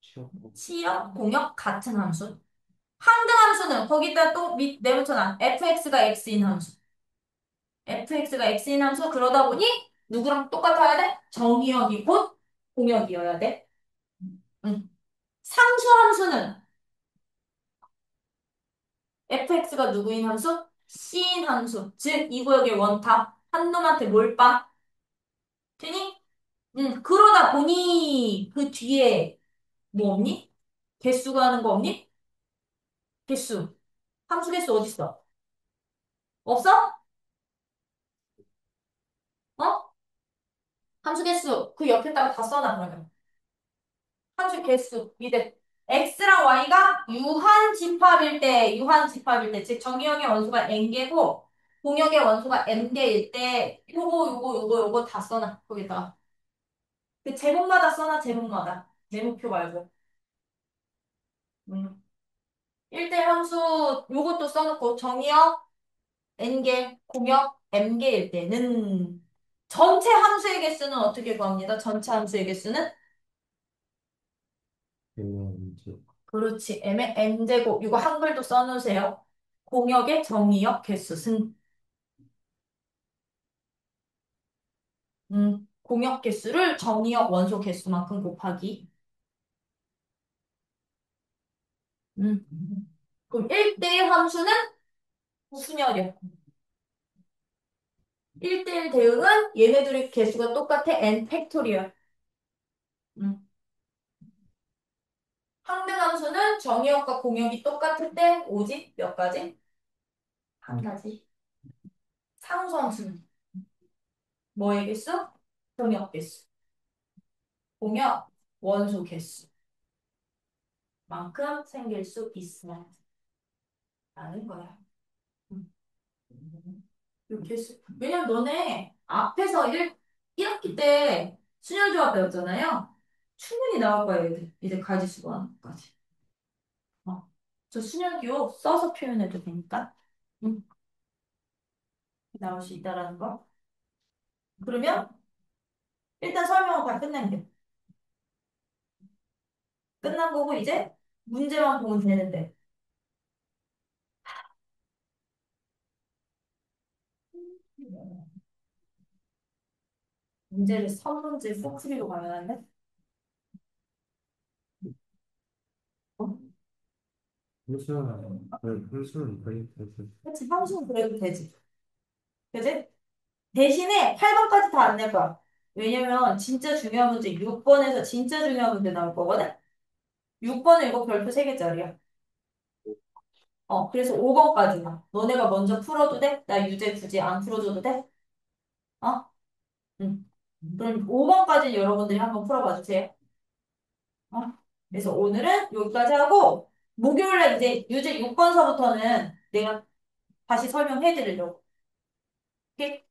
치웠고. 시역, 공역 같은 함수. 항등 함수는 거기다 또 내붙여놔. fx가 x인 함수. fx가 x인 함수 그러다 보니 누구랑 똑같아야 돼? 정의역이 곧 공역이어야 돼. 응. 상수 함수는 fx가 누구인 함수? c인 함수. 즉, 이 구역의 원탑. 한 놈한테 몰빵. 되니? 응. 그러다 보니 그 뒤에 뭐 없니? 개수 가는 거 없니? 개수. 함수 개수 어딨어? 없어? 어? 함수 개수. 그 옆에다가 다 써놔, 그러면. 함수 개수. 이제 x랑 y가 유한 집합일 때, 즉 정의역의 원소가 n개고 공역의 원소가 m개일 때 요거 다 써놔. 거기다가. 그 제목마다 써놔, 제목마다. 제목표 말고. 음. 1대 함수 요것도 써놓고 정의역 n개, 공역 m개일 때는 전체 함수의 개수는 어떻게 구합니다? 전체 함수의 개수는 이제 그렇지. m의 n제곱. 이거 한글도 써놓으세요. 공역의 정의역 개수 승. 공역 개수를 정의역 원소 개수만큼 곱하기. 음. 그럼 1대1 함수는 무슨열이야? 1대1 대응은 얘네들의 개수가 똑같아. n 팩토리얼. 음. 항등 함수는 정의역과 공역이 똑같을 때 오직 몇 가지? 한 가지. 상수함수는 뭐의 개수? 동역 개수. 공역 원소 개수. 만큼 생길 수 있으면 라는 거야. 음. 이렇게 왜냐면 너네 앞에서 1학기 때 순열조합 배웠잖아요. 충분히 나올 거야, 얘들. 이제 가지수관까지. 저 순열기호 써서 표현해도 되니까. 음, 나올 수 있다라는 거. 그러면 일단 설명은 다 끝난 게. 끝난 거고 이제 문제만 보면 되는데. 문제를 선문제 속수리로 가면 안 돼? 어? 홀수는 거의 됐어. 그치, 함수는 그래도 되지. 그지? 대신에 8번까지 다 안 낼 거야. 왜냐면 진짜 중요한 문제 6번에서 진짜 중요한 문제 나올 거거든? 6번은 이거 별표 3개짜리야. 그래서 5번까지만. 너네가 먼저 풀어도 돼? 나 유제 굳이 안 풀어줘도 돼? 어? 응. 그럼 5번까지 여러분들이 한번 풀어봐 주세요. 어? 그래서 오늘은 여기까지 하고, 목요일에 이제 유제 6번서부터는 내가 다시 설명해 드리려고. 오케이?